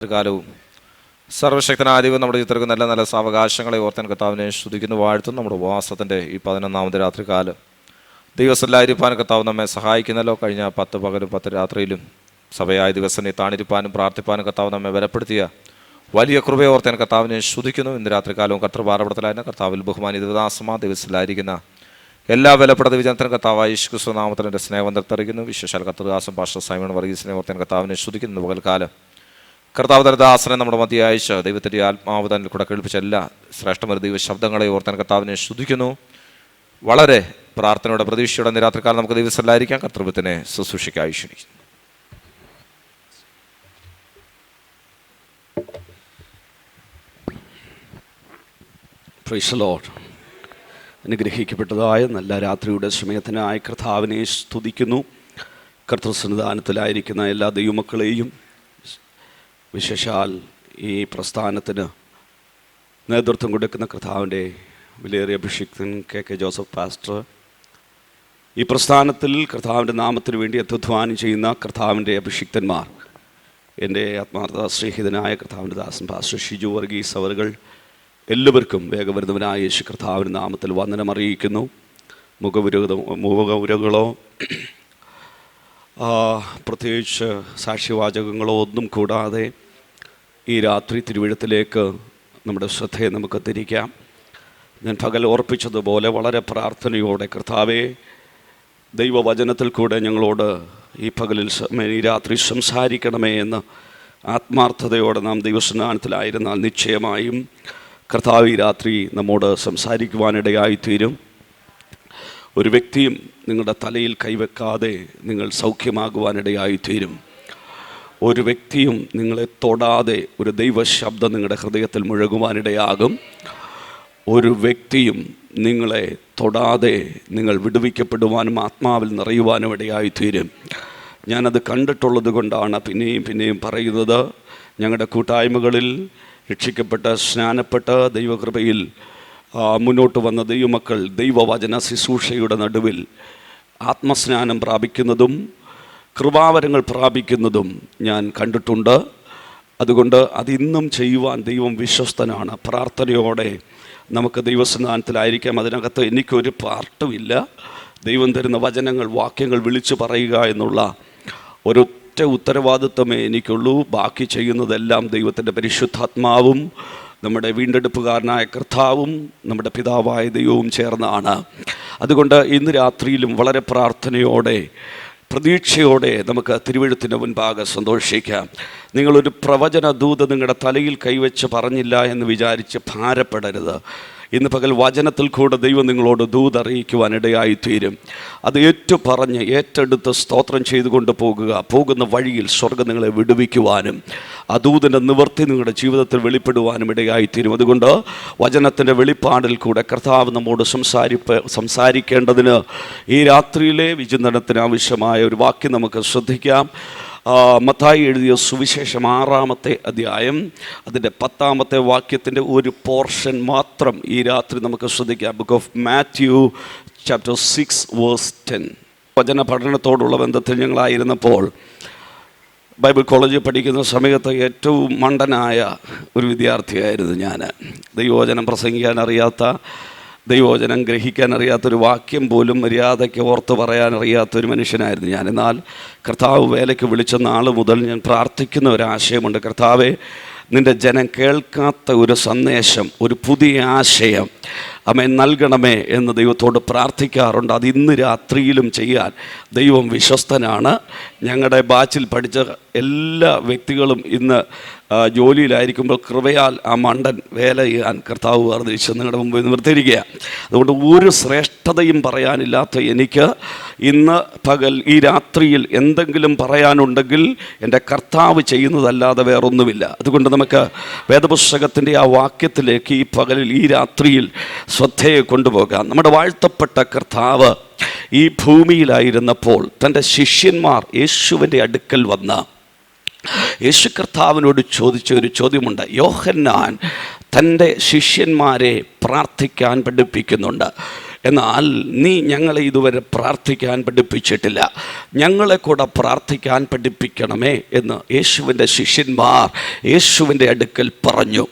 കാലവും സർവശക്തനായ ദൈവം നമ്മുടെ ചിത്രക്ക് നല്ല നല്ല സാവകാശങ്ങളെ ഓർത്താൻ കർത്താവിനെ സ്തുതിക്കുന്നു, വാഴ്ത്തും. നമ്മുടെ ഉപവാസത്തിൻ്റെ ഈ 11ാമത് രാത്രികാലം ദൈവസ്ഥലായിരിക്കാൻ കർത്താവ് നമ്മെ സഹായിക്കുന്നല്ലോ. കഴിഞ്ഞ 10 പകലും 10 രാത്രിയിലും സഭയായ ദിവസം താണിരിപ്പാനും പ്രാർത്ഥിപ്പാനും കർത്താവ് നമ്മെ ബലപ്പെടുത്തിയ വലിയ കൃപയെ ഓർത്താൻ കർത്താവിനെ സ്തുതിക്കുന്നു. ഇന്ന് രാത്രികാലവും കർത്തൃപാറപടത്തിലായിരുന്ന കർത്താവിൽ ബഹുമാനി ദിവദാസമാ ദിവസത്തിലായിരിക്കുന്ന എല്ലാ വിലപ്പെട്ട വിജനത്തിനും കർത്താവായ യേശുക്രിസ്തു നാമത്തിൻ്റെ സ്നേഹം നിർത്തറിയിക്കുന്നു. വിശേഷാൽ കർത്തൃദാസം പാസ്റ്റർ സൈമൺ വർഗീസിനെ ഓർത്താൻ കർത്താവിനെ സ്തുതിക്കുന്നു. പകൽക്കാലം കർത്താവ് ദാസനെ നമ്മുടെ മധ്യ അയച്ച് ദൈവത്തിൻ്റെ ആത്മാവ് തന്നെ കൂടെ കേൾപ്പിച്ച എല്ലാ ശ്രേഷ്ഠമൊരു ദൈവ ശബ്ദങ്ങളെ ഓർത്താൻ കർത്താവിനെ സ്തുതിക്കുന്നു. വളരെ പ്രാർത്ഥനയുടെ പ്രതീക്ഷയുടെ നിരാത്രിക്കാലം നമുക്ക് ദൈവസ്ഥലായിരിക്കാം. കർത്തൃത്വത്തിനെ ശുശ്രൂഷയ്ക്കായി ക്ഷണിക്കുന്നു. Price the Lord. അനുഗ്രഹിക്കപ്പെട്ടതായ നല്ല രാത്രിയുടെ സമയത്തിനായി കർത്താവിനെ സ്തുതിക്കുന്നു. കർത്തൃസന്നിധാനത്തിലായിരിക്കുന്ന എല്ലാ ദൈവമക്കളെയും, വിശേഷാൽ ഈ പ്രസ്ഥാനത്തിന് നേതൃത്വം കൊടുക്കുന്ന കർത്താവിൻ്റെ വിലയേറിയ അഭിഷിക്തൻ കെ ജോസഫ് പാസ്റ്റർ, ഈ പ്രസ്ഥാനത്തിൽ കർത്താവിൻ്റെ നാമത്തിന് വേണ്ടി അത്യുധ്വാനം ചെയ്യുന്ന കർത്താവിൻ്റെ അഭിഷിക്തന്മാർ, എൻ്റെ ആത്മാർത്ഥ സ്നേഹിതനായ കർത്താവിൻ്റെ ദാസൻ പാസ്റ്റർ ഷിജു വർഗീസ് അവറുകൾ, എല്ലാവർക്കും വേഗവരുന്നവനായ യേശു കർത്താവിൻ്റെ നാമത്തിൽ വന്ദനം അറിയിക്കുന്നു. മുഖവുരകളോ പ്രത്യേകിച്ച് സാക്ഷ്യവാചകങ്ങളോ ഒന്നും കൂടാതെ ഈ രാത്രി തിരുവഴുത്തിലേക്ക് നമ്മുടെ ശ്രദ്ധയെ നമുക്ക് തിരിക്കാം. ഞാൻ പകൽ ഓർപ്പിച്ചതുപോലെ വളരെ പ്രാർത്ഥനയോടെ കർത്താവേ, ദൈവവചനത്തിൽ കൂടെ ഞങ്ങളോട് ഈ പകലിൽ ഈ രാത്രി സംസാരിക്കണമേ എന്ന് ആത്മാർത്ഥതയോടെ നാം ദൈവസ്നാനത്തിലായിരുന്നാൽ നിശ്ചയമായും കർത്താവ് ഈ രാത്രി നമ്മോട് സംസാരിക്കുവാനിടയായിത്തീരും. ഒരു വ്യക്തിയും നിങ്ങളുടെ തലയിൽ കൈവെക്കാതെ നിങ്ങൾ സൗഖ്യമാകുവാനിടയായിത്തീരും. ഒരു വ്യക്തിയും നിങ്ങളെ തൊടാതെ ഒരു ദൈവശബ്ദം നിങ്ങളുടെ ഹൃദയത്തിൽ മുഴകുവാനിടയാകും. ഒരു വ്യക്തിയും നിങ്ങളെ തൊടാതെ നിങ്ങൾ വിടുവിക്കപ്പെടുവാനും ആത്മാവിൽ നിറയുവാനും ഇടയായിത്തീരും. ഞാനത് കണ്ടിട്ടുള്ളത് കൊണ്ടാണ് പിന്നെയും പിന്നെയും പറയുന്നത്. ഞങ്ങളുടെ കൂട്ടായ്മകളിൽ രക്ഷിക്കപ്പെട്ട സ്നാനപ്പെട്ട ദൈവകൃപയിൽ മുന്നോട്ട് വന്ന ദൈവമക്കൾ ദൈവവചന ശുശ്രൂഷയുടെ നടുവിൽ ആത്മസ്നാനം പ്രാപിക്കുന്നതും കൃപാവരങ്ങൾ പ്രാപിക്കുന്നതും ഞാൻ കണ്ടിട്ടുണ്ട്. അതുകൊണ്ട് അതിന്നും ചെയ്യുവാൻ ദൈവം വിശ്വസ്തനാണ്. പ്രാർത്ഥനയോടെ നമുക്ക് ദൈവസ്നാനത്തിലായിരിക്കാം. അതിനകത്ത് എനിക്കൊരു പാർട്ടുമില്ല. ദൈവം തരുന്ന വചനങ്ങൾ, വാക്യങ്ങൾ വിളിച്ചു പറയുക എന്നുള്ള ഒരൊറ്റ ഉത്തരവാദിത്വമേ എനിക്കുള്ളൂ. ബാക്കി ചെയ്യുന്നതെല്ലാം ദൈവത്തിൻ്റെ പരിശുദ്ധാത്മാവും നമ്മുടെ വീണ്ടെടുപ്പുകാരനായ കർത്താവും നമ്മുടെ പിതാവായ ദൈവവും ചേർന്നാണ്. അതുകൊണ്ട് ഇന്ന് രാത്രിയിലും വളരെ പ്രാർത്ഥനയോടെ പ്രതീക്ഷയോടെ നമുക്ക് തിരുവെഴുത്തിൻ്റെ മുൻപാകെ സന്തോഷിക്കാം. നിങ്ങളൊരു പ്രവചന ദൂത് നിങ്ങളുടെ തലയിൽ കൈവച്ച് പറഞ്ഞില്ല എന്ന് വിചാരിച്ച് ഭാരപ്പെടരുത്. ഇന്ന് പകൽ വചനത്തിൽ കൂടെ ദൈവം നിങ്ങളോട് ദൂത് അറിയിക്കുവാനിടയായിത്തീരും. അത് ഏറ്റുപറഞ്ഞ് ഏറ്റെടുത്ത് സ്തോത്രം ചെയ്തുകൊണ്ട് പോകുന്ന വഴിയിൽ സ്വർഗ്ഗം നിങ്ങളെ വിടുവിക്കുവാനും ആ ദൂതിൻ്റെ നിവൃത്തി നിങ്ങളുടെ ജീവിതത്തിൽ വെളിപ്പെടുവാനും ഇടയായിത്തീരും. അതുകൊണ്ട് വചനത്തിൻ്റെ വെളിപ്പാടിൽ കൂടെ കർത്താവ് നമ്മോട് സംസാരിക്കേണ്ടതിന് ഈ രാത്രിയിലെ വിചിന്തനത്തിന് ആവശ്യമായ ഒരു വാക്യം നമുക്ക് ശ്രദ്ധിക്കാം. മത്തായി എഴുതിയ സുവിശേഷം 6-ാമത്തെ അധ്യായം അതിൻ്റെ 10-ാമത്തെ വാക്യത്തിൻ്റെ ഒരു പോർഷൻ മാത്രം ഈ രാത്രി നമുക്ക് ശ്രദ്ധിക്കാം. Book of Matthew chapter 6 verse 10. വചന പഠനത്തോടുള്ള ബന്ധത്തിൽ ഞങ്ങളായിരുന്നപ്പോൾ ബൈബിൾ കോളേജിൽ പഠിക്കുന്ന സമയത്ത് ഏറ്റവും മണ്ടനായ ഒരു വിദ്യാർത്ഥിയായിരുന്നു ഞാൻ. ദൈവവചനം പ്രസംഗിക്കാൻ അറിയാത്ത, ദൈവവചനം ഗ്രഹിക്കാൻ അറിയാത്തൊരു വാക്യം പോലും മര്യാദയ്ക്ക് ഓർത്ത് പറയാൻ അറിയാത്തൊരു മനുഷ്യനായിരുന്നു ഞാൻ. എന്നാൽ കർത്താവ് വേലയ്ക്ക് വിളിച്ച നാൾ മുതൽ ഞാൻ പ്രാർത്ഥിക്കുന്ന ഒരാശയമുണ്ട്. കർത്താവേ, നിൻ്റെ ജനം കേൾക്കാത്ത ഒരു സന്ദേശം, ഒരു പുതിയ ആശയം നൽകണമേ എന്ന് ദൈവത്തോട് പ്രാർത്ഥിക്കാറുണ്ട്. അത് ഇന്ന് രാത്രിയിലും ചെയ്യാൻ ദൈവം വിശ്വസ്തനാണ്. ഞങ്ങളുടെ ബാച്ചിൽ പഠിച്ച എല്ലാ വ്യക്തികളും ഇന്ന് ജോലിയിലായിരിക്കുമ്പോൾ കൃപയാൽ ആ മണ്ടൻ വേല ചെയ്യാൻ കർത്താവ് വർദ്ധിച്ച് നിങ്ങളുടെ മുമ്പിൽ നിർത്തിയിരിക്കുക. അതുകൊണ്ട് ഒരു ശ്രേഷ്ഠതയും പറയാനില്ലാത്ത എനിക്ക് ഇന്ന് പകൽ ഈ രാത്രിയിൽ എന്തെങ്കിലും പറയാനുണ്ടെങ്കിൽ എൻ്റെ കർത്താവ് ചെയ്യുന്നതല്ലാതെ വേറൊന്നുമില്ല. അതുകൊണ്ട് നമുക്ക് വേദപുസ്തകത്തിൻ്റെ ആ വാക്യത്തിലേക്ക് ഈ പകലിൽ ഈ രാത്രിയിൽ ശ്രദ്ധയെ കൊണ്ടുപോകാം. നമ്മുടെ വാഴ്ത്തപ്പെട്ട കർത്താവ് ഈ ഭൂമിയിലായിരുന്നപ്പോൾ തൻ്റെ ശിഷ്യന്മാർ യേശുവിൻ്റെ അടുക്കൽ വന്ന യേശു കർത്താവിനോട് ചോദിച്ച ഒരു ചോദ്യമുണ്ട്. യോഹന്നാൻ തൻ്റെ ശിഷ്യന്മാരെ പ്രാർത്ഥിക്കാൻ പഠിപ്പിക്കുന്നുണ്ട്. എന്നാൽ നീ ഞങ്ങളെ ഇതുവരെ പ്രാർത്ഥിക്കാൻ പഠിപ്പിച്ചിട്ടില്ല, ഞങ്ങളെ കൂടെ പ്രാർത്ഥിക്കാൻ പഠിപ്പിക്കണമേ എന്ന് യേശുവിൻ്റെ ശിഷ്യന്മാർ യേശുവിൻ്റെ അടുക്കൽ പറഞ്ഞു.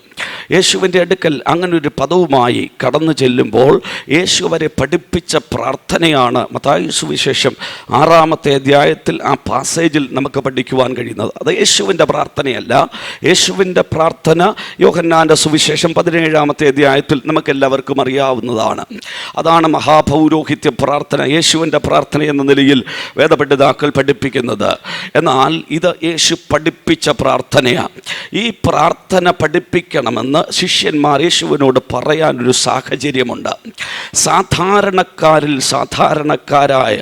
യേശുവിൻ്റെ അടുക്കൽ അങ്ങനൊരു പദവുമായി കടന്നു ചെല്ലുമ്പോൾ യേശു അവരെ പഠിപ്പിച്ച പ്രാർത്ഥനയാണ് മത്തായി സുവിശേഷം 6-ാമത്തെ അധ്യായത്തിൽ ആ പാസേജിൽ നമുക്ക് പഠിക്കുവാൻ കഴിയുന്നത്. അത് യേശുവിൻ്റെ പ്രാർത്ഥനയല്ല. യേശുവിൻ്റെ പ്രാർത്ഥന യോഹന്നാൻ്റെ സുവിശേഷം 17-ാമത്തെ അധ്യായത്തിൽ നമുക്കെല്ലാവർക്കും അറിയാവുന്നതാണ്. അതാണ് മഹാപൗരോഹിത്യ പ്രാർത്ഥന, യേശുവിൻ്റെ പ്രാർത്ഥന എന്ന നിലയിൽ വേദപണ്ഡിതാക്കൾ പഠിപ്പിക്കുന്നത്. എന്നാൽ ഇത് യേശു പഠിപ്പിച്ച പ്രാർത്ഥനയാണ്. ഈ പ്രാർത്ഥന പഠിപ്പിക്കണമെന്ന് ശിഷ്യന്മാർ യേശുവിനോട് പറയാനൊരു സാഹചര്യമുണ്ട്. സാധാരണക്കാരിൽ സാധാരണക്കാരായ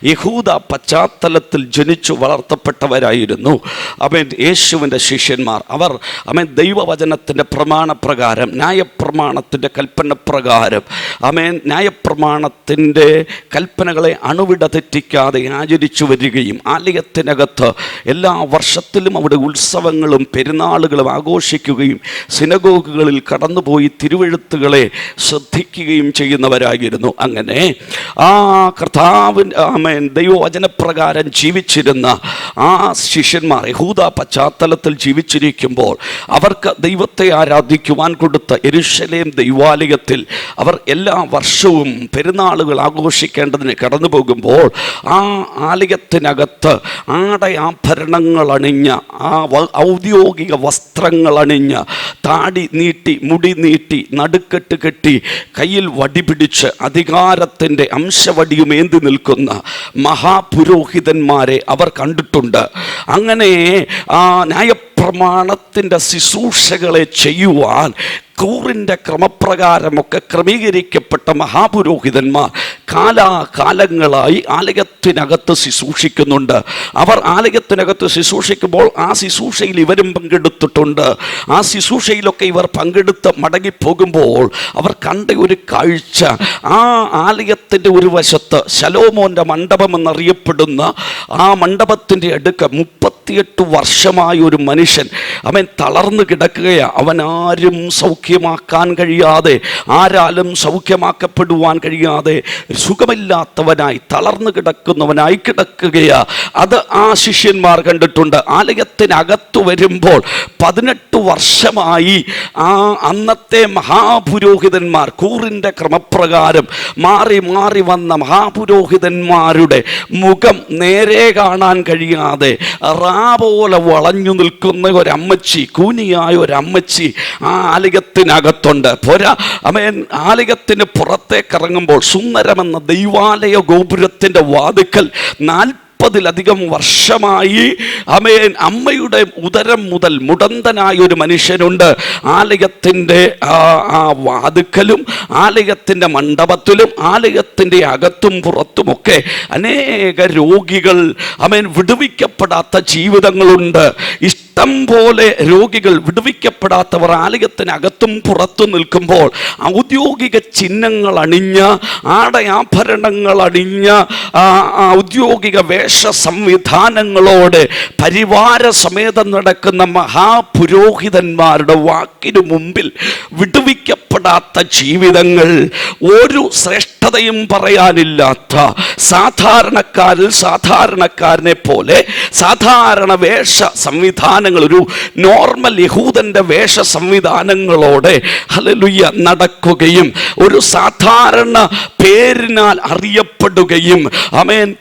യഹൂദ പശ്ചാത്തലത്തിൽ ജനിച്ചു വളർത്തപ്പെട്ടവരായിരുന്നു യേശുവിൻ്റെ ശിഷ്യന്മാർ. അവർ ദൈവവചനത്തിൻ്റെ പ്രമാണപ്രകാരം, ന്യായപ്രമാണത്തിൻ്റെ കൽപ്പനപ്രകാരം ന്യായപ്രമാണത്തിൻ്റെ കൽപ്പനകളെ അണുവിട തെറ്റിക്കാതെ ആചരിച്ചു വരികയും ആലയത്തിനകത്ത് എല്ലാ വർഷത്തിലും അവിടെ ഉത്സവങ്ങളും പെരുന്നാളുകളും ആഘോഷിക്കുകയും സിനഗോഗുകളിൽ കടന്നുപോയി തിരുവെഴുത്തുകളെ ശ്രദ്ധിക്കുകയും ചെയ്യുന്നവരായിരുന്നു. അങ്ങനെ ആ കർത്താവിൻ്റെ ദൈവവചനപ്രകാരം ജീവിച്ചിരുന്ന ആ ശിഷ്യന്മാർ യഹൂദ പശ്ചാത്തലത്തിൽ ജീവിച്ചിരിക്കുമ്പോൾ അവർക്ക് ദൈവത്തെ ആരാധിക്കുവാൻ കൊടുത്ത യെരൂശലേം ദൈവാലയത്തിൽ അവർ എല്ലാ വർഷവും പെരുന്നാളുകൾ ആഘോഷിക്കേണ്ടതിന് കടന്നു പോകുമ്പോൾ ആ ആലയത്തിനകത്ത് ആടയാഭരണങ്ങൾ അണിഞ്ഞ, ആ ഔദ്യോഗിക വസ്ത്രങ്ങൾ അണിഞ്ഞ, താടി നീട്ടി മുടി നീട്ടി നടുക്കെട്ട് കെട്ടി കയ്യിൽ വടി പിടിച്ച് അധികാരത്തിൻ്റെ അംശവടിയും ഏന്തി നിൽക്കുന്ന മഹാപുരോഹിതന്മാരെ അവർ കണ്ടിട്ടുണ്ട്. അങ്ങനെ ആ ന്യായപ്രമാണത്തിൻ്റെ ശുശ്രൂഷകളെ ചെയ്യുവാൻ കൂറിൻ്റെ ക്രമപ്രകാരമൊക്കെ ക്രമീകരിക്കപ്പെട്ട മഹാപുരോഹിതന്മാർ കാലാകാലങ്ങളായി ആലയത്തിനകത്ത് ശുശ്രൂഷിക്കുന്നുണ്ട്. അവർ ആലയത്തിനകത്ത് ശുശ്രൂഷിക്കുമ്പോൾ ആ ശുശ്രൂഷയിൽ ഇവരും പങ്കെടുത്തിട്ടുണ്ട്. ആ ശുശ്രൂഷയിലൊക്കെ ഇവർ പങ്കെടുത്ത് മടങ്ങിപ്പോകുമ്പോൾ അവർ കണ്ട ഒരു കാഴ്ച, ആ ആലയത്തിൻ്റെ ഒരു വശത്ത് ശലോമോൻ്റെ മണ്ഡപം എന്നറിയപ്പെടുന്ന ആ മണ്ഡപത്തിൻ്റെ അടുക്ക 38 വർഷമായ ഒരു മനുഷ്യൻ തളർന്നു കിടക്കുകയാണ്. അവനാരും സൗഖ്യമാക്കാൻ കഴിയാതെ, ആരാലും സൗഖ്യമാക്കപ്പെടുവാൻ കഴിയാതെ സുഖമില്ലാത്തവനായി തളർന്നു കിടക്കുന്നവനായി കിടക്കുകയാ. അത് ആ ശിഷ്യന്മാർ കണ്ടിട്ടുണ്ട്. ആലയത്തിനകത്ത് വരുമ്പോൾ 18 വർഷമായി ആ അന്നത്തെ മഹാപുരോഹിതന്മാർ കൂറിൻ്റെ ക്രമപ്രകാരം മാറി മാറി വന്ന മഹാപുരോഹിതന്മാരുടെ മുഖം നേരെ കാണാൻ കഴിയാതെ പോലെ വളഞ്ഞു നിൽക്കുന്ന ഒരമ്മച്ചി, കൂനിയായ ഒരമ്മച്ചി ആ ആലയത്തിനകത്തുണ്ട്. ആലയത്തിന് പുറത്തേക്ക് ഇറങ്ങുമ്പോൾ സുന്ദരമെന്ന ദൈവാലയ ഗോപുരത്തിൻ്റെ വാതിക്കൽ 40-ലധികം വർഷമായി അമ്മയുടെ ഉദരം മുതൽ മുടന്തനായ ഒരു മനുഷ്യനുണ്ട്. ആലയത്തിൻ്റെ ആ വാതിക്കലും ആലയത്തിൻ്റെ മണ്ഡപത്തിലും ആലയത്തിൻ്റെ അകത്തും പുറത്തുമൊക്കെ അനേക രോഗികൾ വിടുവിക്കപ്പെടാത്ത ജീവിതങ്ങളുണ്ട്. ഇഷ്ടം പോലെ രോഗികൾ, വിടുവിക്കപ്പെടാത്തവർ ആലയത്തിനകത്തും പുറത്തു നിൽക്കുമ്പോൾ ഔദ്യോഗിക ചിഹ്നങ്ങൾ അണിഞ്ഞ, ആടയാഭരണങ്ങൾ അണിഞ്ഞ, ഔദ്യോഗിക വേഷ സംവിധാനങ്ങളോട് പരിവാര സമേതം നടക്കുന്ന മഹാപുരോഹിതന്മാരുടെ വാക്കിനു മുമ്പിൽ വിടുവിക്കപ്പെടാത്ത ജീവിതങ്ങൾ, ഒരു ശ്രേഷ്ഠതയും പറയാനില്ലാത്ത സാധാരണക്കാരിൽ സാധാരണക്കാരനെ പോലെ സാധാരണ വേഷ സംവിധാനങ്ങൾ, ഒരു നോർമൽ യഹൂദന്റെ വേഷ സംവിധാനങ്ങളോടെ ഹല്ലേലൂയ നടക്കുകയും ഒരു സാധാരണ പേരിനാൽ അറിയപ്പെടുകയും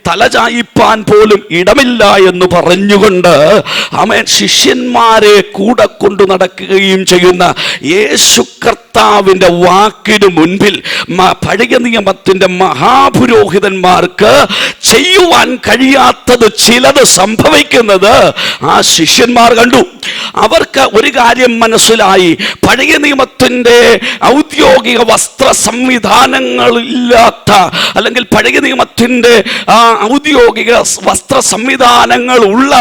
തലചായിപ്പാൻ പോലും ഇടമില്ല എന്ന് പറഞ്ഞുകൊണ്ട് ശിഷ്യന്മാരെ കൂടെ കൊണ്ടു നടക്കുകയും ചെയ്യുന്ന യേശു കർത്താവിൻ്റെ വാക്കിനു മുൻപിൽ പഴയ നിയമത്തിൻ്റെ മഹാപുരോഹിതന്മാർക്ക് ചെയ്യുവാൻ കഴിയാത്തത് ചിലത് സംഭവിക്കുന്നത് ആ ശിഷ്യന്മാർ കണ്ടു. അവർക്ക് ഒരു കാര്യം മനസ്സിലായി, പഴയ നിയമത്തിൻ്റെ ഔദ്യോഗിക വസ്ത്ര സംവിധാനങ്ങളില്ലാത്ത, അല്ലെങ്കിൽ പഴയ നിയമത്തിൻ്റെ ഔദ്യോഗിക വസ്ത്ര സംവിധാനങ്ങൾ ഉള്ള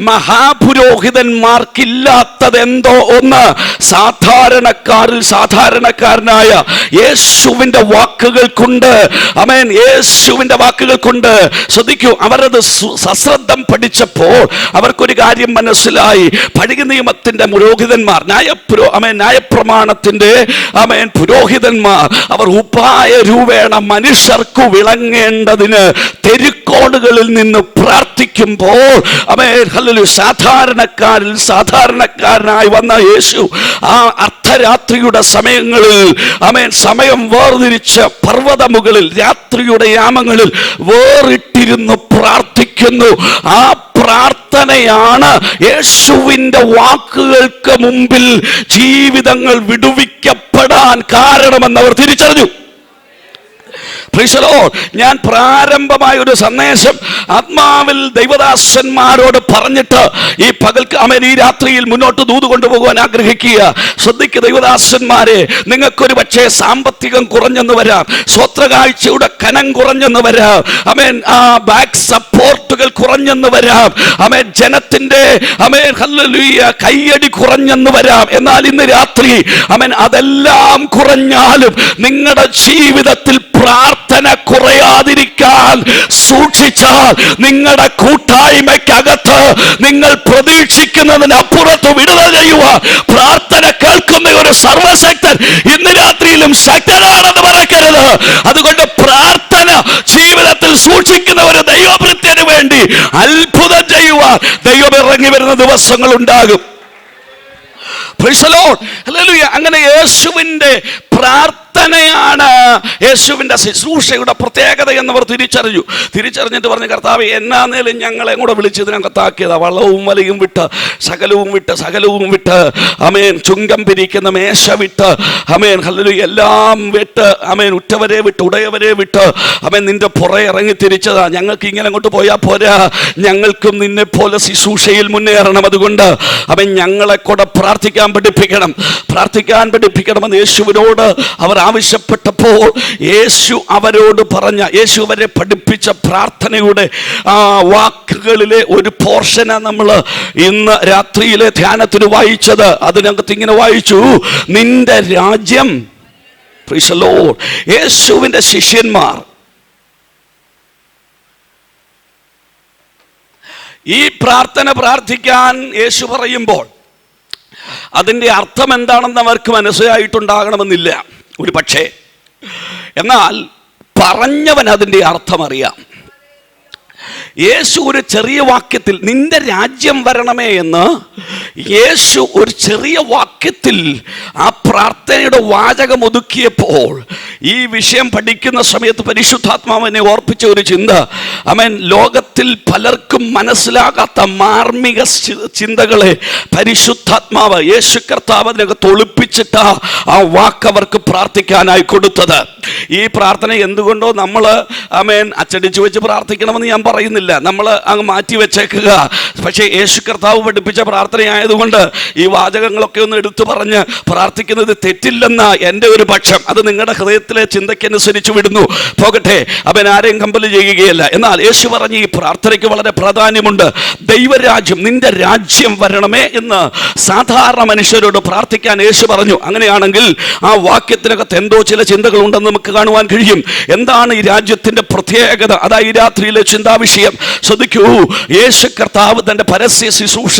മഹാപുരോഹിതന്മാർക്കില്ലാത്തതെന്തോ ഒന്ന് സാധാരണക്കാരിൽ സാധാരണക്കാരനായ യേശുവിൻ്റെ വാക്കുകൾക്കുണ്ട്. യേശുവിൻ്റെ വാക്ക് വാക്കുകൾ കൊണ്ട് ശ്രദ്ധിക്കൂ, അവരത് സശ്രദ്ധം പഠിച്ചപ്പോൾ അവർക്കൊരു കാര്യം മനസ്സിലായി. പഴയ നിയമത്തിന്റെ പുരോഹിതന്മാർ, ന്യായപ്രമാണത്തിന്റെ പുരോഹിതന്മാർ, അവർ ഉപായ രൂപേണ മനുഷ്യർക്കു വിളങ്ങേണ്ടതിന് തെരുക്കോണുകളിൽ നിന്ന് പ്രാർത്ഥിക്കുമ്പോൾ സാധാരണക്കാരനായി വന്ന യേശു ആ അർദ്ധരാത്രിയുടെ സമയങ്ങളിൽ സമയം വേർതിരിച്ച് പർവ്വതമുകളിൽ രാത്രിയുടെ യാമങ്ങളിൽ വേറിട്ടിരുന്ന് പ്രാർത്ഥിക്കുന്നു. ആ പ്രാർത്ഥനയാണ് യേശുവിൻ്റെ വാക്കുകൾക്ക് മുമ്പിൽ ജീവിതങ്ങൾ വിടുവിക്കപ്പെടാൻ കാരണമെന്ന് അവർ തിരിച്ചറിഞ്ഞു. ഞാൻ പ്രാരംഭമായ ഒരു സന്ദേശം ആത്മാവിൽ ദൈവദാസന്മാരോട് പറഞ്ഞിട്ട് ഈ പകൽക്ക് ഈ രാത്രിയിൽ മുന്നോട്ട് ദൂത് കൊണ്ടുപോകാൻ ആഗ്രഹിക്കുക. ശ്രദ്ധിക്കുക ദൈവദാസന്മാരെ, നിങ്ങൾക്കൊരു പക്ഷേ സാമ്പത്തികം കുറഞ്ഞെന്ന് വരാം, സ്വത്രകാഴ്ചയുടെ കനം കുറഞ്ഞെന്ന് വരാം, ബാക്ക് സപ്പോർട്ടുകൾ കുറഞ്ഞെന്ന് വരാം, ജനത്തിന്റെ കയ്യടി കുറഞ്ഞെന്ന് വരാം. എന്നാൽ ഇന്ന് രാത്രി അതെല്ലാം കുറഞ്ഞാലും നിങ്ങളുടെ ജീവിതത്തിൽ പ്രാർത്ഥന കുറയാതിരിക്കാൻ സൂക്ഷിച്ചാൽ നിങ്ങളുടെ കൂട്ടായ്മയ്ക്കകത്ത് നിങ്ങൾ പ്രതീക്ഷിക്കുന്നതിനപ്പുറത്ത് വിടുതൽ ചെയ്യുവാൻ പ്രാർത്ഥന കേൾക്കുന്ന ഒരു സർവശക്തൻ ഇന്ന് രാത്രിയിലും ശക്തനാണെന്ന് മറക്കരുത്. അതുകൊണ്ട് പ്രാർത്ഥന ജീവിതത്തിൽ സൂക്ഷിക്കുന്ന ഒരു ദൈവഭൃത്യന് വേണ്ടി അത്ഭുതം ചെയ്യുവാൻ ദൈവം ഇറങ്ങി വരുന്ന ദിവസങ്ങൾ ഉണ്ടാകും. അങ്ങനെ യേശുവിന്റെ പ്രാർത്ഥനയാണ് യേശുവിന്റെ ശുശ്രൂഷയുടെ പ്രത്യേകത എന്നവർ തിരിച്ചറിഞ്ഞിട്ട് പറഞ്ഞു, കർത്താവ് എന്നാന്നേലും ഞങ്ങളെ കൂടെ വിളിച്ചതിനകത്താക്കിയതാ. വള്ളവും വലയും വിട്ട് സകലവും വിട്ട് ചുങ്കം പിരിക്കുന്ന മേശ വിട്ട് എല്ലാം വിട്ട് ഉറ്റവരെ വിട്ട് ഉടയവരെ വിട്ട് നിന്റെ പുറകെ ഇറങ്ങി തിരിച്ചതാ. ഞങ്ങൾക്ക് ഇങ്ങനെ അങ്ങോട്ട് പോയാൽ പോരാ, ഞങ്ങൾക്കും നിന്നെ പോലെ ശുശ്രൂഷയിൽ മുന്നേറണം. അതുകൊണ്ട് ഞങ്ങളെ കൂടെ പ്രാർത്ഥിക്കാൻ പഠിപ്പിക്കണമെന്ന് യേശുവിനോട് അവർ ആവശ്യപ്പെട്ടപ്പോൾ യേശു അവരോട് പറഞ്ഞ, യേശു അവരെ പഠിപ്പിച്ച പ്രാർത്ഥനയുടെ വാക്കുകളിലെ ഒരു പോർഷനാണ് നമ്മൾ ഇന്ന് രാത്രിയിലെ ധ്യാനത്തിന് വായിച്ചത്. അതിനകത്ത് ഇങ്ങനെ വായിച്ചു, നിന്റെ രാജ്യം. യേശുവിന്റെ ശിഷ്യന്മാർ ഈ പ്രാർത്ഥന പ്രാർത്ഥിക്കാൻ യേശു പറയുമ്പോൾ അതിൻ്റെ അർത്ഥം എന്താണെന്ന് അവർക്ക് മനസ്സിലായിട്ടുണ്ടാകണമെന്നില്ല ഒരു പക്ഷേ. എന്നാൽ പറഞ്ഞവൻ അതിൻ്റെ അർത്ഥം അറിയാം. യേശു ഒരു ചെറിയ വാക്യത്തിൽ നിന്റെ രാജ്യം വരണമേ എന്ന് യേശു ഒരു ചെറിയ വാക്യത്തിൽ ആ പ്രാർത്ഥനയുടെ വാചകം ഒതുക്കിയപ്പോൾ ഈ വിഷയം പഠിക്കുന്ന സമയത്ത് പരിശുദ്ധാത്മാവിനെ ഓർപ്പിച്ച ഒരു ചിന്ത, ലോകത്തിൽ പലർക്കും മനസ്സിലാകാത്ത മാർമിക ചിന്തകളെ പരിശുദ്ധാത്മാവ് യേശു കർത്താവ് അതിനകത്ത് ഒളിപ്പിച്ചിട്ട് ആ വാക്ക് അവർക്ക് പ്രാർത്ഥിക്കാനായി കൊടുത്തത്. ഈ പ്രാർത്ഥന എന്തുകൊണ്ടോ നമ്മൾ അച്ചടിച്ചു വെച്ച് പ്രാർത്ഥിക്കണമെന്ന് ഞാൻ പറയുന്നില്ല, നമ്മൾ അങ്ങ് മാറ്റി വെച്ചേക്കുക. പക്ഷേ യേശു കർത്താവ് പഠിപ്പിച്ച പ്രാർത്ഥനയായതുകൊണ്ട് ഈ വാചകങ്ങളൊക്കെ ഒന്ന് എടുത്തു പറഞ്ഞ് പ്രാർത്ഥിക്കുന്നത് തെറ്റില്ലെന്ന എൻ്റെ ഒരു പക്ഷം. അത് നിങ്ങളുടെ ഹൃദയത്തിലെ ചിന്തയ്ക്കനുസരിച്ച് വിടുന്നു, പോകട്ടെ. ആരെയും കമ്പൽ ചെയ്യുകയല്ല. എന്നാൽ യേശു പറഞ്ഞ ഈ പ്രാർത്ഥനയ്ക്ക് വളരെ പ്രാധാന്യമുണ്ട്. ദൈവരാജ്യം, നിന്റെ രാജ്യം വരണമേ എന്ന് സാധാരണ മനുഷ്യരോട് പ്രാർത്ഥിക്കാൻ യേശു പറഞ്ഞു. അങ്ങനെയാണെങ്കിൽ ആ വാക്യത്തിനകത്ത് എന്തോ ചില ചിന്തകൾ ഉണ്ടെന്ന് നമുക്ക് കാണുവാൻ കഴിയും. എന്താണ് ഈ രാജ്യത്തിന്റെ പ്രത്യേകത? അതാ ഈ രാത്രിയിലെ ചിന്താവിഷയം. ശ്രദ്ധിക്കൂ, യേശു കർത്താവ് തന്റെ പരസ്യ ശുശ്രൂഷ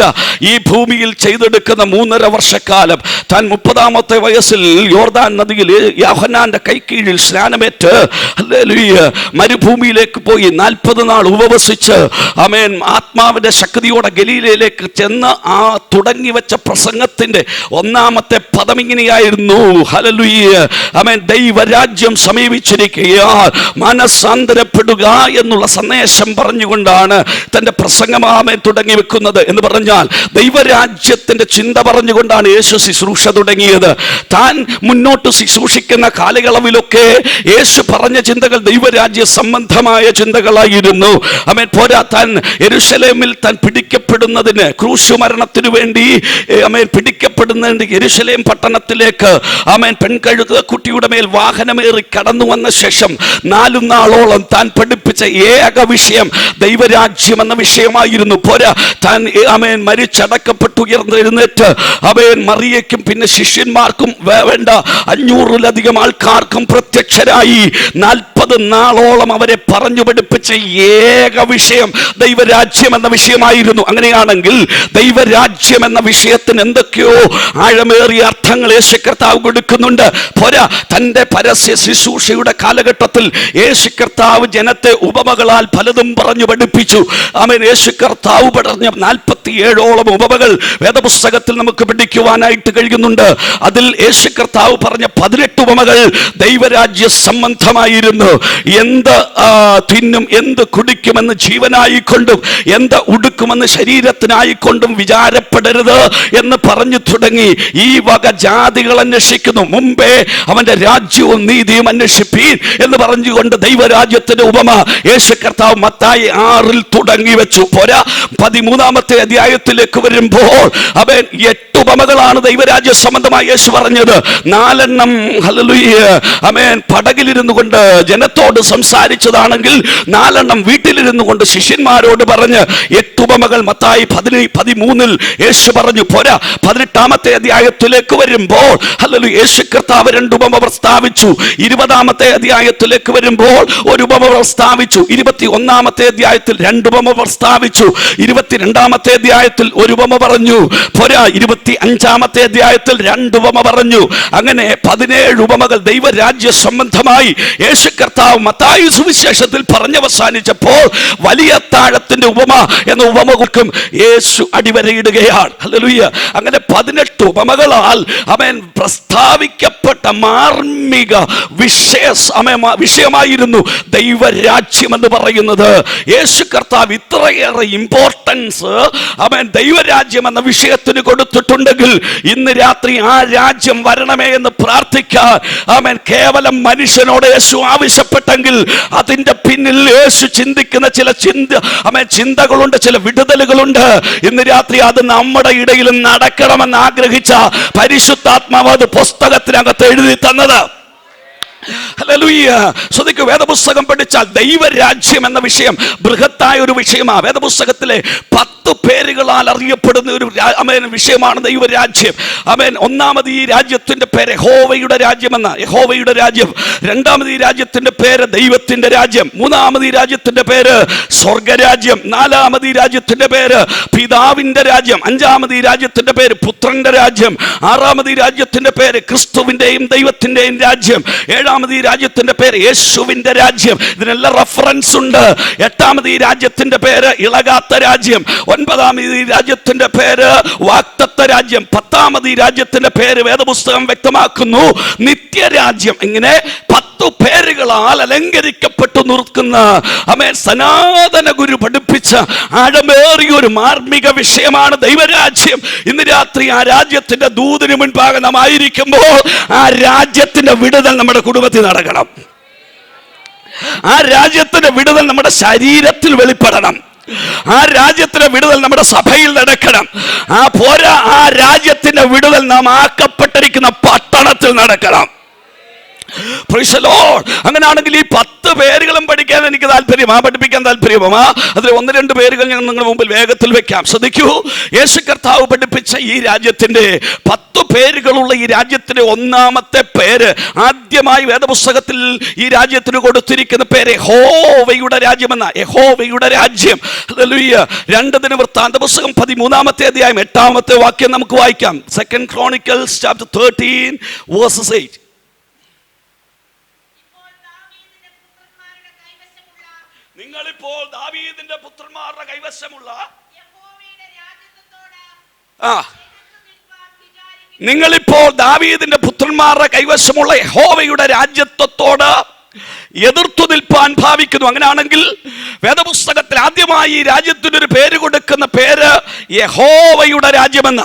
ഈ ഭൂമിയിൽ ചെയ്തെടുക്കുന്ന 3.5 വർഷക്കാലം താൻ 30-ാമത്തെ വയസ്സിൽ യോർദാൻ നദിയിൽ യോഹന്നാന്റെ കൈക്കീഴിൽ സ്നാനമേറ്റ് മരുഭൂമിയിലേക്ക് പോയി 40 നാൾ ഉപവസിച്ച് ആത്മാവിന്റെ ശക്തിയോടെ ഗലീലയിലേക്ക് ചെന്ന് ആ തുടങ്ങി വെച്ച പ്രസംഗത്തിന്റെ 1-ാമത്തെ പദം ഇങ്ങനെയായിരുന്നു, ഹല്ലേലൂയ, ദൈവരാജ്യം സമീപിച്ചിരിക്കുകയാൽ മനസ്സാന്തരപ്പെടുക എന്നുള്ള സന്ദേശം പറഞ്ഞുകൊണ്ടാണ് തന്റെ പ്രസംഗമാമൻ തുടങ്ങി വെക്കുന്നത്. എന്ന് പറഞ്ഞാൽ ദൈവരാജ്യത്തിന്റെ ചിന്ത പറഞ്ഞുകൊണ്ടാണ് യേശു ശുശ്രൂഷ തുടങ്ങിയത്. താൻ മുന്നോട്ട് ശുശ്രൂഷിക്കുന്ന കാലയളവിലൊക്കെ യേശു പറഞ്ഞ ചിന്തകൾ ദൈവരാജ്യ സംബന്ധമായ ചിന്തകളായിരുന്നു. പോരാ, താൻ യെരൂശലേമിൽ താൻ പിടിക്കപ്പെടുന്നതിന്, ക്രൂശ് മരണത്തിനു വേണ്ടി പിടിക്കപ്പെടുന്നതിന് യെരൂശലേം പട്ടണത്തിലേക്ക് പെൺകഴുത കുട്ടിയുടെ മേൽ വാഹനമേറി കടന്നു വന്ന ശേഷം 4 നാളോളം താൻ പഠിപ്പിച്ച ഏക വിഷയം വിഷയം ദൈവരാജ്യം എന്ന വിഷയമായിരുന്നു. പോരാ, താൻ ആമേൻ മരിച്ചടക്കപ്പെട്ടു ഉയർന്നെഴുന്നേറ്റ് ആമേൻ മറിയയ്ക്കും പിന്നെ ശിഷ്യന്മാർക്കും വേണ്ട 500-ലധികം ആൾക്കാർക്കും പ്രത്യക്ഷരായി 40 നാളോളം അവരെ പറഞ്ഞു പഠിപ്പിച്ച ഏക വിഷയം ദൈവരാജ്യം എന്ന വിഷയമായിരുന്നു. അങ്ങനെയാണെങ്കിൽ ദൈവരാജ്യം എന്ന വിഷയത്തിന് എന്തൊക്കെയോ ആഴമേറിയ അർത്ഥങ്ങൾ യേശു കർത്താവ് കൊടുക്കുന്നുണ്ട്. പോരാ, തൻ്റെ പരസ്യ ശുശ്രൂഷയുടെ കാലഘട്ടത്തിൽ യേശു കർത്താവ് ജനത്തെ ഉപമകളാൽ പലതും പറഞ്ഞു പഠിപ്പിച്ചു. ആമേൻ. യേശു കർത്താവ് പറഞ്ഞ 47ഓളം ഉപമകൾ വേദപുസ്തകത്തിൽ നമുക്ക് പഠിക്കുവാനായിട്ട് കഴിയുന്നുണ്ട്. അതിൽ യേശു കർത്താവ് പറഞ്ഞ 18 ഉപമകൾ ദൈവരാജ്യ സംബന്ധമായിരുന്നു. എന്ത് തിന്നും എന്ത് കുടിക്കുമെന്ന് ജീവനായിക്കൊണ്ടും എന്ത് ഉടുക്കുമെന്ന് ശരീരത്തിനായിക്കൊണ്ടും വിചാരപ്പെടരുത് എന്ന് പറഞ്ഞു തുടങ്ങി. ഈ വക ജാതികൾ അന്വേഷിക്കുന്നു, മുമ്പേ അവന്റെ രാജ്യവും നീതിയും അന്വേഷിപ്പീൻ എന്ന് പറഞ്ഞുകൊണ്ട് ദൈവരാജ്യത്തിന്റെ ഉപമ യേശു കർത്താവ് മത്തായി 6 തുടങ്ങി വെച്ചു. പോരാ, 13-ാമത്തെ അധ്യായത്തിലേക്ക് വരുമ്പോൾ അവൻ 8 ഉപമകളാണ് ദൈവരാജ്യ സംബന്ധമായി യേശു പറഞ്ഞത്. 4 ഹല്ലേലൂയ ആമേൻ പടകിലിരുന്നു കൊണ്ട് ജനത്തോട് സംസാരിച്ചതാണെങ്കിൽ 4 വീട്ടിലിരുന്നു കൊണ്ട് ശിഷ്യന്മാരോട് പറഞ്ഞ് 8 ഉപമകൾ മത്തായി 13 യേശു പറഞ്ഞു. പോരാ, 18-ാമത്തെ അധ്യായത്തിലേക്ക് വരുമ്പോൾ ഹല്ലേലൂയ യേശു കർത്താവ് 2 ഉപമ പ്രസ്താവിച്ചു. 20-ാമത്തെ അധ്യായത്തിലേക്ക് വരുമ്പോൾ ഒരു ഉപമ പ്രസ്താവിച്ചു. 21-ാമത്തെ അധ്യായത്തിൽ 2 ഉപമ പ്രസ്താവിച്ചു. 22-ാമത്തെ അധ്യായത്തിൽ ഒരു ഉപമ പറഞ്ഞു. പോരാ, 25-ാമത്തെ അധ്യായത്തിൽ 2 ഉപമ പറഞ്ഞു. അങ്ങനെ 17 ഉപമകൾ ദൈവരാജ്യ സംബന്ധമായി യേശു കർത്താവ് മത്തായി സുവിശേഷത്തിൽ പറഞ്ഞവസാനിച്ചപ്പോൾ വലിയ താഴത്തിന്റെ ഉപമ എന്ന ഉപമകൾക്കും യേശു അടിവരയിടുകയാണ്. ഹല്ലേലൂയ. അങ്ങനെ 18 ഉപമകളാൽ അവൻ പ്രസ്താവിക്കപ്പെട്ട മാർമിക വിഷയമായിരുന്നു ദൈവരാജ്യം എന്ന് പറയുന്നത്. യേശു കർത്താവ് ഇത്രയേറെ ഇമ്പോർട്ടൻസ് അവൻ ദൈവരാജ്യം എന്ന വിഷയത്തിന് കൊടുത്തിട്ടുണ്ടെങ്കിൽ ഇന്ന് രാത്രി ആ രാജ്യം വരണമേ എന്ന് പ്രാർത്ഥിക്കാൻ അവൻ കേവലം മനുഷ്യനോട് യേശു ആവശ്യപ്പെട്ടെങ്കിൽ അതിന്റെ പിന്നിൽ യേശു ചിന്തിക്കുന്ന ചില ചിന്തകളുണ്ട്, ചില വിടുതലുകളുണ്ട്. ഇന്ന് രാത്രി അത് നമ്മുടെ ഇടയിൽ നടക്കണമെന്ന് ആഗ്രഹിച്ച പരിശുദ്ധാത്മാവ് അത് പുസ്തകത്തിനകത്ത് എഴുതി തന്നത്. ഹല്ലേലൂയ. ശ്രദ്ധിക്കൂ, വേദപുസ്തകം പഠിച്ചാൽ ദൈവരാജ്യം എന്ന വിഷയം ബൃഹത്തായ ഒരു വിഷയമാണ്. വേദപുസ്തകത്തിലെ 10 പേരുകളാൽ അറിയപ്പെടുന്ന ഒരു വിഷയമാണ് ദൈവരാജ്യം. ആമേൻ. ഒന്നാമത് ഈ രാജ്യത്തിന്റെ പേര് യഹോവയുടെ രാജ്യമെന്ന, യഹോവയുടെ രാജ്യം. രണ്ടാമത് ഈ രാജ്യത്തിന്റെ പേര് ദൈവത്തിന്റെ രാജ്യം. മൂന്നാമത് ഈ രാജ്യത്തിന്റെ പേര് സ്വർഗരാജ്യം. നാലാമത് ഈ രാജ്യത്തിന്റെ പേര് പിതാവിന്റെ രാജ്യം. അഞ്ചാമത് ഈ രാജ്യത്തിന്റെ പേര് പുത്രന്റെ രാജ്യം. ആറാമത് ഈ രാജ്യത്തിന്റെ പേര് ക്രിസ്തുവിന്റെയും ദൈവത്തിന്റെയും രാജ്യം. ഏഴാമത് ഈ രാജ്യത്തിന്റെ പേര് യേശുവിന്റെ രാജ്യം. ഇതിനെല്ലാം റഫറൻസ് ഉണ്ട്. എട്ടാമത് ഈ രാജ്യത്തിന്റെ പേര് ഇളകാത്ത രാജ്യം. ഒൻപതാമത് ഈ രാജ്യത്തിന്റെ പേര് വാഗ്ദത്ത രാജ്യം. 10-ാമത് ഈ രാജ്യത്തിന്റെ പേര് വേദപുസ്തകം വ്യക്തമാക്കുന്നു നിത്യരാജ്യം. ഇങ്ങനെ 10 പേരുകളാൽ അലങ്കരിക്കപ്പെട്ടു നിൽക്കുന്ന ആമേൻ സനാതന ഗുരു പഠിപ്പിച്ച ആഴമേറിയ ഒരു മാർമിക വിഷയമാണ് ദൈവരാജ്യം. ഇന്ന് രാത്രി ആ രാജ്യത്തിന്റെ ദൂതിന് മുൻപാകെ നാം ആയിരിക്കുമ്പോൾ ആ രാജ്യത്തിന്റെ വിടുതൽ നമ്മുടെ കുടുംബത്തിൽ നടക്കണം. ആ രാജ്യത്തിന്റെ വിടുതൽ നമ്മുടെ ശരീരത്തിൽ വെളിപ്പെടണം. ആ രാജ്യത്തിന്റെ വിടുതൽ നമ്മുടെ സഭയിൽ നടക്കണം. ആ രാജ്യത്തിന്റെ വിടുതൽ നാം ആക്കപ്പെട്ടിരിക്കുന്ന പട്ടണത്തിൽ നടക്കണം. അങ്ങനെയാണെങ്കിൽ ഈ 10 പേരുകളും പഠിക്കാൻ എനിക്ക് താല്പര്യമാ, പഠിപ്പിക്കാൻ താല്പര്യമാ. അതിൽ 1-2 പേരുകൾ ഞാൻ നിങ്ങളുടെ മുമ്പിൽ വേഗത്തിൽ വെക്കാം. ശ്രദ്ധിക്കൂ, യേശു കർത്താവ് പഠിപ്പിച്ച ഈ രാജ്യത്തിന്റെ 10 പേരുകളുള്ള ഈ രാജ്യത്തിന്റെ 1-ാമത്തെ പേര്, ആദ്യമായി വേദപുസ്തകത്തിൽ ഈ രാജ്യത്തിന് കൊടുത്തിരിക്കുന്ന പേര് യഹോവയുടെ രാജ്യമെന്ന, യഹോവയുടെ രാജ്യം. ഹല്ലേലൂയ. 2 ദിനവൃത്താന്ത പുസ്തകം 13-ാമത്തെ അധ്യായം 8-ാമത്തെ വാക്യം നമുക്ക് വായിക്കാം. 2 Chronicles chapter 13 verses 8. നിങ്ങളിപ്പോൾ ദാവീദിന്റെ പുത്രന്മാരുടെ കൈവശമുള്ള നിങ്ങളിപ്പോൾ ദാവീദിന്റെ പുത്രന്മാരുടെ കൈവശമുള്ള യഹോവയുടെ രാജ്യത്വത്തോട് എതിർത്തു നിൽപ്പാൻ ഭാവിക്കുന്നു. അങ്ങനെയാണെങ്കിൽ വേദപുസ്തകത്തിൽ ആദ്യമായി ഈ രാജ്യത്തിനൊരു പേര് കൊടുക്കുന്ന പേര് യഹോവയുടെ രാജ്യമെന്ന.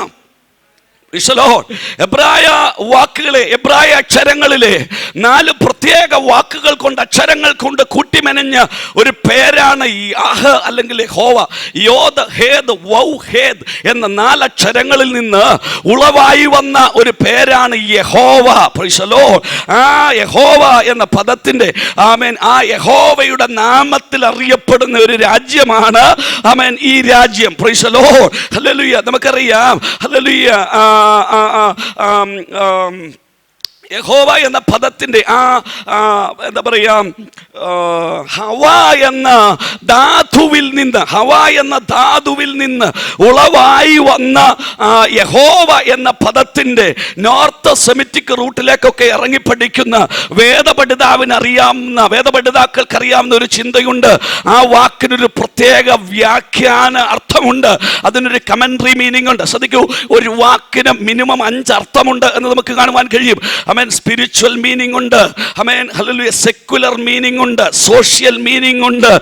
എബ്രായ വാക്കുകളെ, എബ്രായ അക്ഷരങ്ങളിലെ 4 പ്രത്യേക വാക്കുകൾ കൊണ്ട്, അക്ഷരങ്ങൾ കൊണ്ട് കൂട്ടിമെനഞ്ഞ ഒരു പേരാണ് യാഹ് അല്ലെങ്കിൽ യഹോവ. യോദ്, ഹേദ്, വൗ, ഹേദ് എന്ന 4 അക്ഷരങ്ങളിൽ നിന്ന് ഉളവായി വന്ന ഒരു പേരാണ് യഹോവ. Price the Lord. ആ യഹോവ എന്ന പദത്തിന്റെ ആമേൻ, ആ യഹോവയുടെ നാമത്തിൽ അറിയപ്പെടുന്ന ഒരു രാജ്യമാണ് ആമേൻ ഈ രാജ്യം. Price the lord. ഹല്ലേലൂയ. നമുക്കറിയാം, ഹല്ലേലൂയ, യഹോവ എന്ന പദത്തിന്റെ എന്താ പറയാ, ഹവ എന്ന ധാതുവിൽ നിന്ന് ഉളവായി വന്ന യഹോവ എന്ന പദത്തിന്റെ നോർത്ത് സെമിറ്റിക് റൂട്ടിലേക്കൊക്കെ ഇറങ്ങി പഠിക്കുന്ന വേദപഠിതാക്കൾക്ക് അറിയാവുന്ന ഒരു ചിന്തയുണ്ട്. ആ വാക്കിനൊരു പ്രത്യേക വ്യാഖ്യാന അർത്ഥമുണ്ട്, അതിനൊരു കമന്ററി മീനിങ് ഉണ്ട്. ശ്രദ്ധിക്കൂ, ഒരു വാക്കിന് മിനിമം 5 അർത്ഥമുണ്ട് എന്ന് നമുക്ക് കാണുവാൻ കഴിയും. സ്പിരിച്വൽ മീനിങ് ഉണ്ട്, ഹല്ലേലൂയ, സെക്കുലർ മീനിങ് ഉണ്ട്, സോഷ്യൽ മീനിങ് ഉണ്ട്,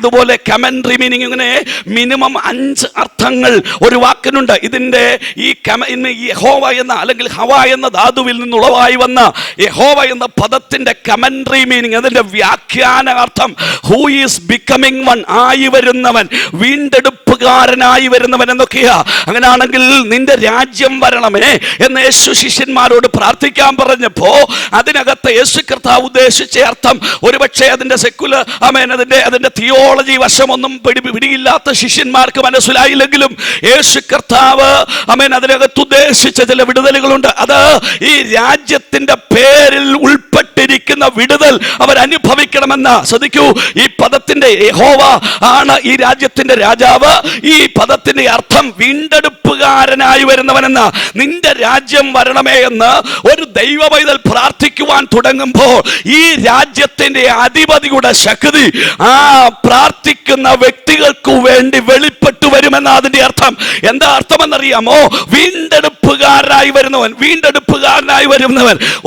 അതുപോലെ കമന്ററി മീനിങ്. ഇങ്ങനെ മിനിമം 5 അർത്ഥങ്ങൾ ഒരു വാക്കിനുണ്ട്. ഇതിന്റെ ഈ യഹോവ എന്ന അല്ലെങ്കിൽ ഹവ എന്ന ധാതുവിൽ നിന്ന് ഉളവായി വന്ന യഹോവ എന്ന പദത്തിന്റെ കമന്ററി മീനിങ്, അതിന്റെ വ്യാഖ്യാന അർത്ഥം, ഹൂ ഈസ് ബിക്കമിങ് വൺ, ആയി വരുന്നവൻ, വീണ്ടെടുപ്പുകാരനായി വരുന്നവൻ എന്നൊക്കെയാ. അങ്ങനെയാണെങ്കിൽ നിന്റെ രാജ്യം വരണമേ എന്ന് യേശു ശിഷ്യന്മാരോട് പ്രാർത്ഥിക്കാൻ പറഞ്ഞപ്പോ അതിനകത്ത് യേശു കർത്താവ് ഉദ്ദേശിച്ച അർത്ഥം ഒരുപക്ഷെ അതിന്റെ സെക്കുലർ അതിന്റെ തിയോളജി വശമൊന്നും പിടിയില്ലാത്ത ശിഷ്യന്മാർക്ക് മനസ്സിലായില്ലെങ്കിലും യേശു കർത്താവ് അതിനകത്ത് ഉദ്ദേശിച്ച ചില വിടുതലുകളുണ്ട്. അത് ഈ രാജ്യത്തിന്റെ പേരിൽ ഉൾപ്പെട്ടിരിക്കുന്ന വിടുതൽ അവർ അനുഭവിക്കണമെന്ന്. ശ്രദ്ധിക്കൂ, ഈ പദത്തിന്റെ യഹോവ ആണ് ഈ രാജ്യത്തിന്റെ രാജാവ്. ഈ പദത്തിന്റെ അർത്ഥം വീണ്ടെടുപ്പുകാരനായി വരുന്നവനെന്ന. നിന്റെ രാജ്യം വരണമേ എന്ന് ഒരു ദൈവ പൈതൽ പ്രാർത്ഥിക്കുവാൻ തുടങ്ങുമ്പോൾ ഈ രാജ്യത്തിന്റെ അധിപതിയുടെ ശക്തി ആ പ്രാർത്ഥിക്കുന്ന വ്യക്തികൾക്ക് വേണ്ടി വെളിപ്പെട്ടു വരുമെന്ന അതിന്റെ അർത്ഥം. എന്താ അർത്ഥമെന്നറിയാമോ? വീണ്ടെടുപ്പുകാരനായി വരുന്നവൻ.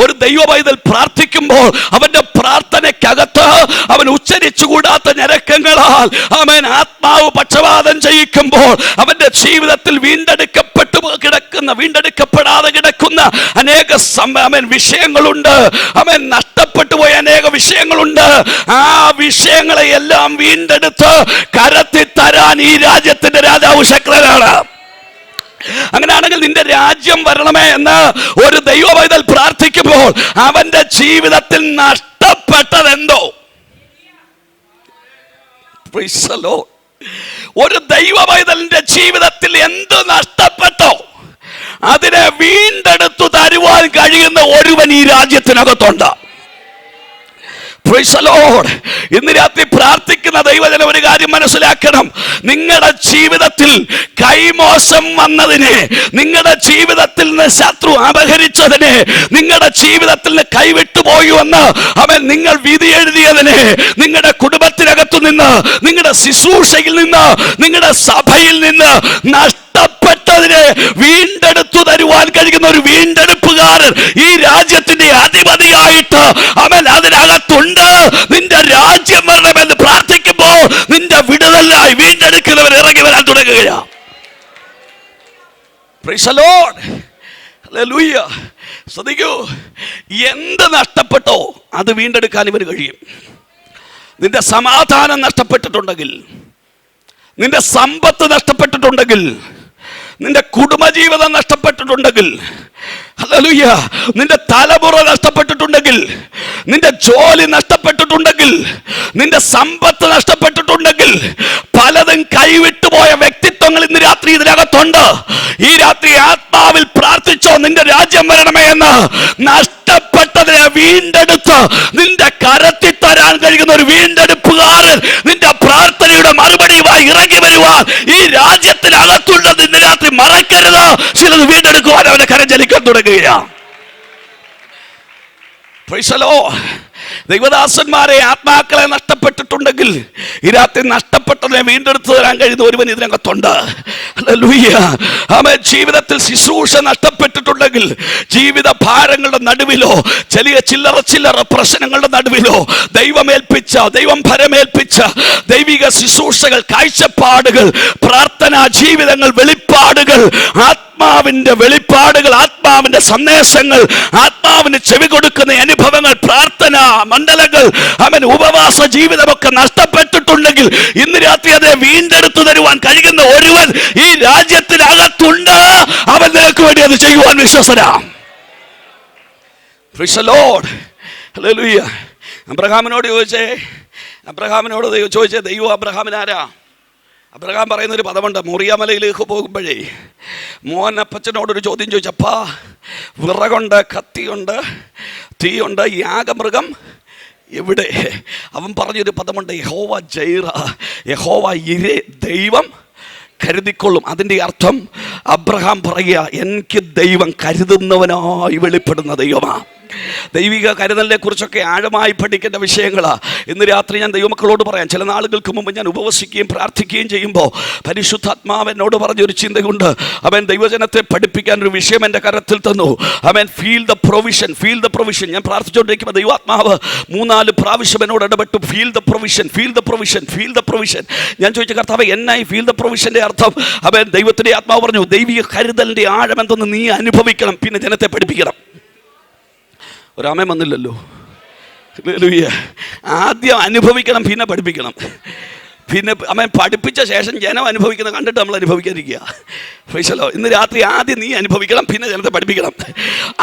ഒരു ദൈവ പൈതൽ പ്രാർത്ഥിക്കുമ്പോൾ അവന്റെ പ്രാർത്ഥനയ്ക്കകത്ത് അവൻ ഉച്ചരിച്ചുകൂടാത്ത ഞരക്കങ്ങളാൽ ആത്മാവ് പക്ഷപാതം ചെയ്യിക്കുമ്പോൾ അവന്റെ ജീവിതത്തിൽ വീണ്ടെടുക്കപ്പെടാതെ കിടക്കുന്ന അനേക വിഷയങ്ങളുണ്ട്. നഷ്ടപ്പെട്ടു പോയ അനേക വിഷയങ്ങളുണ്ട്. ആ വിഷയങ്ങളെ എല്ലാം വീണ്ടെടുത്ത് കരത്തിൽ തരാൻ ഈ രാജ്യത്തിന്റെ രാജാവ് ശക്തനാണ്. അങ്ങനെയാണെങ്കിൽ നിന്റെ രാജ്യം വരണമേ എന്ന് ഒരു ദൈവ പൈതൽ പ്രാർത്ഥിക്കുമ്പോൾ അവന്റെ ജീവിതത്തിൽ നഷ്ടപ്പെട്ടതെന്തോ, ഒരു ദൈവ പൈതലിന്റെ ജീവിതത്തിൽ എന്ത് നഷ്ടപ്പെട്ടോ അതിനെ വീണ്ടെടുത്തു തരുവാൻ കഴിയുന്ന ഒരുവൻ ഈ രാജ്യത്തിനകത്തുണ്ട്. ഇന്ന് രാത്രി പ്രാർത്ഥിക്കുന്ന ദൈവജനം ഒരു കാര്യം മനസ്സിലാക്കണം. നിങ്ങളുടെ ജീവിതത്തിൽ കൈമോശം വന്നതിനെ, നിങ്ങളുടെ ജീവിതത്തിൽ നിന്ന് ശത്രു അപഹരിച്ചതിനെ, നിങ്ങളുടെ ജീവിതത്തിൽ നിന്ന് കൈവിട്ടുപോയി എന്ന് നിങ്ങൾ വിധി എഴുതിയതിനെ, നിങ്ങളുടെ കുടുംബത്തിനകത്തു നിന്ന്, നിങ്ങളുടെ ശുശ്രൂഷയിൽ നിന്ന്, നിങ്ങളുടെ സഭയിൽ നിന്ന് നഷ്ടപ്പെട്ടതിനെ വീണ്ടെടുത്തു തരുവാൻ കഴിയുന്ന ഒരു വീണ്ടെടുപ്പുകാരൻ ഈ രാജ്യത്തിന്റെ അധിപതിയായിട്ട് അതിനകത്തുണ്ട്. നിന്റെ രാജ്യം വരണമെന്ന് പ്രാർത്ഥിക്കുമ്പോൾ നിന്റെ വിടുതലായി വീണ്ടെടുക്കുന്നവർ ഇറങ്ങി വരാൻ തുടങ്ങുകയാണ്. Price the lord. ഹല്ലേലൂയ. ശ്രദ്ധിക്കൂ, എന്ത് നഷ്ടപ്പെട്ടോ അത് വീണ്ടെടുക്കാൻ ഇവർ കഴിയും. നിന്റെ സമാധാനം നഷ്ടപ്പെട്ടിട്ടുണ്ടെങ്കിൽ, നിന്റെ സമ്പത്ത് നഷ്ടപ്പെട്ടിട്ടുണ്ടെങ്കിൽ, നിന്റെ കുടുംബജീവിതം നഷ്ടപ്പെട്ടിട്ടുണ്ടെങ്കിൽ, ഹല്ലേലൂയ, നിന്റെ തലമുറ നഷ്ടപ്പെട്ടിട്ടുണ്ടെങ്കിൽ, നിന്റെ ജോലി നഷ്ടപ്പെട്ടിട്ടുണ്ടെങ്കിൽ, നിന്റെ സമ്പത്ത് നഷ്ടപ്പെട്ടിട്ടുണ്ടെങ്കിൽ, പലതും കൈവിട്ടുപോയ വ്യക്തിത്വങ്ങൾ ഇന്ന് രാത്രി ഇതിനകത്തുണ്ട്. ഈ രാത്രി ആത്മാവിൽ പ്രാർത്ഥിച്ചോ, നിന്റെ രാജ്യം വരണമേ എന്ന്. നഷ്ടപ്പെട്ടതിനെ വീണ്ടെടുത്ത് നിന്റെ കരത്തിൽ തരാൻ കഴിയുന്ന ഒരു വീണ്ടെടുപ്പുകാരൻ നിന്റെ പ്രാർത്ഥനയുടെ മറുപടിയുമായി ഇറങ്ങി വരുവാൻ ഈ രാജ്യത്തിനകത്തുള്ളത് ഇന്ന് രാത്രി മറക്കരുത്. ചിലത് വീണ്ടെടുക്കുവാൻ അവന്റെ കരം ചലിക്കാൻ തുടങ്ങുകയാണ്. ദൈവദാസന്മാരെ, ആത്മാക്കളെ നഷ്ടപ്പെട്ടിട്ടുണ്ടെങ്കിൽ ഈ രാത്രി നഷ്ടപ്പെട്ടതിനെ വീണ്ടെടുത്തു തരാൻ കഴിയുന്ന ഒരുവൻ ഇതിനകത്തുണ്ട്. ഹല്ലേലൂയ. ആമേൻ. ജീവിതത്തിൽ ശുശ്രൂഷ നഷ്ടപ്പെട്ടിട്ടുണ്ടെങ്കിൽ, ജീവിത ഭാരങ്ങളുടെ നടുവിലോ ചില്ലറ പ്രശ്നങ്ങളുടെ നടുവിലോ ദൈവം ഭരമേൽപ്പിച്ച ദൈവിക ശുശ്രൂഷകൾ, കാഴ്ചപ്പാടുകൾ, പ്രാർത്ഥനാ ജീവിതങ്ങൾ, വെളിപ്പാടുകൾ, ആത്മാവിന്റെ വെളിപ്പാടുകൾ, ആത്മാവിന്റെ സന്ദേശങ്ങൾ, ആത്മാവിന് ചെവി കൊടുക്കുന്ന അനുഭവങ്ങൾ, പ്രാർത്ഥന മണ്ഡലങ്ങൾ, അവൻ ഉപവാസ ജീവിതമൊക്കെ നഷ്ടപ്പെട്ടിട്ടുണ്ടെങ്കിൽ ഇന്ന് രാത്രി അത് വീണ്ടെടുത്തു തരുവാൻ കഴിയുന്ന ഒരുവൻ ഈ രാജ്യത്തിനകത്തുണ്ട്. അവൻ നിനക്ക് വേണ്ടി അത് ചെയ്യുവാൻ വിശ്വസനാ. Praise the Lord. Hallelujah. അബ്രഹാമിനോട് ചോദിച്ചേ ദൈവം അബ്രഹാമിനാരാ? അബ്രഹാം പറയുന്നൊരു പദമുണ്ട്. മോറിയാമലയിലേക്ക് പോകുമ്പോഴേ മോൻ അപ്പച്ചനോടൊരു ചോദ്യം ചോദിച്ചപ്പാ, വിറകുണ്ട്, കത്തിയുണ്ട്, തീയുണ്ട്, യാഗമൃഗം എവിടെ? അവൻ പറഞ്ഞൊരു പദമുണ്ട്, യഹോവ ജൈറ, യഹോവ ഇരേ, ദൈവം കരുതിക്കൊള്ളും. അതിൻ്റെ അർത്ഥം അബ്രഹാം പറയുക, എനിക്ക് ദൈവം കരുതുന്നവനായി വെളിപ്പെടുന്ന ദൈവമാണ്. ദൈവിക കരുതലിനെ കുറിച്ചൊക്കെ ആഴമായി പഠിക്കേണ്ട വിഷയങ്ങളാണ്. ഇന്ന് രാത്രി ഞാൻ ദൈവമക്കളോട് പറയാം. ചില നാളുകൾക്ക് മുമ്പ് ഞാൻ ഉപവസിക്കുകയും പ്രാർത്ഥിക്കുകയും ചെയ്യുമ്പോൾ പരിശുദ്ധാത്മാവ് എന്നോട് പറഞ്ഞൊരു ചിന്തയുണ്ട്. അവൻ ദൈവജനത്തെ പഠിപ്പിക്കാൻ ഒരു വിഷയം എൻ്റെ കരത്തിൽ തന്നു. അവൻ feel the provision, feel the provision. ഞാൻ പ്രാർത്ഥിച്ചുകൊണ്ടിരിക്കുമ്പോൾ ദൈവാത്മാവ് 3-4 പ്രാവശ്യം എന്നോട് ഇടപെട്ടു. Feel the provision, feel the provision, feel the provision. ഞാൻ ചോദിച്ച കർത്താവ് എന്നായി ഫീൽ ദ പ്രൊവിഷൻ്റെ അർത്ഥം? അവൻ ദൈവത്തിൻ്റെ ആത്മാവ് പറഞ്ഞു, ദൈവിക കരുതലിൻ്റെ ആഴമെന്തെന്ന് നീ അനുഭവിക്കണം, പിന്നെ ജനത്തെ പഠിപ്പിക്കണം. ഒരാമേ വന്നില്ലല്ലോ. ആദ്യം അനുഭവിക്കണം, പിന്നെ പഠിപ്പിക്കണം. പിന്നെ അവൻ പഠിപ്പിച്ച ശേഷം ജനം അനുഭവിക്കുന്നത് കണ്ടിട്ട് നമ്മൾ അനുഭവിക്കാതിരിക്കുക. പ്രൈസലോ. ഇന്ന് രാത്രി ആദ്യം നീ അനുഭവിക്കണം, പിന്നെ ജനത്തെ പഠിപ്പിക്കണം.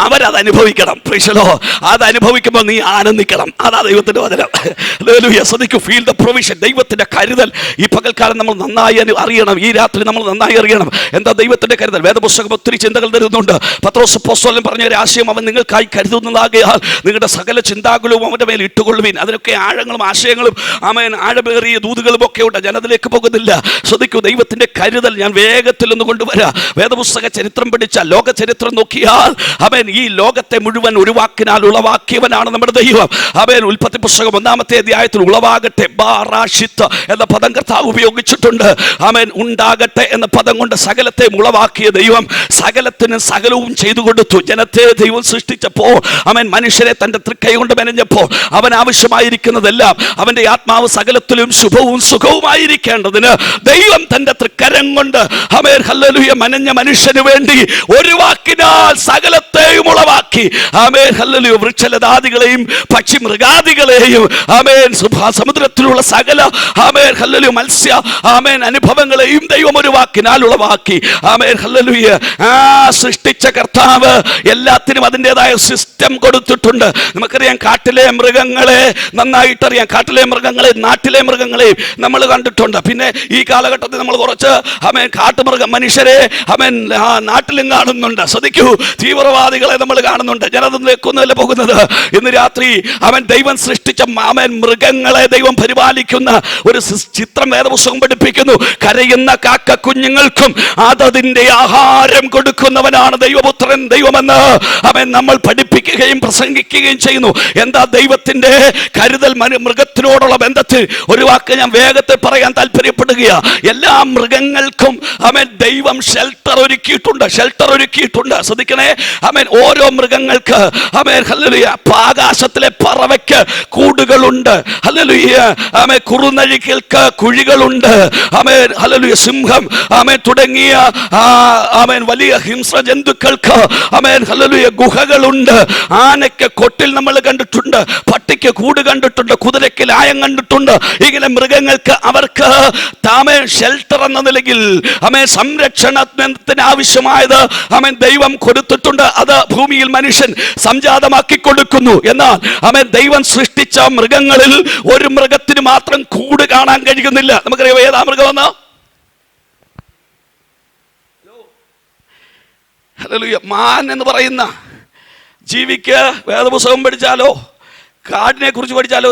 അവരത് അനുഭവിക്കണം. പ്രൈസലോ. അത് അനുഭവിക്കുമ്പോൾ നീ ആനന്ദിക്കണം. അതാ ദൈവത്തിൻ്റെ വചനം. ഹല്ലേലൂയ. ശ്രദ്ധിക്കൂ. ഫീൽ ദ പ്രൊവിഷൻ, ദൈവത്തിൻ്റെ കരുതൽ. ഈ പകൽക്കാലം നമ്മൾ നന്നായി അറിയണം. ഈ രാത്രി നമ്മൾ നന്നായി അറിയണം എന്താ ദൈവത്തിൻ്റെ കരുതൽ. വേദപുസ്തകം ഒത്തിരി ചിന്തകൾ തരുന്നുണ്ട്. പത്രോസ് അപ്പോസ്തലൻ പറഞ്ഞ ഒരു ആശയം, അവൻ നിങ്ങൾക്കായി കരുതുന്നതാകയാൽ നിങ്ങളുടെ സകല ചിന്താകുലവും അവൻ്റെ മേൽ ഇട്ടുകൊള്ളുവിൻ. അതിനൊക്കെ ആഴങ്ങളും ആശയങ്ങളും ആഴമേറിയ ദൂതുകളും ഒക്കെ ഉണ്ട്. ജനത്തിലേക്ക് പോകുന്നില്ല. ശ്രദ്ധിക്കൂ. ദൈവത്തിൻ്റെ കരുതൽ ഞാൻ വേഗത്തിൽ ഒന്ന് കൊണ്ടുവരാം. വേദപുസ്തക ചരിത്രം പഠിച്ചാൽ, ലോക ചരിത്രം നോക്കിയാൽ, അവൻ ഈ ലോകത്തെ മുഴുവൻ ഒരു വാക്കിനാൽ ഉളവാക്കിയവനാണ് നമ്മുടെ ദൈവം. അവൻ ഉൽപ്പത്തി പുസ്തകം 1-ാമത്തെ അധ്യായത്തിൽ ഉളവാകട്ടെ ബാറാഷിത്ത് എന്ന പദം കർത്താവ് ഉപയോഗിച്ചിട്ടുണ്ട്. അവൻ ഉണ്ടാകട്ടെ എന്ന പദം കൊണ്ട് സകലത്തെ ഉളവാക്കിയ ദൈവം സകലത്തിന് സകലവും ചെയ്തു കൊടുത്തു. ജനത്തെ ദൈവം സൃഷ്ടിച്ചപ്പോൾ, അവൻ മനുഷ്യരെ തൻ്റെ തൃക്കൈ കൊണ്ട് മെനഞ്ഞപ്പോൾ, അവൻ ആവശ്യമായിരിക്കുന്നതെല്ലാം അവൻ്റെ ആത്മാവ് സകലത്തിലും ശുഭവും സുഖവുമായിരിക്കേണ്ടതിന് ദൈവം തൻ്റെ തൃക്കരം കൊണ്ട് ആമേൻ ഹല്ലേലൂയ മനഞ്ഞ മനുഷ്യന് വേണ്ടി ഒരു വാക്കിനാൽ സകലത്തെയും ഉളവാക്കി. Amen hallelujah. വൃക്ഷലതാദികളെയും പക്ഷി മൃഗാദികളെയും ആമേൻ സമുദ്രത്തിലുള്ള സകല ആമേൻ ഹല്ലേലൂയ മത്സ്യ ആമേൻ അനുഭവങ്ങളെയും ദൈവം ഒരു വാക്കിനാൽ ഉളവാക്കി. Amen hallelujah. സൃഷ്ടിച്ച കർത്താവ് എല്ലാത്തിനും അതിൻ്റെതായ സിസ്റ്റം കൊടുത്തിട്ടുണ്ട്. നമുക്കറിയാം, കാട്ടിലെ മൃഗങ്ങളെ നന്നായിട്ടറിയാം. കാട്ടിലെ മൃഗങ്ങളെ, നാട്ടിലെ മൃഗങ്ങളെ നമ്മൾ കണ്ടിട്ടുണ്ട്. പിന്നെ ഈ കാലഘട്ടത്തിൽ നമ്മൾ കുറച്ച് കാട്ടുമൃഗം മനുഷ്യരെ നാട്ടിലും കാണുന്നുണ്ട്. ശ്രദ്ധിക്കൂ. തീവ്രവാദികളെ നമ്മൾ കാണുന്നുണ്ട്. ജനതയിലേക്കൊന്നുമല്ല പോകുന്നത്. ഇന്ന് രാത്രി ദൈവം സൃഷ്ടിച്ച മൃഗങ്ങളെ ദൈവം പരിപാലിക്കുന്ന ഒരു ചിത്രം വേദപുസ്തകം പഠിപ്പിക്കുന്നു. കരയുന്ന കാക്ക കുഞ്ഞുങ്ങൾക്കും അതതിൻ്റെ ആഹാരം കൊടുക്കുന്നവനാണ് ദൈവപുത്രൻ, ദൈവമെന്ന് നമ്മൾ പഠിപ്പിക്കുകയും പ്രസംഗിക്കുകയും ചെയ്യുന്നു. എന്താ ദൈവത്തിൻ്റെ കരുതൽ മൃഗത്തിനോടുള്ള ബന്ധത്തിൽ? ഒരു വാക്ക് ഞാൻ വേഗത്തിൽ പറയാൻ താല്പര്യപ്പെടുകയാണ്. എല്ലാ മൃഗങ്ങൾക്കും ദൈവം ഷെൽട്ടർ ഒരുക്കിയിട്ടുണ്ട്. ശ്രദ്ധിക്കണേ. ഓരോ മൃഗങ്ങൾക്ക് ഹല്ലേലൂയ ആകാശത്തിലെ പറവയ്ക്ക് കൂടുകളുണ്ട്. ഹല്ലേലൂയ. കുറുനഴികൾക്ക് കുഴികളുണ്ട്. ഹല്ലേലൂയ. സിംഹം തുടങ്ങിയ വലിയ ഹിംസ്ര ജന്തുക്കൾക്ക് ഹല്ലേലൂയ ഗുഹകളുണ്ട്. ആനയ്ക്ക് കൊട്ടിൽ നമ്മൾ കണ്ടിട്ടുണ്ട്. പട്ടിക്ക് കൂട് കണ്ടിട്ടുണ്ട്. കുതിരയ്ക്ക് ലായം കണ്ടിട്ടുണ്ട്. ഇങ്ങനെ മൃഗങ്ങൾക്ക് അവർക്ക് ഷെൽട്ടർ എന്ന നിലയിൽ സംരക്ഷണത്തിന് ആവശ്യമായത് ദൈവം കൊടുത്തിട്ടുണ്ട്. അത് ഭൂമിയിൽ മനുഷ്യൻ സംജാതമാക്കി കൊടുക്കുന്നു. എന്നാൽ ദൈവം സൃഷ്ടിച്ച മൃഗങ്ങളിൽ ഒരു മൃഗത്തിന് മാത്രം കൂട് കാണാൻ കഴിയുന്നില്ല. നമുക്കറിയാം ഏതാ മൃഗമെന്ന്? ഹല്ലേലൂയ. മാൻ എന്ന് പറയുന്ന ജീവിക്ക് വേദപുസ്തകം പഠിച്ചാലോ കാടിനെ കുറിച്ച് പഠിച്ചാലോ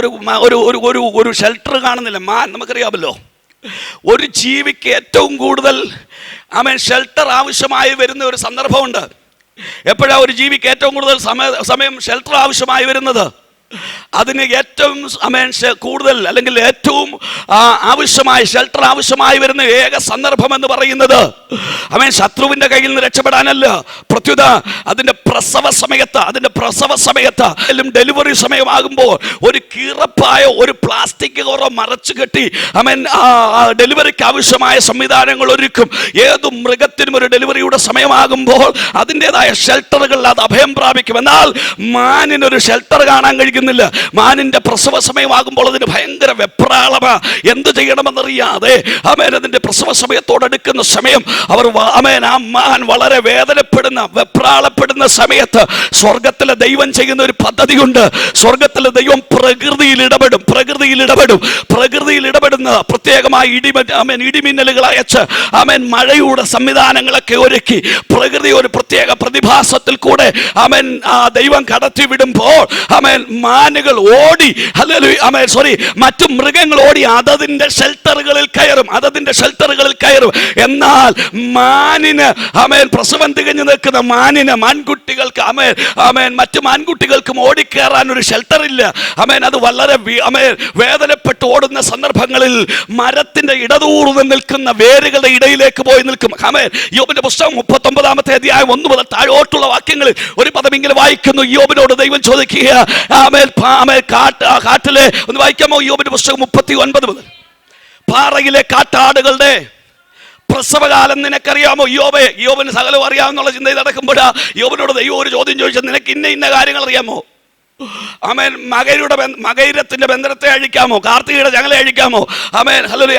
ഒരു ഷെൽട്ടർ കാണുന്നില്ല. മാൻ നമുക്കറിയാമല്ലോ. ഒരു ജീവിക്ക് ഏറ്റവും കൂടുതൽ ഷെൽട്ടർ ആവശ്യമായി വരുന്ന ഒരു സന്ദർഭമുണ്ട്. എപ്പോഴാണ് ഒരു ജീവിക്ക് ഏറ്റവും കൂടുതൽ സമയം ഷെൽട്ടർ ആവശ്യമായി വരുന്നത്? അതിന് ഏറ്റവും കൂടുതൽ അല്ലെങ്കിൽ ഏറ്റവും ആവശ്യമായ ഷെൽട്ടർ ആവശ്യമായി വരുന്ന ഏക സന്ദർഭം എന്ന് പറയുന്നത് ശത്രുവിന്റെ കയ്യിൽ നിന്ന് രക്ഷപ്പെടാനല്ല, പ്രത്യുത അതിന്റെ പ്രസവ സമയത്ത് ഡെലിവറി സമയമാകുമ്പോൾ ഒരു കീറപ്പായ ഒരു പ്ലാസ്റ്റിക് കവറോ മറച്ചു കെട്ടി ഡെലിവറിക്ക് ആവശ്യമായ സംവിധാനങ്ങൾ ഒരുക്കും. ഏതു മൃഗത്തിനും ഒരു ഡെലിവറിയുടെ സമയമാകുമ്പോൾ അതിൻ്റെതായ ഷെൽട്ടറുകളിൽ അത് അഭയം പ്രാപിക്കും. എന്നാൽ മാനിനൊരു ഷെൽട്ടർ കാണാൻ കഴിയുന്നില്ല. മാനിന്റെ പ്രസവ സമയമാകുമ്പോൾ അതിന് ഭയങ്കര വെപ്രാളമാ, എന്ത് ചെയ്യണമെന്നറിയാതെ അതിന്റെ പ്രസവ സമയത്തോടടുക്കുന്ന സമയം ആ മാൻ വളരെ വേദനപ്പെടുന്ന വെപ്രാളപ്പെടുന്ന സമയത്ത് സ്വർഗത്തിലെ ദൈവം ചെയ്യുന്ന ഒരു പദ്ധതിയുണ്ട്. സ്വർഗത്തിലെ ദൈവം പ്രകൃതിയിൽ ഇടപെടുന്ന പ്രത്യേകമായി ഇടിമിന്നലുകൾ അയച്ച് മഴയുടെ സംവിധാനങ്ങളൊക്കെ ഒരുക്കി പ്രകൃതി ഒരു പ്രത്യേക പ്രതിഭാസത്തിൽ കൂടെ ദൈവം കടത്തി വിടുമ്പോൾ മാനുകൾ ഓടി മറ്റു മൃഗങ്ങൾ ഓടി അതതിന്റെ ഷെൽട്ടറുകളിൽ കയറും. എന്നാൽ മാനിന് പ്രസവം തികഞ്ഞു നിൽക്കുന്ന മാൻകുട്ടികൾക്ക് മറ്റു മാൻകുട്ടികൾക്കും ഓടിക്കയറാൻ ഒരു ഷെൽട്ടർ ഇല്ല. അത് വളരെ വേദനപ്പെട്ട് ഓടുന്ന സന്ദർഭങ്ങളിൽ മരത്തിന്റെ ഇടതൂർന്ന് നിൽക്കുന്ന വേരുകളുടെ ഇടയിലേക്ക് പോയി നിൽക്കും. യോബിന്റെ പുസ്തകം 39-ാമത്തെ അധ്യായം 1 മുതൽ താഴോട്ടുള്ള വാക്യങ്ങളിൽ ഒരു പദം ഇങ്ങനെ വായിക്കുന്നു. യോബിനോട് ദൈവം ചോദിക്കുക, കാട്ടിലെ ഒന്ന് വായിക്കാമോ? യോബിന്റെ പുസ്തകം 39 മുതൽ. പാറയിലെ കാട്ടാടുകളുടെ പ്രസവകാലം നിനക്കറിയാമോ? യോബിന് സകലവും അറിയാമെന്നുള്ള ചിന്തയിൽ നടക്കുമ്പോഴാ യോബിനോട് ദൈവം ഒരു ചോദ്യം ചോദിച്ചത്, നിനക്ക് ഇന്ന കാര്യങ്ങൾ അറിയാമോ? മകൈരത്തിന്റെ ബന്ധനത്തെ അഴിക്കാമോ? കാർത്തികയുടെ ചങ്ങല അഴിക്കാമോ?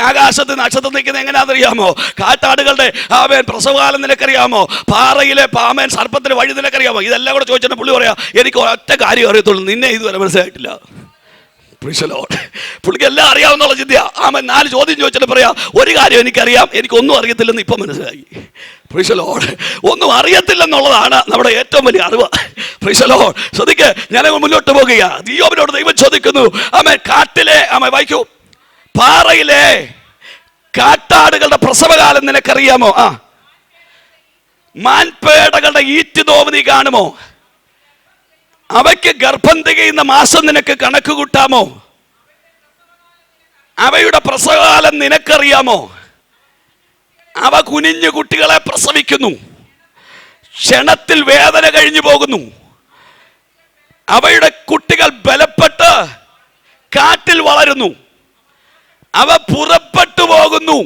ആകാശത്ത് നക്ഷത്രം നിൽക്കുന്ന എങ്ങനെയാണെന്നറിയാമോ? കാട്ടാടുകളുടെ പ്രസവകാലം നിനക്കറിയാമോ? പാറയിലെ സർപ്പത്തിന്റെ വഴി നിനക്കറിയാമോ? ഇതെല്ലാം കൂടെ ചോദിച്ചിട്ട് പുള്ളി പറയാ, എനിക്ക് ഒറ്റ കാര്യം അറിയത്തുള്ളൂ, നിന്നെ ഇതുവരെ മനസ്സിലായിട്ടില്ല. പുള്ളിക്ക് എല്ലാം അറിയാവുന്നുള്ള ചിന്തയാ. 4 ചോദ്യം ചോദിച്ചിട്ട് പറയാ, ഒരു കാര്യം എനിക്കറിയാം, എനിക്കൊന്നും അറിയത്തില്ലെന്ന് ഇപ്പം മനസ്സിലായി. ഒന്നും അറിയത്തില്ലെന്നുള്ളതാണ് നമ്മുടെ ഏറ്റവും വലിയ അറിവ്. ശ്രദ്ധിക്ക്, ഞാൻ മുന്നോട്ട് പോകുക. യോബിനോട് ദൈവം ചോദിക്കുന്നു, കാട്ടിലെ വായിക്കൂ, പാറയിലെ കാട്ടാടുകളുടെ പ്രസവകാലം നിനക്കറിയാമോ? മാൻപേടകളുടെ ഈറ്റുനോവ് നീ കാണുമോ? അവയ്ക്ക് ഗർഭം തികയുന്ന മാസം നിനക്ക് കണക്ക് കൂട്ടാമോ? അവയുടെ പ്രസവകാലം നിനക്കറിയാമോ? അവ കുനിഞ്ഞു കുട്ടികളെ പ്രസവിക്കുന്നു, ക്ഷണത്തിൽ വേദന കഴിഞ്ഞു പോകുന്നു. അവയുടെ കുട്ടികൾ ബലപ്പെട്ട് കാട്ടിൽ വളരുന്നു. അവ പുറപ്പെട്ടു പോകുന്നു.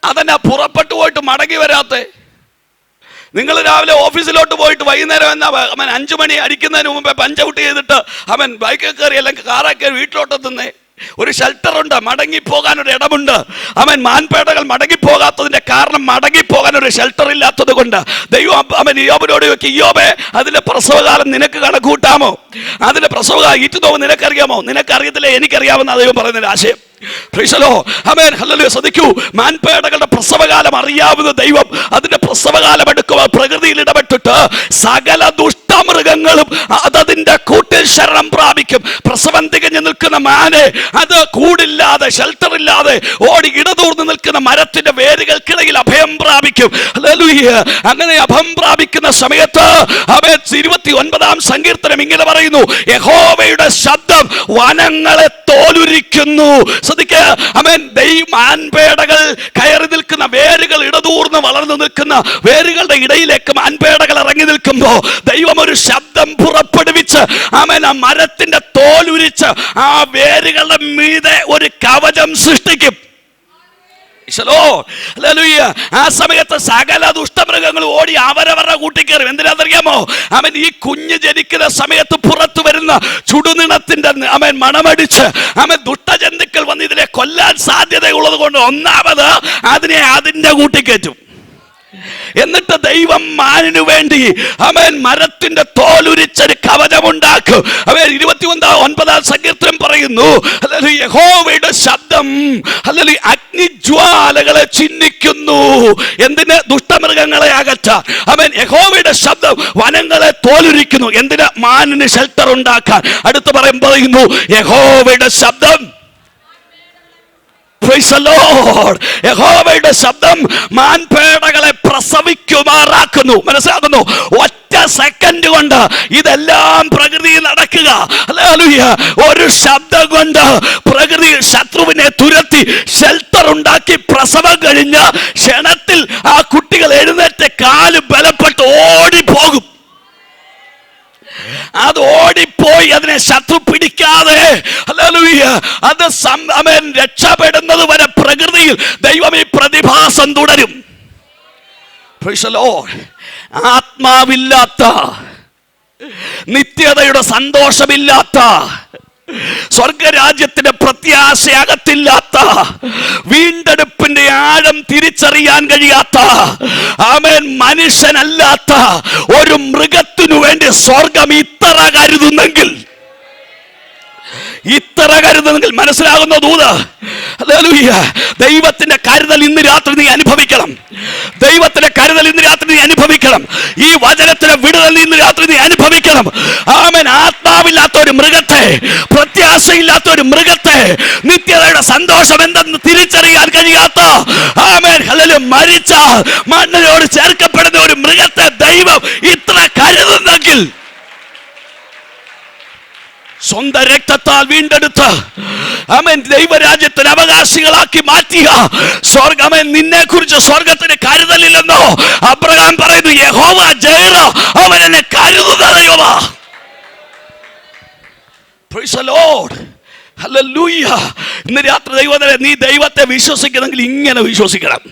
അതെന്നാ പുറപ്പെട്ടു പോയിട്ട് മടങ്ങി വരാത്തെ? നിങ്ങൾ രാവിലെ ഓഫീസിലോട്ട് പോയിട്ട് വൈകുന്നേരം 5 മണി അടിക്കുന്നതിന് മുമ്പേ പഞ്ചൗട്ട് ചെയ്തിട്ട് ബൈക്കിൽ കയറി അല്ലെങ്കിൽ കാറിൽ കയറി വീട്ടിലോട്ടെത്തുന്നേ. ഒരു ഷെൽട്ടറുണ്ട്, മടങ്ങിപ്പോകാൻ ഒരു ഇടമുണ്ട്. മാൻപേടകൾ മടങ്ങിപ്പോകാത്തതിന്റെ കാരണം മടങ്ങിപ്പോകാൻ ഒരു ഷെൽട്ടർ ഇല്ലാത്തത് കൊണ്ട് ദൈവം യോബിനോട് ചോദിക്കും, യോബേ, അതിന്റെ പ്രസവകാലം നിനക്ക് കണക്കൂട്ടാമോ? അതിന്റെ പ്രസവകാലം ഈറ്റുനോവ് നിനക്കറിയാമോ? നിനക്കറിയത്തില്ല, എനിക്കറിയാമെന്ന് ദൈവം പറയുന്നൊരു ആശയം. ശ്രദ്ധിക്കൂ, മാൻപേടകളുടെ പ്രസവകാലം അറിയാവുന്ന ദൈവം അതിന്റെ പ്രസവകാലം എടുക്കുക. പ്രകൃതിയിൽ ഇടപെട്ടിട്ട് സകല ദുഷ്ടമൃഗങ്ങളും അതതിന്റെ കൂട്ടിൽ ശരണം പ്രാപിക്കും. പ്രസവം തികഞ്ഞു നിൽക്കുന്ന മാന് അത് കൂടില്ലാതെ ഷെൽട്ടർ ഇല്ലാതെ ഓടി ഇടതൂർന്ന് നിൽക്കുന്ന മരത്തിന്റെ വേരുകൾക്കിടയിൽ അഭയം പ്രാപിക്കും. അങ്ങനെ അഭയം പ്രാപിക്കുന്ന സമയത്ത് 29-ാം സങ്കീർത്തനം ഇങ്ങനെ പറയുന്നു, യഹോവയുടെ ശബ്ദം വനങ്ങളെ തോലുരിക്കുന്നു. മാൻപേടകൾ കയറി നിൽക്കുന്ന വേരുകൾ ഇടതൂർന്ന് വളർന്നു നിൽക്കുന്ന വേരുകളുടെ ഇടയിലേക്ക് മാൻപേടകൾ ഇറങ്ങി നിൽക്കുമ്പോ ദൈവം ഒരു ശബ്ദം പുറപ്പെടുവിച്ച് ആ മരത്തിന്റെ തോലുരിച്ച് ആ വേരുകളുടെ മീതെ ഒരു കവചം സൃഷ്ടിക്കും. ആ സമയത്ത് സകല ദുഷ്ടമൃഗങ്ങൾ ഓടി അവരവരുടെ കൂട്ടിക്കയറും. എന്തിനാണെന്നറിയാമോ? ഈ കുഞ്ഞ് ജനിക്കുന്ന സമയത്ത് പുറത്തു വരുന്ന ചുടുനിണത്തിന്റെ മണമടിച്ച് ദുഷ്ടജന്തുക്കൾ വന്ന് ഇതിനെ കൊല്ലാൻ സാധ്യതയുള്ളത് കൊണ്ട് ഒന്നാമത് അതിനെ അതിന്റെ കൂട്ടിക്കയറ്റും. എന്നിട്ട് ദൈവം മാനിനു വേണ്ടി മരത്തിന്റെ തോലുരിച്ചൊരു കവചമുണ്ടാക്കും. 29-ാം സങ്കീർത്തനം പറയുന്നു, യഹോവയുടെ ശബ്ദം അഗ്നിജ്വാലകളെ ചിഹ്നിക്കുന്നു. എന്തിന്? ദുഷ്ടമൃഗങ്ങളെ അകറ്റാൻ. യഹോവയുടെ ശബ്ദം വനങ്ങളെ തോലുരിക്കുന്നു. എന്തിന്? മാനിന് ഷെൽട്ടർ ഉണ്ടാക്കാൻ. അടുത്ത് പറയുന്നു, യഹോവയുടെ ശബ്ദം യഹോവയുടെ ശബ്ദം മാൻപേടകളെ പ്രസവിക്കുമാറാക്കുന്നു. മനസ്സിലാക്കുന്നു? ഒറ്റ സെക്കൻഡ് കൊണ്ട് ഇതെല്ലാം പ്രകൃതി നടക്കുക. ഹല്ലേലൂയ. ഒരു ശബ്ദം കൊണ്ട് പ്രകൃതി ശത്രുവിനെ തുരത്തി ഷെൽട്ടർ ഉണ്ടാക്കി പ്രസവം കഴിഞ്ഞ് ക്ഷണത്തിൽ ആ കുട്ടികൾ എഴുന്നേറ്റ് കാല് ബലപ്പെട്ട് ഓടിപ്പോകും. അത് ഓടിപ്പോയി അതിനെ ശത്രു പിടിക്കാതെ ഹല്ലേലൂയ അത് രക്ഷപ്പെടുന്നത് വരെ പ്രകൃതിയിൽ ദൈവം ഈ പ്രതിഭാസം തുടരും. Price the Lord. ആത്മാവില്ലാത്ത, നിത്യതയുടെ സന്തോഷമില്ലാത്ത, സ്വർഗരാജ്യത്തിന്റെ പ്രത്യാശയകത്തില്ലാത്ത, വീണ്ടെടുപ്പിന്റെ ആഴം തിരിച്ചറിയാൻ കഴിയാത്ത, ആമേൻ, മനുഷ്യനല്ലാത്ത ഒരു മൃഗത്തിനു വേണ്ടി സ്വർഗം ഇത്ര കരുതുന്നെങ്കിൽ മനസ്സിലാകുന്ന ദൂത്. ഹല്ലേലൂയ. ദൈവത്തിന്റെ കരുതൽ ഇന്ന് രാത്രി നീ അനുഭവിക്കണം. ദൈവത്തിന്റെ കരുതൽ ഇന്ന് രാത്രി നീ അനുഭവിക്കണം. ഈ വചനത്തിന്റെ വിടുതൽ ഇന്ന് രാത്രി നീ അനുഭവിക്കണം. ആമേൻ. ആത്മാവില്ലാത്ത ഒരു മൃഗത്തെ, പ്രത്യാശയില്ലാത്ത ഒരു മൃഗത്തെ, നിത്യതയുടെ സന്തോഷം എന്തെന്ന് തിരിച്ചറിയാൻ കഴിയാത്ത, ആമേൻ, ഹല്ലേലൂയ, മരിച്ച മണ്ണിനോട് ചേർക്കപ്പെടുന്ന ഒരു മൃഗത്തെ ദൈവം ഇത്ര കരുതുന്നെങ്കിൽ, സ്വന്തം രക്തത്താൽ വീണ്ടെടുത്ത് ആമേൻ ദൈവരാജ്യത്തിന് അവകാശികളാക്കി മാറ്റിയ സ്വർഗമേ, നിന്നെ കുറിച്ച് സ്വർഗത്തിന് കരുതലില്ലെന്നോ അബ്രഹാം പറയുന്നു. യഹോവ ജൈറ, അവൻ എന്നെ കരുതുന്ന ദൈവമാ. Praise the lord. ഹല്ലേലൂയ. ഇന്ന് രാത്രി ദൈവത്തെ, നീ ദൈവത്തെ വിശ്വസിക്കണമെങ്കിൽ ഇങ്ങനെ വിശ്വസിക്കണം.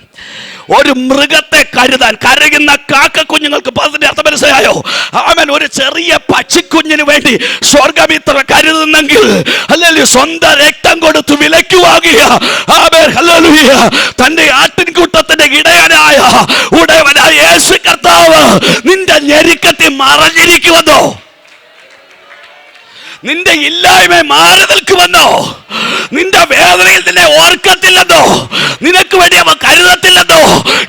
ഒരു മൃഗത്തെ കരുതാൻ, കരയുന്ന കാക്ക കുഞ്ഞുങ്ങൾക്ക് അതിന്റെ അർത്ഥം മനസ്സിലായോ? ആമേൻ. ഒരു ചെറിയ പക്ഷിക്കുഞ്ഞിന് വേണ്ടി സ്വർഗം ഇത്ര കരുതുന്നെങ്കിൽ, ഹല്ലേലൂയ, സ്വന്തം രക്തം കൊടുത്ത് വിലയ്ക്ക് വാങ്ങിയ, ആമേൻ, ഹല്ലേലൂയ, തന്റെ ആട്ടിൻകൂട്ടത്തിന്റെ ഇടയനായ ഉടയവനായ യേശു കർത്താവ് നിന്റെ ഞെരുക്കത്തിൽ മറഞ്ഞിരിക്കുമെന്നോ, നിന്റെ ഇല്ലായ്മ മാറി നിൽക്കുമെന്നോ, നിന്റെ വേദനയിൽ നിന്നെ ഓർക്കത്തില്ലെന്നോ, നിനക്ക് വേണ്ടി അവൻ കരുതത്തില്ലെന്നോ,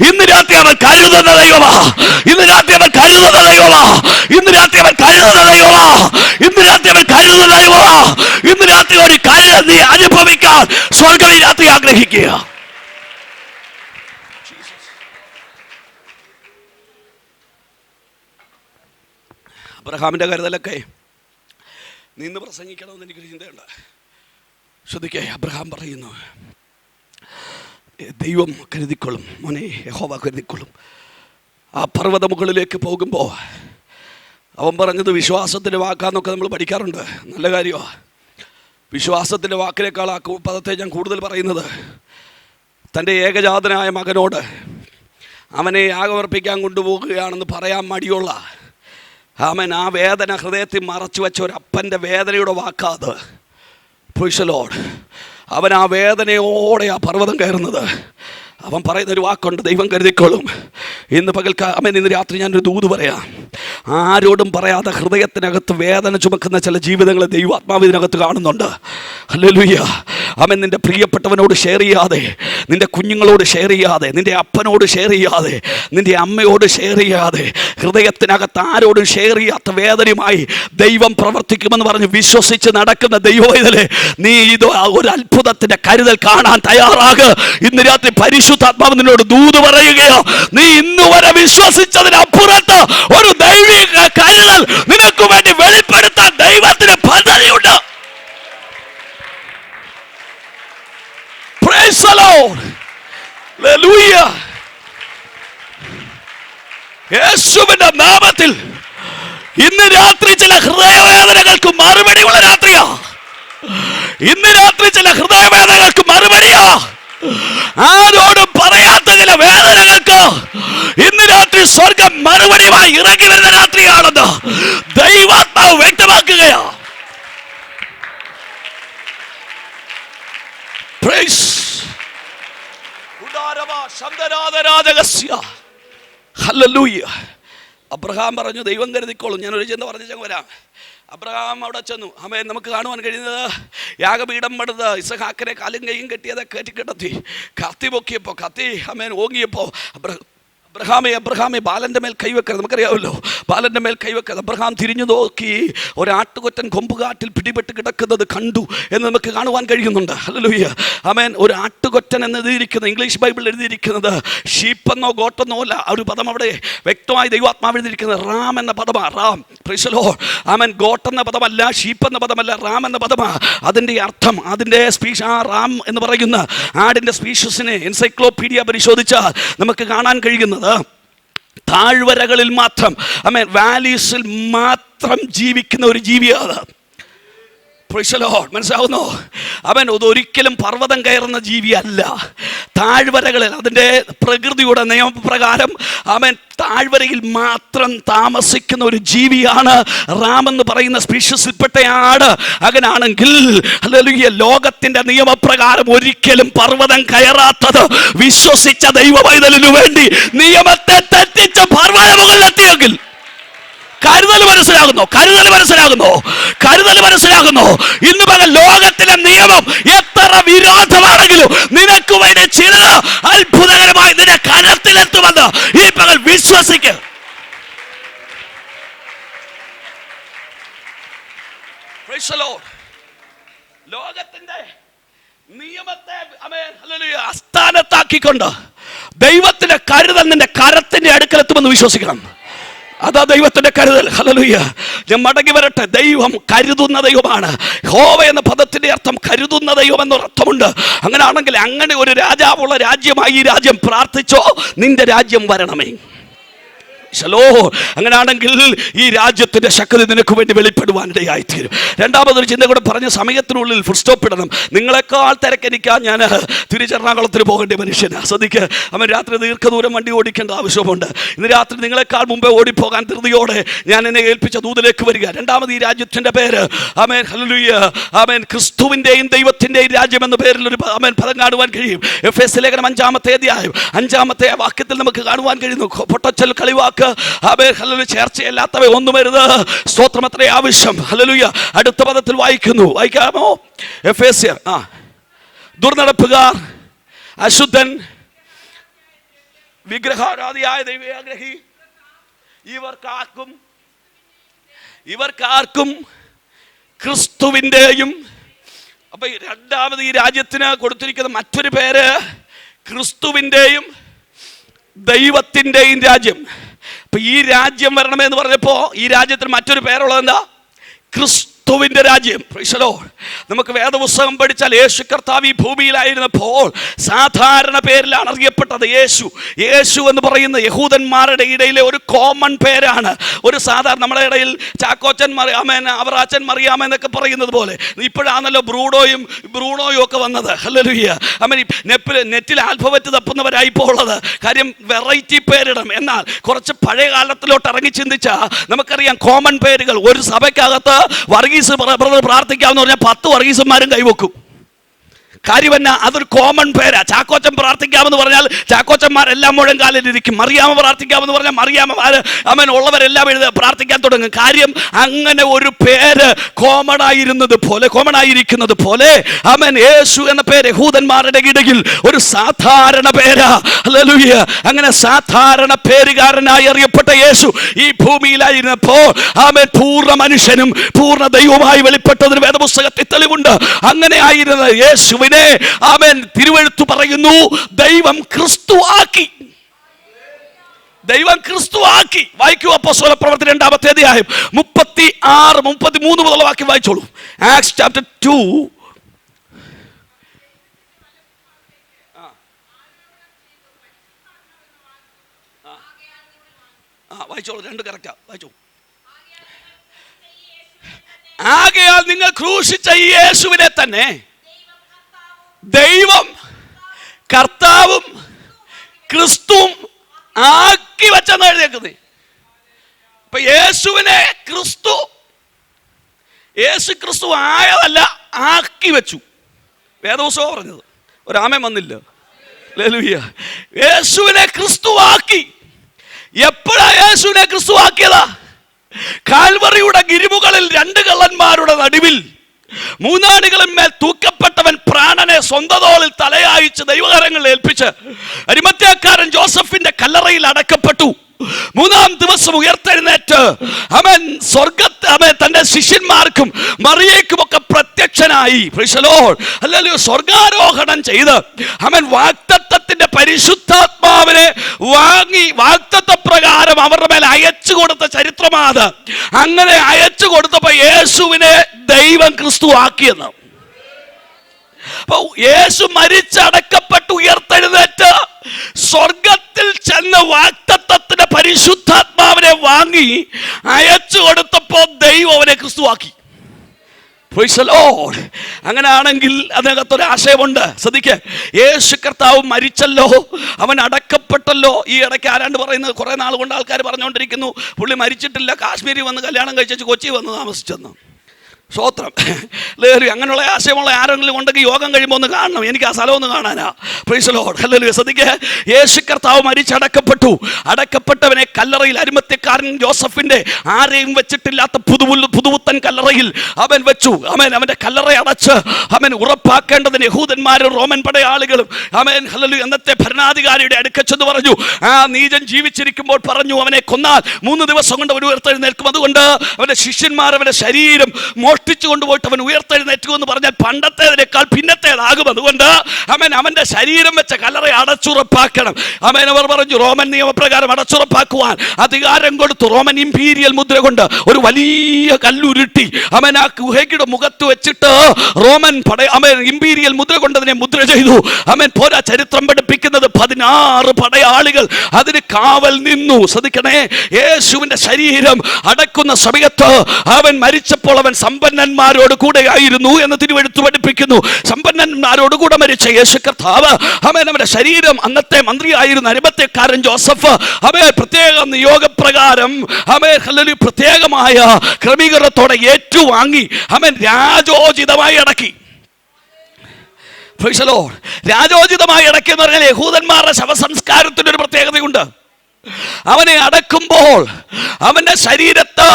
ഇന്ന് രാത്രി അവൻ കരുതുന്ന ദൈവമാ. ഇന്ന് രാത്രി അവൻ കരുതുന്ന ദൈവമാ. ഇന്ന് രാത്രി അവൻ കരുതുന്ന ദൈവമാ. ഇന്ന് രാത്രി അവൻ കരുതുന്ന ദൈവമാ. ഇന്ന് രാത്രി ഒരു കരുതൽ നീ അനുഭവിക്കാൻ സ്വർഗ്ഗം ഈ രാത്രി ആഗ്രഹിക്കുക. അബ്രഹാമിന്റെ കരുതലൊക്കെ നിന്ന് പ്രസംഗിക്കണമെന്ന് എനിക്കൊരു ചിന്തയുണ്ട്. ശ്രദ്ധിക്കേ, അബ്രഹാം പറയുന്നു, ദൈവം കരുതിക്കൊള്ളും മോനെ, യഹോവ കരുതിക്കൊള്ളും. ആ പർവ്വത മുകളിലേക്ക് പോകുമ്പോൾ അവൻ പറഞ്ഞത് വിശ്വാസത്തിൻ്റെ വാക്കാന്നൊക്കെ നമ്മൾ പഠിക്കാറുണ്ട്. നല്ല കാര്യമാണ്. വിശ്വാസത്തിൻ്റെ വാക്കിനേക്കാൾ ആ പദത്തെ ഞാൻ കൂടുതൽ പറയുന്നത്, തൻ്റെ ഏകജാതനായ മകനോട് അവനെ യാഗമർപ്പിക്കാൻ കൊണ്ടുപോകുകയാണെന്ന് പറയാൻ മടിയുള്ള, അവൻ ആ വേദന ഹൃദയത്തിൽ മറച്ചു വെച്ച ഒരു അപ്പൻ്റെ വേദനയുടെ വാക്കാത്. Price the Lord. അവൻ ആ വേദനയോടെ ആ പർവ്വതം കയറുന്നത്. അവൻ പറയുന്നൊരു വാക്കുണ്ട്, ദൈവം കരുതിക്കോളും. ഇന്ന് ഇന്ന് രാത്രി ഞാനൊരു ദൂത് പറയാം. ആരോടും പറയാതെ ഹൃദയത്തിനകത്ത് വേദന ചുമക്കുന്ന ചില ജീവിതങ്ങളെ ദൈവാത്മാവിനകത്ത് കാണുന്നുണ്ട്. ഹല്ലേലൂയ. അവൻ നിൻ്റെ പ്രിയപ്പെട്ടവനോട് ഷെയർ ചെയ്യാതെ, നിൻ്റെ കുഞ്ഞുങ്ങളോട് ഷെയർ ചെയ്യാതെ, നിൻ്റെ അപ്പനോട് ഷെയർ ചെയ്യാതെ, നിൻ്റെ അമ്മയോട് ഷെയർ ചെയ്യാതെ, ഹൃദയത്തിനകത്ത് ആരോടും ഷെയർ ചെയ്യാത്ത വേദനയുമായി ദൈവം പ്രവർത്തിക്കുമെന്ന് പറഞ്ഞ് വിശ്വസിച്ച് നടക്കുന്ന ദൈവവേദന, നീ ഇത് ഒരു അത്ഭുതത്തിൻ്റെ കരുതൽ കാണാൻ തയ്യാറാകുക. ഇന്ന് രാത്രി പരിശുദ്ധാത്മാവ് നിന്നോട് ദൂത് പറയുകയോ, നീ ഇന്ന് വരെ വിശ്വസിച്ചതിനപ്പുറത്ത് ഒരു ദൈവിക കരുതൽ നിനക്ക് വേണ്ടി വെളിപ്പെടുത്താൻ ദൈവത്തിന് പദ്ധതിയുണ്ട്. Praise the Lord. Hallelujah. യേശുവിന്റെ നാമത്തിൽ ഇന്ന് രാത്രി ചില ഹൃദയവേദനകൾക്ക് മറുപടിയുള്ള രാത്രിയാ. ഇന്ന് രാത്രി ചില ഹൃദയവേദനകൾക്ക് മറുപടിയാ. ആരോടും പറയാത്ത ചില വേദനകൾക്ക് ഇന്ന് രാത്രി സ്വർഗം മറുപടിയുമായി ഇറങ്ങി വരുന്ന രാത്രിയാണെന്ന് ദൈവാത്മാവ് വ്യക്തമാക്കുകയാ. അബ്രഹാം പറഞ്ഞു, ദൈവം കരുതിക്കോളും. ഞാനൊരു ചിന്ത പറഞ്ഞു വരാം. അബ്രഹാം അവിടെ ചെന്നു. അമ്മേ, നമുക്ക് കാണുവാൻ കഴിയുന്നത് യാഗപീഠം പണിത് ഇസഹാക്കിനെ കാലും കൈയും കെട്ടിയത് കയറ്റിക്കിടത്തി കത്തി പൊക്കിയപ്പോൾ, കത്തി അമ്മേൻ ഓങ്ങിയപ്പോൾ അബ്രഹാമെ ബാലൻ്റെ മേൽ കൈവെക്കരുത്. നമുക്കറിയാമല്ലോ, ബാലൻ്റെ മേൽ കൈവെക്കരുത്. അബ്രഹാം തിരിഞ്ഞു നോക്കി ഒരാട്ടുകൊറ്റൻ കൊമ്പുകാട്ടിൽ പിടിപെട്ട് കിടക്കുന്നത് കണ്ടു എന്ന് നമുക്ക് കാണുവാൻ കഴിയുന്നുണ്ട്. ഹല്ലേലൂയ, ആമേൻ. ഒരു ആട്ടുകൊറ്റൻ എന്ന് എഴുതിയിരിക്കുന്നത്, ഇംഗ്ലീഷ് ബൈബിളിൽ എഴുതിയിരിക്കുന്നത് ഷീപ്പെന്നോ ഗോട്ടെന്നോ അല്ല. ഒരു പദം അവിടെ വ്യക്തമായി ദൈവാത്മാവ് എഴുതിയിരിക്കുന്നത് റാം എന്ന പദമാണ്. Ram, price the Lord, amen. Got എന്ന പദമല്ല, ഷീപ്പ് എന്ന പദമല്ല, റാം എന്ന പദമാണ്. അതിൻ്റെ അർത്ഥം, അതിൻ്റെ റാം എന്ന് പറയുന്ന ആടിൻ്റെ സ്പീഷ്യസിനെ എൻസൈക്ലോപീഡിയ പരിശോധിച്ചാൽ നമുക്ക് കാണാൻ കഴിയുന്നത് താഴ്വരകളിൽ മാത്രം, ആമേൻ, വാലീസിൽ മാത്രം ജീവിക്കുന്ന ഒരു ജീവിയാണ്. മനസ്സിലാവുന്നോ? അവൻ ഒരിക്കലും പർവ്വതം കയറുന്ന ജീവിയല്ല. താഴ്വരകളിൽ അതിൻ്റെ പ്രകൃതിയുടെ നിയമപ്രകാരം അവൻ താഴ്വരയിൽ മാത്രം താമസിക്കുന്ന ഒരു ജീവിയാണ് റാം എന്ന് പറയുന്ന സ്പീഷ്യസിൽപ്പെട്ട ആട്. അങ്ങനാണെങ്കിൽ ഹല്ലേലൂയ, ലോകത്തിന്റെ നിയമപ്രകാരം ഒരിക്കലും പർവ്വതം കയറാത്തത് വിശ്വസിച്ച ദൈവപൈതലിനു വേണ്ടി നിയമത്തെ തെറ്റിച്ച പർവ്വത മുകളിലെത്തിയെങ്കിൽ കരുതൽ മനസ്സിലാകുന്നു. ഇന്ന് പകൽ ലോകത്തിലെ നിയമം എത്ര വിരോധമാണെങ്കിലും നിനക്ക് വേണ്ടി ചിലത് അത്ഭുതകരമായി നിന്റെ കരത്തിലെത്തുമെന്ന് ഈ പകൽ വിശ്വസിക്ക്. ലോകത്തിന്റെ നിയമത്തെ അസ്ഥാനത്താക്കിക്കൊണ്ട് ദൈവത്തിന്റെ കരുതൽ നിന്റെ കരത്തിന്റെ അടുക്കലെത്തുമെന്ന് വിശ്വസിക്കണം. അതാ ദൈവത്തിന്റെ കരുതൽ. ഹല്ലേലൂയ. ഞാൻ മടങ്ങി വരട്ടെ. ദൈവം കരുതുന്ന ദൈവമാണ്. യഹോവ എന്ന പദത്തിന്റെ അർത്ഥം കരുതുന്ന ദൈവം എന്നൊരർത്ഥമുണ്ട്. അങ്ങനെയാണെങ്കിൽ അങ്ങനെ ഒരു രാജാവുള്ള രാജ്യമായി ഈ രാജ്യം പ്രാർത്ഥിച്ചോ, നിന്റെ രാജ്യം വരണമേ. അങ്ങനെയാണെങ്കിൽ ഈ രാജ്യത്തിന്റെ ശക്തി നിനക്ക് വേണ്ടി വെളിപ്പെടുവാനിടയായിത്തീരും. രണ്ടാമതൊരു ചിന്ത കൂടെ പറഞ്ഞ സമയത്തിനുള്ളിൽ ഫുൾ സ്റ്റോപ്പ് ഇടണം. നിങ്ങളെക്കാൾ തിരക്കെനിക്കാൻ ഞാൻ തിരുച്ചെറണാകുളത്തിന് പോകേണ്ട മനുഷ്യനാണ്. ശ്രദ്ധിക്കുക, അവൻ രാത്രി ദീർഘദൂരം വണ്ടി ഓടിക്കേണ്ട ആവശ്യമുണ്ട്. ഇന്ന് രാത്രി നിങ്ങളെക്കാൾ മുമ്പേ ഓടിപ്പോകാൻ ധൃതിയോടെ ഞാൻ എന്നെ ഏൽപ്പിച്ച ദൂതിലേക്ക് വരിക. രണ്ടാമത് ഈ രാജ്യത്തിന്റെ പേര് ആമേൻ, ഹല്ലേലൂയ, ആമേൻ, ക്രിസ്തുവിന്റെയും ദൈവത്തിന്റെയും രാജ്യം എന്ന പേരിൽ ഒരു ആമേൻ പദം കാണുവാൻ കഴിയും. എഫേസ്യ ലേഖനം 5-ാമത്തെ അധ്യായം 5-ാമത്തെ വാക്യത്തിൽ നമുക്ക് കാണുവാൻ കഴിയുന്നു. പൊട്ടച്ചൽ, കളിവാക്ക്, ചേർച്ചയല്ലാത്തവ ഒന്നുമരുത്. സ്തോത്രം അത്രേ ആവശ്യം. ഹല്ലേലൂയ. അടുത്ത പദത്തിൽ വായിക്കാമോ? എഫേസ്യർ, ദുർനടപ്പുകാർ, അശുദ്ധൻ, വിഗ്രഹാരാധിയായ ദൈവയാഗ്രഹി, ഇവർക്കാർക്കും ക്രിസ്തുവിൻ്റെയും. അപ്പൊ രണ്ടാമത് ഈ രാജ്യത്തിന് കൊടുത്തിരിക്കുന്ന മറ്റൊരു പേര് ക്രിസ്തുവിൻ്റെയും ദൈവത്തിൻ്റെയും രാജ്യം. അപ്പൊ ഈ രാജ്യം വരണമെന്ന് പറഞ്ഞപ്പോ ഈ രാജ്യത്തിന് മറ്റൊരു പേരുള്ളത് എന്താ? ക്രിസ്തുവിന്റെ രാജ്യം. Price the Lord. നമുക്ക് വേദപുസ്തകം പഠിച്ചാൽ യേശു കർത്താവ് ഈ ഭൂമിയിലായിരുന്നപ്പോൾ സാധാരണ പേരിലാണ് അറിയപ്പെട്ടത്. യേശു എന്ന് പറയുന്ന യഹൂദന്മാരുടെ ഇടയിലെ ഒരു കോമൺ പേരാണ്. ഒരു സാധാരണ നമ്മുടെ ഇടയിൽ ചാക്കോച്ചൻ മറിയാമൻ, അവറാച്ചൻ മറിയാമൻ എന്നൊക്കെ പറയുന്നത് പോലെ ഇപ്പോഴാണല്ലോ ബ്രൂണോയും ഒക്കെ വന്നത്. ഹല്ലേലൂയ. അവൻ നെറ്റിൽ ആൽഫബറ്റ് തപ്പുന്നവരായിപ്പോൾ ഉള്ളത്. കാര്യം വെറൈറ്റി പേരിടണം. എന്നാൽ കുറച്ച് പഴയ കാലത്തിലോട്ട് ഇറങ്ങി ചിന്തിച്ചാൽ നമുക്കറിയാം കോമൺ പേരുകൾ. ഒരു സഭയ്ക്കകത്ത് വർഗീസ് ബ്രദർ പ്രാർത്ഥിക്കാമെന്ന് പറഞ്ഞാൽ 10 വർഗീസന്മാരും കൈവെക്കും. കാര്യമല്ല, അതൊരു കോമൺ പേരാ. ചാക്കോച്ചൻ പ്രാർത്ഥിക്കാമെന്ന് പറഞ്ഞാൽ ചാക്കോച്ചന്മാരെല്ലാം മുഴങ്കാലിലിരിക്കും. മറിയാമ പ്രാർത്ഥിക്കാമെന്ന് പറഞ്ഞാൽ മറിയാമ്മമാര് അവൻ ഉള്ളവരെല്ലാം പ്രാർത്ഥിക്കാൻ തുടങ്ങും. കാര്യം അങ്ങനെ ഒരു പേര് കോമൺ ആയിരിക്കുന്നത് പോലെ അവൻ യേശു എന്ന പേര് യഹൂദന്മാരുടെ ഇടയിൽ ഒരു സാധാരണ പേരാ. ഹല്ലേലൂയ. അങ്ങനെ സാധാരണ പേരുകാരനായി അറിയപ്പെട്ട യേശു ഈ ഭൂമിയിലായിരുന്നപ്പോൾ അവൻ പൂർണ്ണ മനുഷ്യനും പൂർണ്ണ ദൈവമായി വെളിപ്പെട്ടതിന് വേദപുസ്തകത്തിൽ തെളിവുണ്ട്. അങ്ങനെ ആയിരുന്ന യേശുവിനെ ആമേൻ തിരുവെഴുത്ത് പറയുന്നു ദൈവം ക്രിസ്തുവാക്കി. വായിക്കൂ അപ്പോസ്തല പ്രവൃത്തി 2-ാമത്തെ അധ്യായം 36-33 മുതലുള്ള വാക്യം വായിച്ചോളൂ. Acts chapter 2. വായിച്ചോളൂ, 2 കറക്റ്റാ. വായിച്ചോ. ആകയാൽ നിങ്ങൾ ക്രൂശിച്ച ഈ യേശുവിനെ തന്നെ ദൈവം കർത്താവും ക്രിസ്തുവും ആക്കി വെച്ചെന്ന് എഴുതിയേക്കുന്നത്. ഇപ്പൊ യേശുവിനെ യേശു ക്രിസ്തു ആയതല്ല, ആക്കി വെച്ചു. വേദപുസ്തകം പറഞ്ഞത്. ഒരാമൻ വന്നില്ല. ഹല്ലേലൂയ. യേശുവിനെ ക്രിസ്തു ആക്കി. എപ്പോഴാ യേശുവിനെ ക്രിസ്തു ആക്കിയതാ? കാൽവറിയുടെ ഗിരിമുകളിൽ 2 കള്ളന്മാരുടെ നടുവിൽ മൂന്നാടുകളിന്മേൽ തൂക്കപ്പെട്ടവൻ പ്രാണനെ സ്വന്തം തോളിൽ തലയായിച്ച് ദൈവകരങ്ങളിൽ ഏൽപ്പിച്ച് അരിമത്യാക്കാരൻ ജോസഫിന്റെ കല്ലറയിൽ അടക്കപ്പെട്ടു. മൂന്നാം ദിവസം ഉയർത്തെഴുന്നേറ്റ് അവൻ തന്റെ ശിഷ്യന്മാർക്കും മറിയയ്ക്കുമൊക്കെ പ്രത്യക്ഷനായി. Price the lord. ഹല്ലേലൂയ. സ്വർഗാരോഹണം ചെയ്ത് അവൻ വാഗ്ദത്തത്തിന്റെ പരിശുദ്ധാത്മാവിനെ വാങ്ങി വാഗ്ദത്ത പ്രകാരം അവരുടെ മേൽ അയച്ചു കൊടുത്ത ചരിത്രമാണ്. അങ്ങനെ അയച്ചു കൊടുത്തപ്പോ യേശുവിനെ ദൈവം ക്രിസ്തു ആക്കിയെന്ന്. യേശു മരിച്ചടക്കപ്പെട്ട് ഉയർത്തെഴുന്നേറ്റ് സ്വർഗത്തിൽ ചെന്ന് വാഗ്ദത്തത്തിന്റെ പരിശുദ്ധാത്മാവിനെ വാങ്ങി അയച്ചു കൊടുത്തപ്പോ ദൈവം അവനെ ക്രിസ്തുവാക്കി. Price the Lord. അങ്ങനെയാണെങ്കിൽ അതിനകത്തൊരു ആശയമുണ്ട്. ശ്രദ്ധിക്കുക, യേശു കർത്താവ് മരിച്ചല്ലോ, അവൻ അടക്കപ്പെട്ടല്ലോ. ഈ ഇടയ്ക്ക് ആരാണ്ട് പറയുന്നത്, കുറെ നാൾ കൊണ്ട് ആൾക്കാർ പറഞ്ഞുകൊണ്ടിരിക്കുന്നു പുള്ളി മരിച്ചിട്ടില്ല, കാശ്മീരിൽ വന്ന് കല്യാണം കഴിച്ചു കൊച്ചി വന്ന് താമസിച്ചെന്ന്. സ്വോത്രം. അങ്ങനെയുള്ള ആശയമുള്ള ആരെങ്കിലും ഉണ്ടെങ്കിൽ യോഗം കഴിയുമ്പോൾ ഒന്ന് കാണണം. എനിക്ക് ആ സ്ഥലം ഒന്ന് കാണാനാ. Price the lord. ഹല്ലേലൂയ. ശ്രദ്ധിക്കുക, യേശു കർത്താവ് മരിച്ചടക്കപ്പെട്ടു. അടക്കപ്പെട്ടവനെ കല്ലറയിൽ അരിമത്യാക്കാരൻ ജോസഫിന്റെ ആരെയും വെച്ചിട്ടില്ലാത്ത പുതുപുത്തൻ കല്ലറയിൽ അവൻ വെച്ചു. അവന്റെ കല്ലറ അടച്ച് അവൻ ഉറപ്പാക്കേണ്ടതിന് യഹൂദന്മാരും റോമൻ പടയാളികളും ഹല്ലേലൂയ അന്നത്തെ ഭരണാധികാരിയുടെ അടുക്കച്ചെന്ന് പറഞ്ഞു, ആ നീചൻ ജീവിച്ചിരിക്കുമ്പോൾ പറഞ്ഞു അവനെ കൊന്നാൽ 3 ദിവസം കൊണ്ട് അവൻ ഉയർത്തെഴുന്നേൽക്കും. അതുകൊണ്ട് അവന്റെ ശിഷ്യന്മാർ അവന്റെ ശരീരം മോഷ്ടിച്ചു കൊണ്ടുപോയിട്ട് അവൻ ഉയർത്തെഴുന്നേറ്റു എന്ന് പറഞ്ഞാൽ പണ്ടത്തേതിനേക്കാൾ പിന്നത്തേതാകും. അതുകൊണ്ട് അവന്റെ ശരീരം വെച്ച കല്ലറ അടച്ചുറപ്പാക്കണം. അവർ പറഞ്ഞു റോമൻ നിയമപ്രകാരം അടച്ചുറപ്പാക്കുവാൻ അധികാരം കൊടുത്തു. റോമൻ ഇംപീരിയൽ മുദ്ര കൊണ്ട് ഒരു വലിയ കല്ലുരുട്ടി ആ ഗുഹയുടെ മുഖത്ത് വെച്ചിട്ട് റോമൻ ഇംപീരിയൽ മുദ്ര കൊണ്ട് അതിനെ മുദ്ര ചെയ്തു. പോരാ, ചരിത്രം പഠിപ്പിക്കുന്നത് 16 പടയാളികൾ അതിന് കാവൽ നിന്നു. ശ്രദ്ധിക്കണേ, യേശുവിന്റെ ശരീരം അടക്കുന്ന സമയത്ത് അവൻ മരിച്ചപ്പോൾ അവൻ സമ്പന്നന്മാരോട് കൂടെ ആയിരുന്നു എന്ന് തിരുവെഴുത്ത് പഠിപ്പിക്കുന്നു. സമ്പന്നന്മാരോട് കൂടെ മരിച്ച യേശു കർത്താവ് അവന്റെ ശരീരം അന്നത്തെ മന്ത്രിയായിരുന്ന അരിമത്യാക്കാരൻ ജോസഫ് പ്രത്യേക നിയോഗപ്രകാരം പ്രത്യേകമായ ക്രമീകരണത്തോടെ ഏറ്റുവാങ്ങി രാജോചിതമായി അടക്കി. Price the Lord. രാജോചിതമായി അടക്കി എന്ന് പറഞ്ഞാൽ യഹൂദന്മാരുടെ ശവസംസ്കാരത്തിന് ഒരു പ്രത്യേകതയുണ്ട്. അവനെ അടക്കുമ്പോൾ അവന്റെ ശരീരത്ത്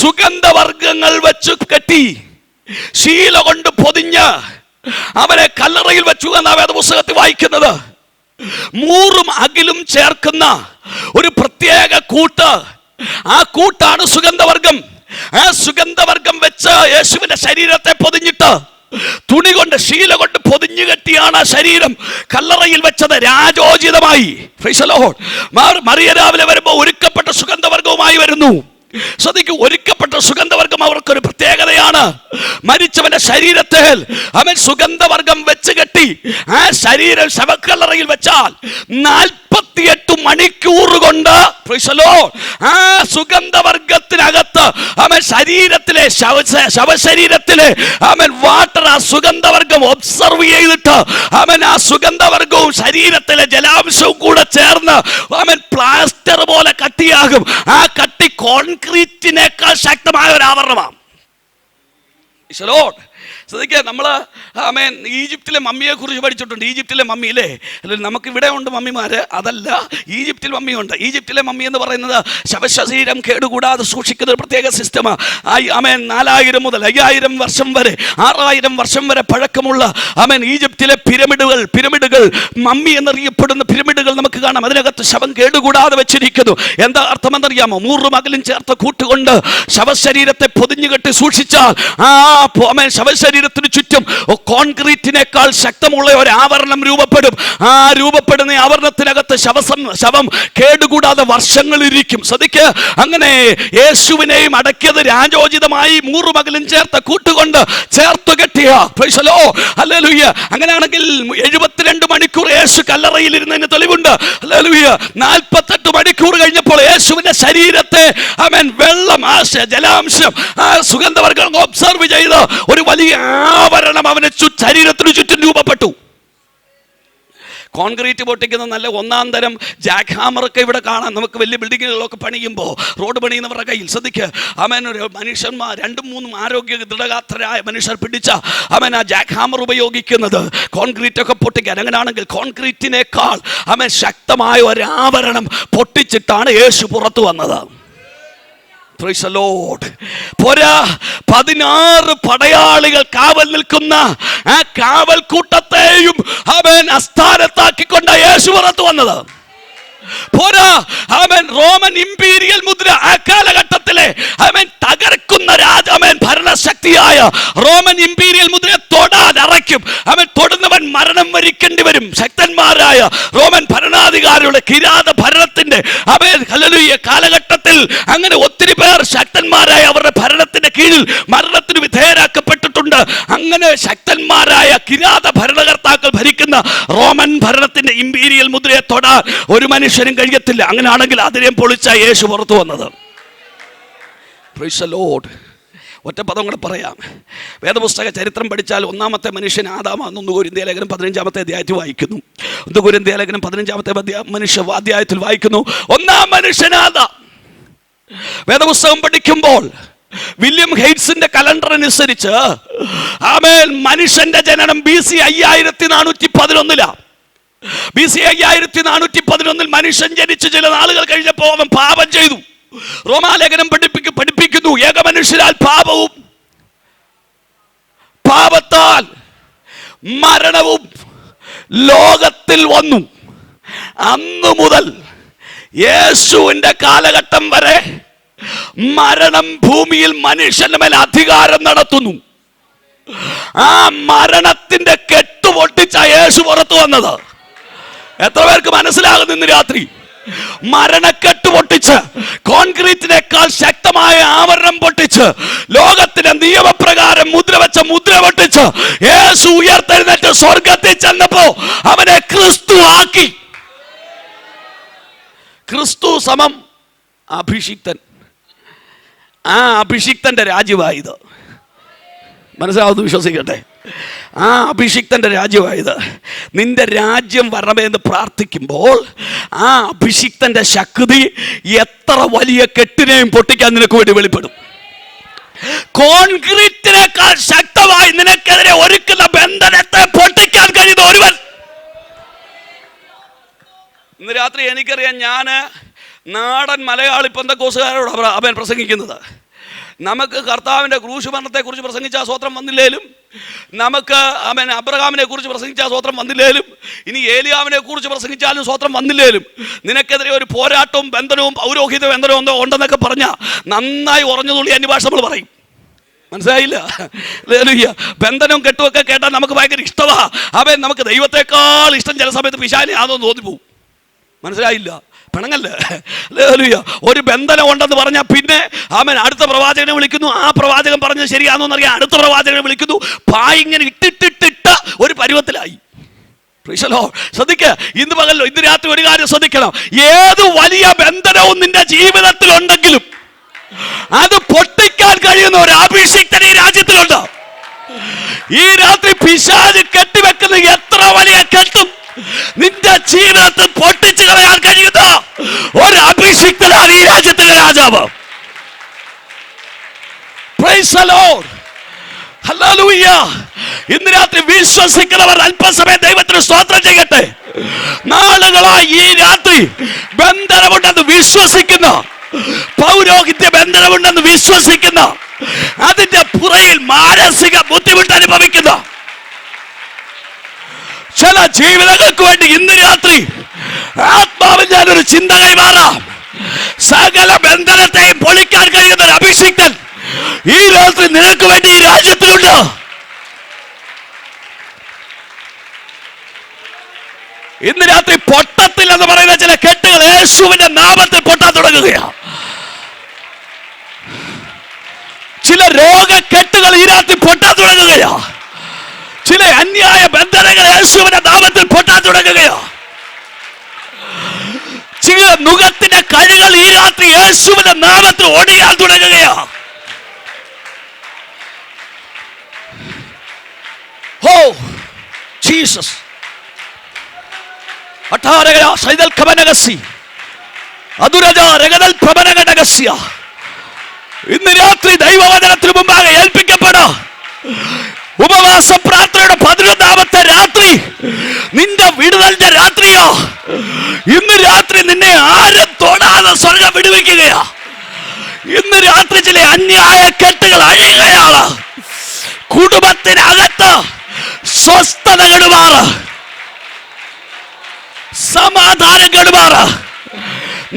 സുഗന്ധവർഗങ്ങൾ വെച്ച് കെട്ടി ശീല കൊണ്ട് പൊതിഞ്ഞ് അവനെ കല്ലറയിൽ വെച്ചു എന്നാണ് വേദപുസ്തകത്തിൽ വായിക്കുന്നത്. 3 അകിലും ചേർക്കുന്ന ഒരു പ്രത്യേക കൂട്ട്, ആ കൂട്ടാണ് സുഗന്ധവർഗം. ആ സുഗന്ധവർഗം വെച്ച് യേശുവിന്റെ ശരീരത്തെ പൊതിഞ്ഞിട്ട് തുണി കൊണ്ട് ശീല കൊണ്ട് പൊതിഞ്ഞു കെട്ടിയാണ് ആ ശരീരം കല്ലറയിൽ വെച്ചത് രാജോചിതമായി. Praise the lord. മറിയ രാവിലെ വരുമ്പോൾ ഒരുക്കപ്പെട്ട സുഗന്ധവർഗവുമായി വരുന്നു. ശ്രദ്ധിക്കൂ, ഒരുക്കപ്പെട്ട സുഗന്ധവർഗം അവർക്കൊരു പ്രത്യേകതയാണ്. മരിച്ചവന്റെ ശരീരത്തിൽ അവൻ സുഗന്ധവർഗം വെച്ച് കെട്ടി ആ ശരീരം ശവക്കല്ലറയിൽ വെച്ചാൽ 48 മണിക്കൂർ കൊണ്ട് ആ സുഗന്ധവർഗത്തിനകത്ത് അവൻ ശരീരത്തിലെ ശവശരീരത്തിലെ അവൻ വാട്ടർ ആ സുഗന്ധവർഗം ഒബ്സർവ് ചെയ്തിട്ട് അവൻ ആ സുഗന്ധവർഗവും ശരീരത്തിലെ ജലാംശവും കൂടെ ചേർന്ന് അവൻ പ്ലാസ്റ്റർ പോലെ കട്ടിയാകും. ആ കട്ടി കോൺക്രീറ്റിനേക്കാൾ ശക്തമായ ഒരു ആവരണമാണ്. ശ്രദ്ധിക്കുക, നമ്മൾ ഈജിപ്തിലെ മമ്മിയെ കുറിച്ച് പഠിച്ചിട്ടുണ്ട്. ഈജിപ്തിലെ മമ്മിയില്ലേ, നമുക്ക് ഇവിടെ ഉണ്ട് മമ്മിമാര്, അതല്ല ഈജിപ്തിൽ മമ്മിയുണ്ട്. ഈജിപ്തിലെ മമ്മി എന്ന് പറയുന്നത് ശവശരീരം കേടുകൂടാതെ സൂക്ഷിക്കുന്ന ഒരു പ്രത്യേക സിസ്റ്റമാണ്. 4000 മുതൽ 5000 വർഷം വരെ 6000 വർഷം വരെ പഴക്കമുള്ള ഈജിപ്തിലെ പിരമിഡുകൾ മമ്മി എന്നറിയപ്പെടുന്ന പിരമിഡുകൾ നമുക്ക് കാണാം. അതിനകത്ത് ശവം കേടുകൂടാതെ വെച്ചിരിക്കുന്നു. എന്താ അർത്ഥമെന്നറിയാമോ? 3 മകലും ചേർത്ത കൂട്ടുകൊണ്ട് ശവശരീരത്തെ പൊതിഞ്ഞു കെട്ടി സൂക്ഷിച്ചാൽ ആ ശവശരീരത്തിന് ചുറ്റും കോൺക്രീറ്റിനേക്കാൾ ശക്തമുള്ള ഒരു ആവരണം രൂപപ്പെടും. ആ രൂപപ്പെടുന്ന ആവരണത്തിനകത്ത് ശവം കേടുകൂടാതെ വർഷങ്ങൾ ഇരിക്കും. ശ്രദ്ധിക്കുക, അങ്ങനെ യേശുവിനെയും അടക്കിയത് രാജോചിതമായി 3 മകലും ചേർത്ത കൂട്ടുകൊണ്ട് ചേർത്ത് കെട്ടിയ. Price the lord. ഹല്ലേലൂയ. അങ്ങനെയാണെങ്കിൽ 72 മണിക്കൂർ യേശു കല്ലറയിൽ ഇരുന്നതിന് തെളിവുണ്ട്. ഹല്ലേലൂയ. 48 മണിക്കൂർ കഴിഞ്ഞപ്പോൾ യേശുവിന്റെ ശരീരത്തെ വെള്ളം ജലാംശം സുഗന്ധവർഗം ഒബ്സർവ് ചെയ്ത് ഒരു വലിയ ആവരണം അവന് ശരീരത്തിന് ചുറ്റും രൂപപ്പെട്ടു. കോൺക്രീറ്റ് പൊട്ടിക്കുന്ന നല്ല 1-ാം തരം ജാക്ക് ഹാമറൊക്കെ ഇവിടെ കാണാം. നമുക്ക് വലിയ ബിൽഡിങ്ങുകളൊക്കെ പണിയുമ്പോൾ റോഡ് പണിയുന്നവരുടെ കയ്യിൽ ശ്രദ്ധിക്കുക, മനുഷ്യന്മാർ 2-3 ആരോഗ്യ ദൃഢഗാത്രരായ മനുഷ്യർ പിടിച്ച ആ ജാക്ക് ഹാമർ ഉപയോഗിക്കുന്നത് കോൺക്രീറ്റ് ഒക്കെ പൊട്ടിക്കാൻ. അങ്ങനെയാണെങ്കിൽ കോൺക്രീറ്റിനേക്കാൾ ശക്തമായ ഒരു ആവരണം പൊട്ടിച്ചിട്ടാണ് യേശു പുറത്തു വന്നത്. Price the Lord. പോരാ, 16 പടയാളികൾ കാവൽ നിൽക്കുന്ന ആ കാവൽ കൂട്ടത്തെയും അവൻ അസ്ഥാനത്താക്കിക്കൊണ്ട യേശു പുറത്തു വന്നത്. പോരാ, അവൻ റോമൻ ഇമ്പീരിയൽ മുദ്ര ആ കാലഘട്ടത്തിലെ അവൻ തകർക്കുന്ന അവൻ ഭരണശക്തിയായ റോമൻ ഇമ്പീരിയൽ മുദ്രയെ തൊടാൻ അറയ്ക്കും. അവൻ തൊടുന്നവൻ മരണം വരിക്കേണ്ടി വരും. ശക്തന്മാരായ റോമൻ ഭരണാധികാരികളുടെ കിരാത ഭരണത്തിന്റെ അവൻ ഹല്ലേലൂയ കാലഘട്ടത്തിൽ അങ്ങനെ ഒത്തിരി പേർ ശക്തന്മാരായ അവരുടെ ഭരണത്തിന്റെ കീഴിൽ മരണത്തിന് വിധേയരാക്കപ്പെട്ടിട്ടുണ്ട്. അങ്ങനെ ശക്തന്മാരായ കിരാത ഭരണകർത്താക്കൾ ഭരിക്കുന്ന റോമൻ ഭരണത്തിന്റെ ഇമ്പീരിയൽ മുദ്രയെ തൊടാൻ ഒരു മനുഷ്യനും കഴിയത്തില്ല. അങ്ങനെയാണെങ്കിൽ അതിനെയും പൊളിച്ച യേശു പുറത്തു വന്നത്. Price the Lord. ഒറ്റ പദം കൂടെ പറയാം. വേദപുസ്തക ചരിത്രം പഠിച്ചാൽ ഒന്നാമത്തെ മനുഷ്യൻ ആദാമാണെന്ന് 1 കൊരിന്ത്യർ ലേഖനം 15-ാമത്തെ അധ്യായത്തിൽ വായിക്കുന്നു. 1 കൊരിന്ത്യർ ലേഖനം 15-ാമത്തെ അധ്യായത്തിൽ വായിക്കുന്നു, ഒന്നാം മനുഷ്യൻ ആദാം. വേദപുസ്തകം പഠിക്കുമ്പോൾ വില്യം ഹെയ്റ്റ്സിന്റെ കലണ്ടർ അനുസരിച്ച് ആമേൻ മനുഷ്യന്റെ ജനനം BC 5411 BC 5411 മനുഷ്യൻ ജനിച്ച് ചില നാളുകൾ കഴിഞ്ഞപ്പോൾ അവൻ പാപം ചെയ്തു. റോമാലേഖനം പഠിപ്പിക്കുന്നു ഏക മനുഷ്യരാൽ പാപവും പാപത്താൽ മരണവും ലോകത്തിൽ വന്നു. അന്നു മുതൽ യേശുവിന്റെ കാലഘട്ടം വരെ മരണം ഭൂമിയിൽ മനുഷ്യന്റെ മേൽ അധികാരം നടത്തുന്നു. ആ മരണത്തിന്റെ കെട്ടുപൊട്ടിച്ച യേശു പുറത്തു വന്നത്. എത്ര പേർക്ക് മനസ്സിലാകുന്നു ഇന്ന് രാത്രി? മരണക്കെട്ട് പൊട്ടിച്ച്, കോൺക്രീറ്റിനേക്കാൾ ശക്തമായ ആവരണം പൊട്ടിച്ച്, ലോകത്തിന്റെ നിയമപ്രകാരം മുദ്ര വെച്ച മുദ്ര പൊട്ടിച്ച് യേശു ഉയർത്തെഴുന്നേറ്റ് സ്വർഗത്തിൽ ചെന്നപ്പോ അവനെ ക്രിസ്തു ആക്കി. ക്രിസ്തു സമം അഭിഷിക്തൻ. ആ അഭിഷിക്തന്റെ രാജ്യമായത്. മനസ്സിലാവുന്നു? വിശ്വസിക്കട്ടെ. ആ അഭിഷിക്തന്റെ രാജ്യമായത്. നിന്റെ രാജ്യം വരണമെന്ന് പ്രാർത്ഥിക്കുമ്പോൾ ആ അഭിഷിക്തന്റെ ശക്തി എത്ര വലിയ കെട്ടിനെയും പൊട്ടിക്കാൻ നിനക്ക് വേണ്ടി വെളിപ്പെടും. കോൺക്രീറ്റിനേക്കാൾ ശക്തമായി നിനക്കെതിരെ ഒരുക്കുന്ന ബന്ധനത്തെ പൊട്ടിക്കാൻ കഴിയുന്ന ഒരുവൻ. ഇന്ന് രാത്രി എനിക്കറിയാം, ഞാൻ നാടൻ മലയാളി പെന്തക്കോസുകാരോട് അവൻ പ്രസംഗിക്കുന്നത്. നമുക്ക് കർത്താവിൻ്റെ ക്രൂശ് മരണത്തെക്കുറിച്ച് പ്രസംഗിച്ചാൽ സ്വത്രം വന്നില്ലേലും, നമുക്ക് അവൻ അബ്രഹാമിനെ കുറിച്ച് പ്രസംഗിച്ചാൽ സ്വത്രം വന്നില്ലേലും, ഇനി ഏലിയാവിനെ കുറിച്ച് പ്രസംഗിച്ചാലും സ്വത്രം വന്നില്ലേലും, നിനക്കെതിരെ ഒരു പോരാട്ടവും ബന്ധനവും പൗരോഹിത ബന്ധനവും എന്തോ ഉണ്ടെന്നൊക്കെ പറഞ്ഞാൽ നന്നായി ഉറഞ്ഞുതുള്ളി അന്യഭാഷ നമ്മൾ പറയും. മനസ്സിലായില്ല? ബന്ധനവും കെട്ടുമൊക്കെ കേട്ടാൽ നമുക്ക് ഭയങ്കര ഇഷ്ടമാണ്. അവൻ നമുക്ക് ദൈവത്തെക്കാൾ ഇഷ്ടം ചില സമയത്ത് പിശാചിനെ ആണെന്ന് തോന്നിപ്പോവും. മനസ്സിലായില്ല? പണങ്ങല്ലേ? ഒരു ബന്ധനം ഉണ്ടെന്ന് പറഞ്ഞാൽ പിന്നെ അവൻ അടുത്ത പ്രവാചകനെ വിളിക്കുന്നു. ആ പ്രവാചകൻ പറഞ്ഞത് ശരിയാണെന്ന് അറിയാം, അടുത്ത പ്രവാചകനെ വിളിക്കുന്നു. ഇങ്ങനെ ഇട്ടിട്ടിട്ടിട്ട് ഒരു പരുവത്തിലായി. ശ്രദ്ധിക്ക, ഇന്ന് പകലോ ഇന്ന് രാത്രി ഒരു കാര്യം ശ്രദ്ധിക്കണം. ഏത് വലിയ ബന്ധനവും നിന്റെ ജീവിതത്തിലുണ്ടെങ്കിലും അത് പൊട്ടിക്കാൻ കഴിയുന്ന ഒരു അഭിഷിക്തൻ ഈ രാജ്യത്തിലുണ്ട്. ഈ രാത്രി പിശാച് കെട്ടിവെക്കുന്ന എത്ര വലിയ കെട്ടും നിന്റെ ജീവിതത്തിൽ പൊട്ടിച്ചു കളയാൻ കഴിയുന്ന ഒരു അഭിഷിക്തനാണ് ഈ രാജ്യത്തിന്റെ രാജാവ്. Praise the Lord. Hallelujah. ഇന്ന് രാത്രി വിശ്വസിക്കുന്നവർ അല്പസമയം ദൈവത്തിന് സ്തോത്രം ചെയ്യട്ടെ. നാളുകളായി ഈ രാത്രി ബന്ധനമുണ്ടെന്ന് വിശ്വസിക്കുന്ന, പൗരോഹിത്യ ബന്ധനമുണ്ടെന്ന് വിശ്വസിക്കുന്ന, അതിന്റെ പുറയിൽ മാനസിക ബുദ്ധിമുട്ട് അനുഭവിക്കുന്ന ചില ജീവിതങ്ങൾക്ക് വേണ്ടി ഇന്ന് രാത്രി ആത്മാവിൽ ഞാനൊരു ചിന്ത കൈമാറാം. സകല ബന്ധനത്തെയും പൊളിക്കാൻ കഴിയുന്ന ഒരു അഭിഷിക്തൻ ഈ രാത്രി നിനക്ക് വേണ്ടി ഈ രാജ്യത്തിലുണ്ട്. ഇന്ന് രാത്രി പൊട്ടത്തിൽ എന്ന് പറയുന്ന ചില കെട്ടുകൾ യേശുവിന്റെ നാമത്തിൽ പൊട്ടാൻ തുടങ്ങുകയാണ്. ചില രോഗക്കെട്ടുകൾ ഈ രാത്രി പൊട്ടാൻ തുടങ്ങുകയാണ്. ചില അന്യായ ബന്ധനങ്ങൾ യേശുവിന്റെ നാമത്തിൽ പൊട്ടാൻ തുടങ്ങുകയാണ്. ചില നുകത്തിന്റെ കഴികൾ ഈ രാത്രി യേശുവിന്റെ നാമത്തിൽ ഒടിയാൻ തുടങ്ങുകയാണ്. Oh Jesus. ഇന്ന് രാത്രി ദൈവവചനത്തിന് മുമ്പാകെ ഏൽപ്പിക്കപ്പെടാം. ഉപവാസ പ്രാർത്ഥനയുടെ 11ാമത്തെ രാത്രി നിന്റെ വിടുതലിന്റെ രാത്രിയോ. ഇന്ന് രാത്രി നിന്നെ ആരും തൊടാതെ സ്വർഗം വിടുവിക്കുകയാ. ഇന്ന് രാത്രി ചില അന്യായ കെട്ട് സ്വസ്ഥത കെടുമാറ്, സമാധാനം കെടുമാറ്,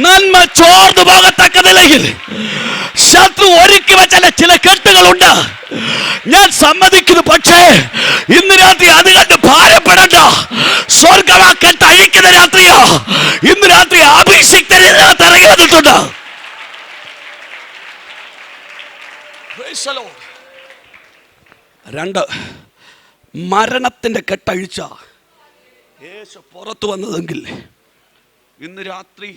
നന്മ ചോർന്നു പോകത്തക്ക നിലയിൽ ശത്രു ഒരുക്കി വെച്ച ചില കെട്ടുകളുണ്ട്. ഞാൻ സമ്മതിക്കുന്നു. പക്ഷേ ഇന്ന് രാത്രി അത് കണ്ട് ഭാരപ്പെടണ്ട. സ്വർഗം ആ കെട്ട് അഴിക്കുന്ന രാത്രിയാ. ഇന്ന് രാത്രി അഭിഷിക്തരിനകത്ത് ഇറങ്ങി വന്നിട്ടുണ്ട്. രണ്ട്, മരണത്തിന്റെ കെട്ടഴിച്ച യേശു പുറത്തു വന്നതെങ്കിൽ ഇന്ന് രാത്രി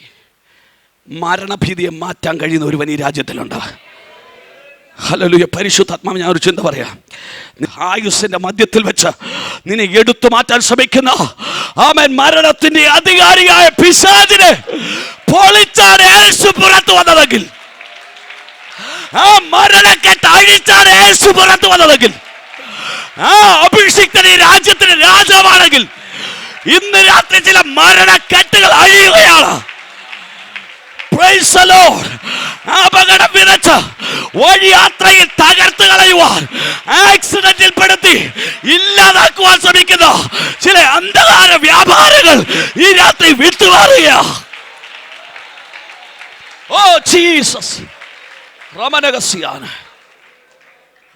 മരണഭീതിയെ മാറ്റാൻ കഴിയുന്ന ഒരുവൻ ഈ രാജ്യത്തിലുണ്ട്. ഹല്ലേലൂയ. പരിശുദ്ധാത്മാവ്, ഞാൻ ഒരു ചിന്ത പറയാം. ആയുസ്സിന്റെ മധ്യത്തിൽ വെച്ച് നിന്നെ എടുത്തു മാറ്റാൻ ശ്രമിക്കുന്ന ആമേൻ മരണത്തിന്റെ അധികാരിയായ പിശാചിനെ പൊളിച്ചാണ് യേശു പുറത്തു വന്നതെങ്കിൽ, ആ മരണക്കെട്ട് അഴിച്ചാണ് യേശു പുറത്തു വന്നതെങ്കിൽ, ആ അഭിഷിക്തൻ ഈ രാജ്യത്തിന് രാജാവാണെങ്കിൽ ഇന്ന് രാത്രി ചില മരണക്കെട്ടുകൾ അഴിയുകയാണ്. Praise the Lord. അപകടം വിതച്ച് വഴിയാത്രയിൽ തകർത്ത് കളയുവാൻ, ആക്സിഡന്റിൽ പെടുത്തി ഇല്ലാതാക്കുവാൻ ശ്രമിക്കുന്ന ചില അന്ധകാര വ്യാപാരങ്ങൾ ഈ രാത്രി വിട്ടുമാറുകയാണ്. Oh Jesus, റമനഗസിയാണ്.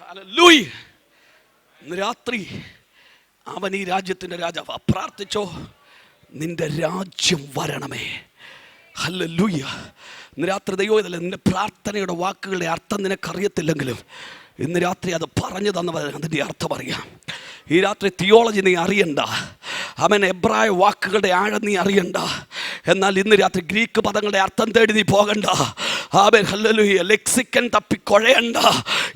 ഹല്ലേലൂയ. ഇന്ന് രാത്രി അവൻ ഈ രാജ്യത്തിന്റെ രാജാവ്. പ്രാർത്ഥിച്ചോ, നിന്റെ രാജ്യം വരണമേ. ഹല്ലേലൂയ. ഇന്ന് രാത്രി ദൈവം ഇതല്ല, നിന്റെ പ്രാർത്ഥനയുടെ വാക്കുകളുടെ അർത്ഥം നിനക്കറിയത്തില്ലെങ്കിലും ഇന്ന് രാത്രി അത് പറഞ്ഞു തന്നവർ അതിൻ്റെ അർത്ഥം അറിയാം. ഈ രാത്രി തിയോളജി നീ അറിയണ്ട, അവൻ എബ്രായ വാക്കുകളുടെ ആഴം നീ അറിയണ്ട. എന്നാൽ ഇന്ന് രാത്രി ഗ്രീക്ക് പദങ്ങളുടെ അർത്ഥം തേടി നീ പോകണ്ട. അവൻ ഹല്ലേലൂയ ലെക്സിക്കൻ തപ്പി കുഴയണ്ട.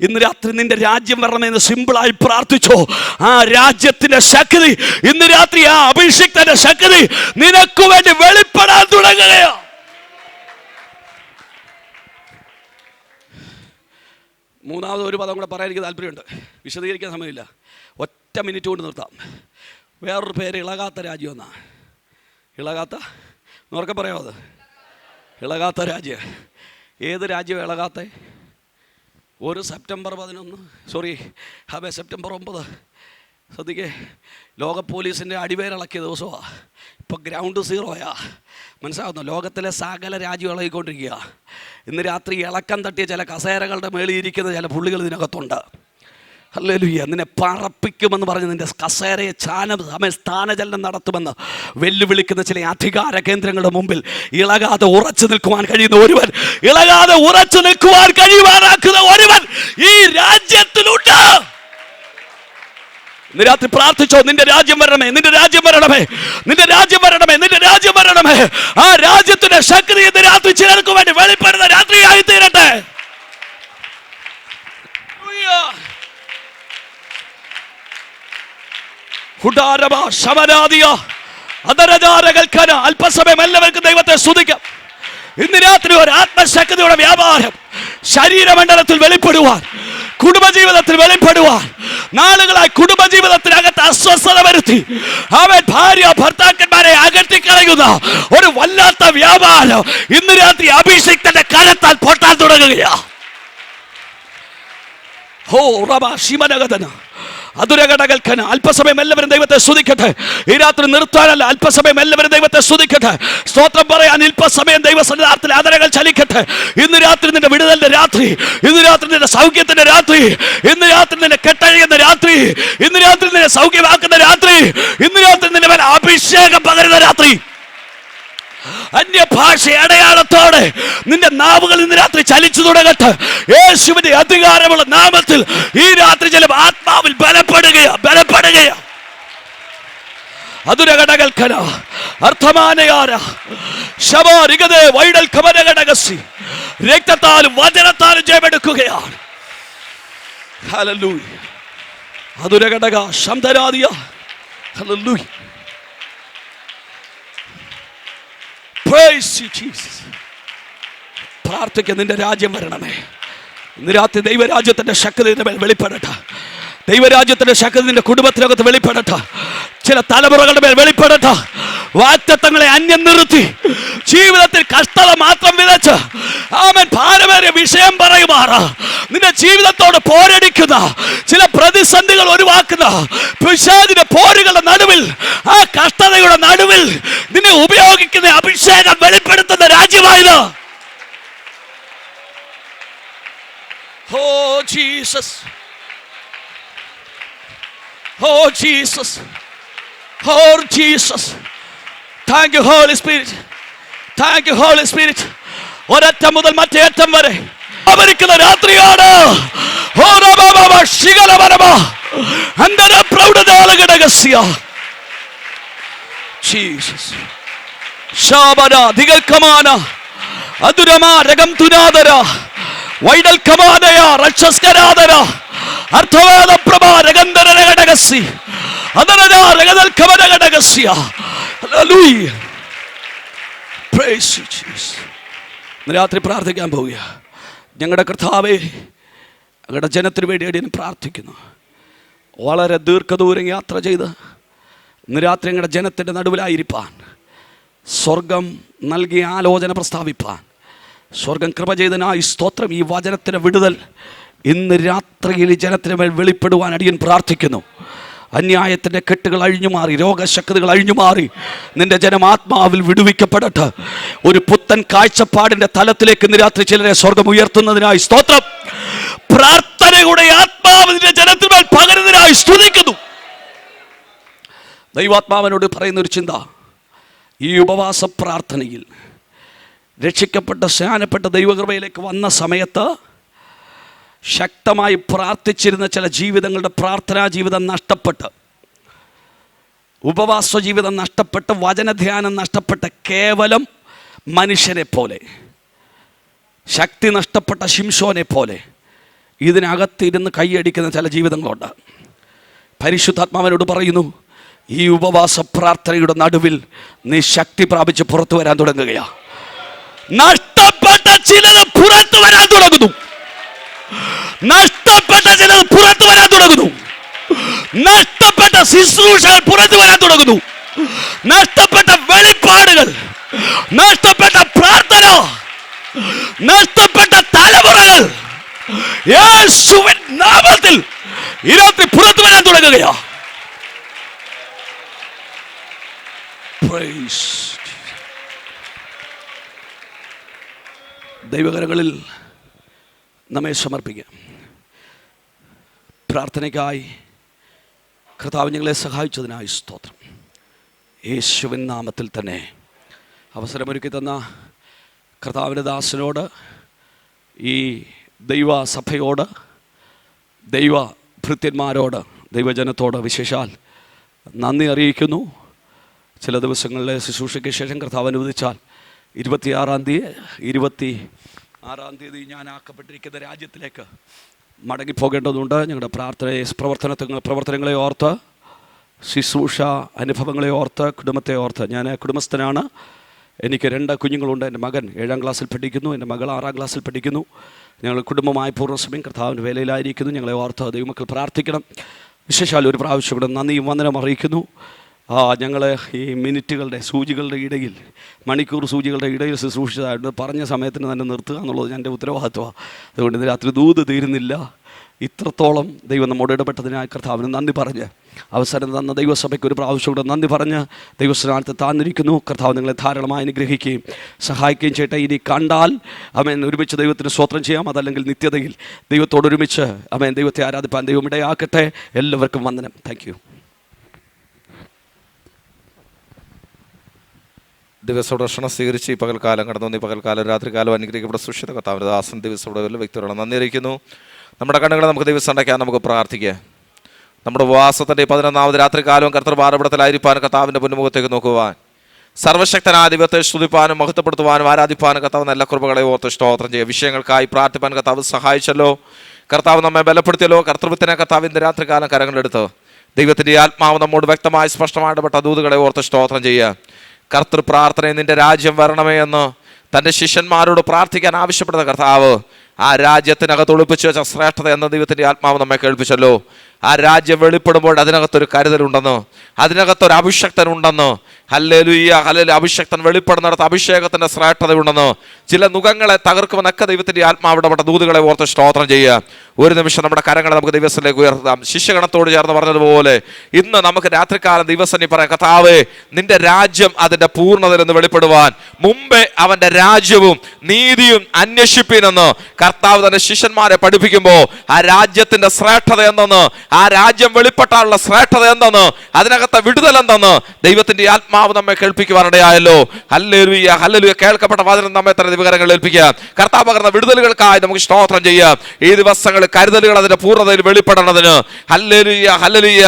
ഇന്ന് രാത്രി നിന്റെ രാജ്യം വരണമെന്ന് സിമ്പിളായി പ്രാർത്ഥിച്ചോ. ആ രാജ്യത്തിന്റെ ശക്തി ഇന്ന് രാത്രി, ആ അഭിഷിക്തന്റെ ശക്തി നിനക്ക് വേണ്ടി വെളിപ്പെടാൻ തുടങ്ങുകയോ. മൂന്നാമത് ഒരു പദം കൂടെ പറയാൻ എനിക്ക് താല്പര്യമുണ്ട്. വിശദീകരിക്കാൻ സമയമില്ല, ഒറ്റ മിനിറ്റ് കൊണ്ട് നിർത്താം. വേറൊരു പേര് ഇളകാത്ത രാജ്യം എന്നാ. ഇളകാത്ത നോർക്കെ പറയാമോ? അത് ഇളകാത്ത രാജ്യം. ഏത് രാജ്യം ഇളകാത്ത? ഒരു സെപ്റ്റംബർ 9 ശ്രദ്ധിക്കേ, ലോക പോലീസിൻ്റെ അടിവേരിളക്കിയ ദിവസമാണ്. ഇപ്പോൾ ഗ്രൗണ്ട് സീറോയാ. മനസ്സിലാവുന്നു? ലോകത്തിലെ സകല രാജ്യം ഇളകിക്കൊണ്ടിരിക്കുക. ഇന്ന് രാത്രി ഇളക്കം തട്ടിയ ചില കസേരകളുടെ മേളിൽ ഇരിക്കുന്ന ചില പുള്ളികൾ ഇതിനകത്തുണ്ട്. ഹല്ലേലൂയ. നിന്നെ പറപ്പിക്കുമെന്ന് പറഞ്ഞ് നിന്റെ കസേരയെ സ്ഥാനചലനം നടത്തുമെന്ന് വെല്ലുവിളിക്കുന്ന ചില അധികാര കേന്ദ്രങ്ങളുടെ മുമ്പിൽ ഇളകാതെ ഉറച്ചു നിൽക്കുവാൻ കഴിയുന്ന ഒരുവൻ, ഇളകാതെ ഉറച്ചു നിൽക്കുവാൻ കഴിയുവാനാക്കുന്ന ഒരുവൻ ഈ രാജ്യത്തിലുണ്ട്. ഇന്ന് രാത്രി പ്രാർത്ഥിച്ചോ, നിന്റെ രാജ്യം വരണമേ, നിന്റെ രാജ്യം വരണമേ, നിന്റെ രാജ്യം വരണമേ, നിന്റെ രാജ്യം വരണമേ. ആ രാജ്യത്തിന്റെ ശക്തി ഇന്ന് രാത്രി ചിലർക്ക് വേണ്ടി വെളിപ്പെടുന്ന രാത്രിയായി തീരട്ടെ. അല്പസമയം എല്ലാവർക്കും ദൈവത്തെ സ്തുതിക്കാം. ഇന്ന് രാത്രി ഒരു ആത്മശക്തിയുടെ വ്യാപാരം ശരീരമണ്ഡലത്തിൽ വെളിപ്പെടുവാൻ, കുടുംബജീവിതത്തിൽ വെളിപ്പെടുവാൻ, നാളുകളായി കുടുംബജീവിതത്തിനകത്ത് അസ്വസ്ഥത വരുത്തി അവൻ ഭാര്യ ഭർത്താക്കന്മാരെ അകറ്റിക്കളയുന്ന ഒരു വല്ലാത്ത വ്യാപാരം ഇന്ന് രാത്രി അഭിഷിക്തന്റെ കരത്താൽ പൊട്ടാൻ തുടങ്ങുകയാണ്. ഹോ റബ ശിമനഗതന അതുരകടകൽക്കന. അല്പസമയം എല്ലാവരും ദൈവത്തെ സ്തുതിക്കട്ടെ. ഈ രാത്രി നിർത്താനല്ല, അല്പസമയം എല്ലാവരും ദൈവത്തെ സ്തുതിക്കട്ടെ. സ്തോത്രം പറയാൻ അല്പസമയം ദൈവസന്നിധാനത്തിൽ ആദരകൾ ചലിക്കട്ടെ. ഇന്ന് രാത്രി നിന്റെ വിടുതലിന്റെ രാത്രി, ഇന്ന് രാത്രി നിന്റെ സൗഖ്യത്തിന്റെ രാത്രി, ഇന്ന് രാത്രി നിന്നെ കെട്ടഴിയുന്ന രാത്രി, ഇന്ന് രാത്രി നിന്നെ സൗഖ്യമാക്കുന്ന രാത്രി, ഇന്ന് രാത്രി നിന്റെ മേൽ അഭിഷേകം പകരുന്ന രാത്രി. അന്യഭാഷ അടയാളത്തോടെ നിന്റെ നാവുകൾ ഇന്ന് രാത്രി ചലിച്ചു തുടങ്ങട്ടെ. യേശുവിന്റെ അധികാരമുള്ള നാമത്തിൽ ഈ രാത്രി ചില ആത്മാവിൽ ബലപ്പെടുകയാ. അതുരകടകൽക്കന അർത്ഥമാനയാര ശബരികതേ വൈഡൽ കമനകടകസി. രക്തത്താലും വചനത്താലും ജയമെടുക്കുകയാണ്. ഹല്ലേലൂയ. അതുരകടക ശബ്ദരാദിയ. ഹല്ലേലൂയ. Praise you, Jesus. പ്രാർത്ഥിക്കുക, നിന്റെ രാജ്യം വരണമേ. ഇന്ന് രാത്രി ദൈവരാജ്യത്തിന്റെ ശക്തി നിന്റെ മേൽ വെളിപ്പെടട്ടെ. ദൈവരാജ്യത്തിന്റെ ശക്തി നിന്റെ കുടുംബത്തിനകത്ത് വെളിപ്പെടട്ടെ. ചില തലമുറകളുടെ മേൽ വെളിപ്പെടട്ടെ. വാഗ്ദത്തങ്ങളെ അന്യം നിർത്തി ജീവിതത്തിൽ കഷ്ടത മാത്രം വിതച്ച് ആമേൻ ഭാരമേറിയ വിഷയം പറയുമാറാ. നിന്റെ ജീവിതത്തോട് പോരടിക്കുന്ന ചില പ്രതിസന്ധികൾ ഒഴിവാക്കുന്ന പിശാചിന്റെ പോരുകളുടെ നടുവിൽ, ആ കഷ്ടതയുടെ നടുവിൽ നിന്നെ ഉപയോഗിക്കുന്ന അഭിഷേകം വെളിപ്പെടുത്തുന്ന രാജ്യമായത്. Oh Jesus, oh Jesus, oh Jesus. Thank you Holy Spirit, thank you Holy Spirit. ഒരറ്റം മുതൽ മറ്റേ അറ്റം വരെ അവരിക്കുന്ന രാത്രിയാണ്. ജീസസ് ശാബന ദിഗൽക്കമാന അതുരമാ രകം തുനാദര വൈഡൽക്കമാനയ രക്ഷസ്കരാദര അർത്ഥവേദ പ്രഭാ രഗന്ധര രഗടകസി അതരദ രഗദൽക്കമന രഗടകസിയ. ഹല്ലേലൂയ. Praise you Jesus. രാത്രി പ്രാർത്ഥിക്കാൻ പോവുക. ഞങ്ങളുടെ കർത്താവേ, ഞങ്ങളുടെ ജനത്തിന് വേണ്ടി ഞാൻ പ്രാർത്ഥിക്കുന്നു. വളരെ ദീർഘദൂരം യാത്ര ചെയ്ത് ഇന്ന് രാത്രി ഞങ്ങളുടെ ജനത്തിൻ്റെ നടുവിലായിരിക്കാൻ സ്വർഗം നൽകിയ ആലോചന പ്രസ്താവിപ്പാൻ സ്വർഗം കൃപ ചെയ്തനായി സ്തോത്രം. ഈ വചനത്തിന് വിടുതൽ ഇന്ന് രാത്രിയിൽ ഈ ജനത്തിന് മേൽ വെളിപ്പെടുവാൻ അടിയൻ പ്രാർത്ഥിക്കുന്നു. അന്യായത്തിൻ്റെ കെട്ടുകൾ അഴിഞ്ഞുമാറി, രോഗശക്തികൾ അഴിഞ്ഞുമാറി നിന്റെ ജനം ആത്മാവിൽ വിടുവിക്കപ്പെടട്ടെ. ഒരു പുത്തൻ കാഴ്ചപ്പാടിൻ്റെ തലത്തിലേക്ക് ഇന്ന് രാത്രി ചിലരെ സ്വർഗം ഉയർത്തുന്നതിനായി സ്തോത്രം. പ്രാർത്ഥനയുടെ ആത്മാവ് നിന്റെ ജനത്തിന്മേൽ പകരുന്നതിനായി സ്തുതിക്കുന്നു. ദൈവാത്മാവിനോട് പറയുന്ന ഒരു ചിന്ത, ഈ ഉപവാസ പ്രാർത്ഥനയിൽ രക്ഷിക്കപ്പെട്ട സ്നാനപ്പെട്ട ദൈവകൃപയിലേക്ക് വന്ന സമയത്ത് ശക്തമായി പ്രാർത്ഥിച്ചിരുന്ന ചില ജീവിതങ്ങളുടെ പ്രാർത്ഥനാ ജീവിതം നഷ്ടപ്പെട്ട്, ഉപവാസ ജീവിതം നഷ്ടപ്പെട്ട്, വചനധ്യാനം നഷ്ടപ്പെട്ട കേവലം മനുഷ്യരെ പോലെ, ശക്തി നഷ്ടപ്പെട്ട ശിംശോനെ പോലെ ഇതിനകത്തിരുന്ന് കൈയടിക്കുന്ന ചില ജീവിതങ്ങളുണ്ട്. പരിശുദ്ധാത്മാവിനോട് പറയുന്നു, ഈ ഉപവാസ പ്രാർത്ഥനയുടെ നടുവിൽ നീ ശക്തി പ്രാപിച്ച് പുറത്തു വരാൻ തുടങ്ങുകയാണ്. നഷ്ടപ്പെട്ട ചിലത് പുറത്തു വരാൻ തുടങ്ങുന്നു. നഷ്ടപ്പെട്ട ചിലത് പുറത്തു വരാൻ തുടങ്ങുന്നു. നഷ്ടപ്പെട്ട ശുശ്രൂഷകൾ പുറത്തു വരാൻ തുടങ്ങുന്നു. നഷ്ടപ്പെട്ട വെളിപ്പാടുകൾ, നഷ്ടപ്പെട്ട പ്രാർത്ഥന, നഷ്ടപ്പെട്ട തലമുറകൾ യേശുവിൻ നാമത്തിൽ ഇരത്തി പുറത്തു വരാൻ തുടങ്ങുകയാ. ദൈവകരങ്ങളിൽ നമ്മെ സമർപ്പിക്കാം. പ്രാർത്ഥനയ്ക്കായി കർത്താവ് ഞങ്ങളെ സഹായിച്ചതിനായി സ്തോത്രം. യേശുവിൻ നാമത്തിൽ തന്നെ അവസരമൊരുക്കി തന്ന കർത്താവിൻ്റെ ദാസനോട്, ഈ ദൈവസഭയോട്, ദൈവ ഭൃത്യന്മാരോട്, ദൈവജനത്തോട് വിശേഷാൽ നന്ദി അറിയിക്കുന്നു. ചില ദിവസങ്ങളിലെ ശുശ്രൂഷയ്ക്ക് ശേഷം കർത്താവ് അനുവദിച്ചാൽ 26-ാം തീയതി ഞാൻ ആക്കപ്പെട്ടിരിക്കുന്ന രാജ്യത്തിലേക്ക് മടങ്ങിപ്പോകേണ്ടതുണ്ട്. ഞങ്ങളുടെ പ്രവർത്തനങ്ങളെ ഓർത്ത്, ശുശ്രൂഷ അനുഭവങ്ങളെ ഓർത്ത്, കുടുംബത്തെ ഓർത്ത്. ഞാൻ കുടുംബസ്ഥനാണ്. എനിക്ക് 2 കുഞ്ഞുങ്ങളുണ്ട്. എൻ്റെ മകൻ 7ാം ക്ലാസ്സിൽ പഠിക്കുന്നു, എൻ്റെ മകൾ 6ാം ക്ലാസ്സിൽ പഠിക്കുന്നു. ഞങ്ങൾ കുടുംബമായി പൂർണ്ണസമയം കർത്താവിൻ്റെ വേലയിലായിരിക്കുന്നു. ഞങ്ങളെ ഓർത്ത് ദൈവമക്കൾ പ്രാർത്ഥിക്കണം. വിശേഷാൽ ഒരു പ്രാവശ്യം കൂടെ നന്ദിയും വന്ദനം അറിയിക്കുന്നു. ഞങ്ങൾ ഈ മിനിറ്റുകളുടെ സൂചികളുടെ ഇടയിൽ, മണിക്കൂർ സൂചികളുടെ ഇടയിൽ ശുശ്രൂഷിച്ചതായിട്ട് പറഞ്ഞ സമയത്തിന് തന്നെ നിർത്തുക എന്നുള്ളത് എൻ്റെ ഉത്തരവാദിത്വമാണ്. അതുകൊണ്ട് ഇന്ന് രാത്രി ദൂത് തീരുന്നില്ല. ഇത്രത്തോളം ദൈവം നമ്മോട് ഇടപെട്ടതിനായി കർത്താവിന് നന്ദി പറഞ്ഞ്, അവസരം തന്ന ദൈവസഭയ്ക്ക് ഒരു പ്രാവശ്യം കൂടെ നന്ദി പറഞ്ഞ് ദൈവസ്ഥാനത്ത് താന്നിരിക്കുന്നു. കർത്താവ് നിങ്ങളെ ധാരാളമായി അനുഗ്രഹിക്കുകയും സഹായിക്കുകയും ചെയ്യട്ടെ. ഇനി കണ്ടാൽ അമേൻ ഒരുമിച്ച് ദൈവത്തിന് സ്തോത്രം ചെയ്യാം. അതല്ലെങ്കിൽ നിത്യതയിൽ ദൈവത്തോടൊരുമിച്ച് അമേൻ ദൈവത്തെ ആരാധിപ്പാൻ ദൈവം ഇടയാക്കട്ടെ. എല്ലാവർക്കും വന്ദനം. Thank you. ദിവസോടക്ഷണം സ്വീകരിച്ച് ഈ പകൽക്കാലം കടന്നു. ഈ പകൽക്കാലം രാത്രികാലം അനുഗ്രഹിക്കപ്പെട്ട സുഷിത കർത്താവിൻ്റെ ദാസൻ ദിവസോടെ വ്യക്തികളാണ്. നന്ദി അറിയിക്കുന്നു. നമ്മുടെ കണ്ണുകളെ നമുക്ക് ദിവസം അടയ്ക്കാൻ നമുക്ക് പ്രാർത്ഥിക്കാം. നമ്മുടെ ഉപവാസത്തിൻ്റെ 11ാമത് രാത്രികാലവും കർത്തൃ പാറപടത്തിലായിരിക്കാൻ കർത്താവിൻ്റെ പുന്നുമുഖത്തേക്ക് നോക്കുവാൻ, സർവശക്തനായ ദൈവത്തെ സ്തുതിപ്പാനും മഹത്വപ്പെടുത്തുവാനും ആരാധിപ്പാനും കർത്താവ് എല്ലാ കൃപകളെ ഓർത്ത് സ്തോത്രം ചെയ്യുക. വിഷയങ്ങൾക്കായി പ്രാർത്ഥിപ്പാൻ കർത്താവ് സഹായിച്ചല്ലോ. കർത്താവ് നമ്മെ ബലപ്പെടുത്തിയല്ലോ. കർത്തൃത്വത്തിനെ കർത്താവ് ഇന്ന് രാത്രികാലം കരങ്ങളെടുത്ത് ദൈവത്തിൻ്റെ ആത്മാവ് നമ്മോട് വ്യക്തമായി സ്പഷ്ടമായിട്ടപ്പെട്ട ദൂതുകളെ ഓർത്ത് സ്തോത്രം ചെയ്യുക. കർത്തൃ പ്രാർത്ഥനയെ നിന്റെ രാജ്യം വരണമേ എന്ന് തൻ്റെ ശിഷ്യന്മാരോട് പ്രാർത്ഥിക്കാൻ ആവശ്യപ്പെടുന്ന കർത്താവ് ആ രാജ്യത്തിനകത്ത് ഒളിപ്പിച്ചു വെച്ച ശ്രേഷ്ഠത എന്ന ദൈവത്തിൻ്റെ ആത്മാവ് നമ്മെ കേൾപ്പിച്ചല്ലോ. ആ രാജ്യം വെളിപ്പെടുമ്പോൾ അതിനകത്തൊരു കരുതലുണ്ടെന്നോ, അതിനകത്തൊരു അഭിഷക്തനുണ്ടെന്നോ. Hallelujah, hallelujah. അഭിഷക്തൻ വെളിപ്പെടുന്നിടത്ത് അഭിഷേകത്തിന്റെ ശ്രേഷ്ഠതയുണ്ടെന്നോ. ചില നുഖങ്ങളെ തകർക്കുമെന്നൊക്കെ ദൈവത്തിന്റെ ആത്മാവ് ഇടപെട്ട ദൂതുകളെ ഓർത്ത് സ്തോത്രം ചെയ്യുക. ഒരു നിമിഷം നമ്മുടെ കരങ്ങളെ നമുക്ക് ദൈവത്തിലേക്ക് ഉയർത്താം. ശിഷ്യഗണത്തോട് ചേർന്ന് പറഞ്ഞതുപോലെ ഇന്ന് നമുക്ക് രാത്രികാലം ദൈവസന്നി പറയാം, കർത്താവേ, നിന്റെ രാജ്യം അതിന്റെ പൂർണ്ണതയിൽ നിന്ന് വെളിപ്പെടുവാൻ മുമ്പേ അവന്റെ രാജ്യവും നീതിയും അന്വേഷിപ്പിനെന്ന് കർത്താവ് തന്റെ ശിഷ്യന്മാരെ പഠിപ്പിക്കുമ്പോൾ ആ രാജ്യത്തിന്റെ ശ്രേഷ്ഠത എന്തെന്ന്, ആ രാജ്യം വെളിപ്പെട്ടാനുള്ള ശ്രേഷ്ഠത എന്തെന്ന്, അതിനകത്തെ വിടുതൽ എന്തെന്ന് ദൈവത്തിന്റെ ആത്മാവ് നമ്മെ കേൾപ്പിക്കുവാനിടയായല്ലോ. Hallelujah, hallelujah. കേൾക്കപ്പെട്ട വചനം നമ്മെ തന്നെ വിവരങ്ങൾ ഏൽപ്പിക്കാം. കർത്താവ് പകർന്ന വിടുതലുകൾക്കായി നമുക്ക് സ്തോത്രം ചെയ്യാം. ഈ ദിവസങ്ങളിൽ കരുതലുകൾ അതിന്റെ പൂർണ്ണതയിൽ വെളിപ്പെടണതിന് ഹല്ലേലൂയ, ഹല്ലേലൂയ.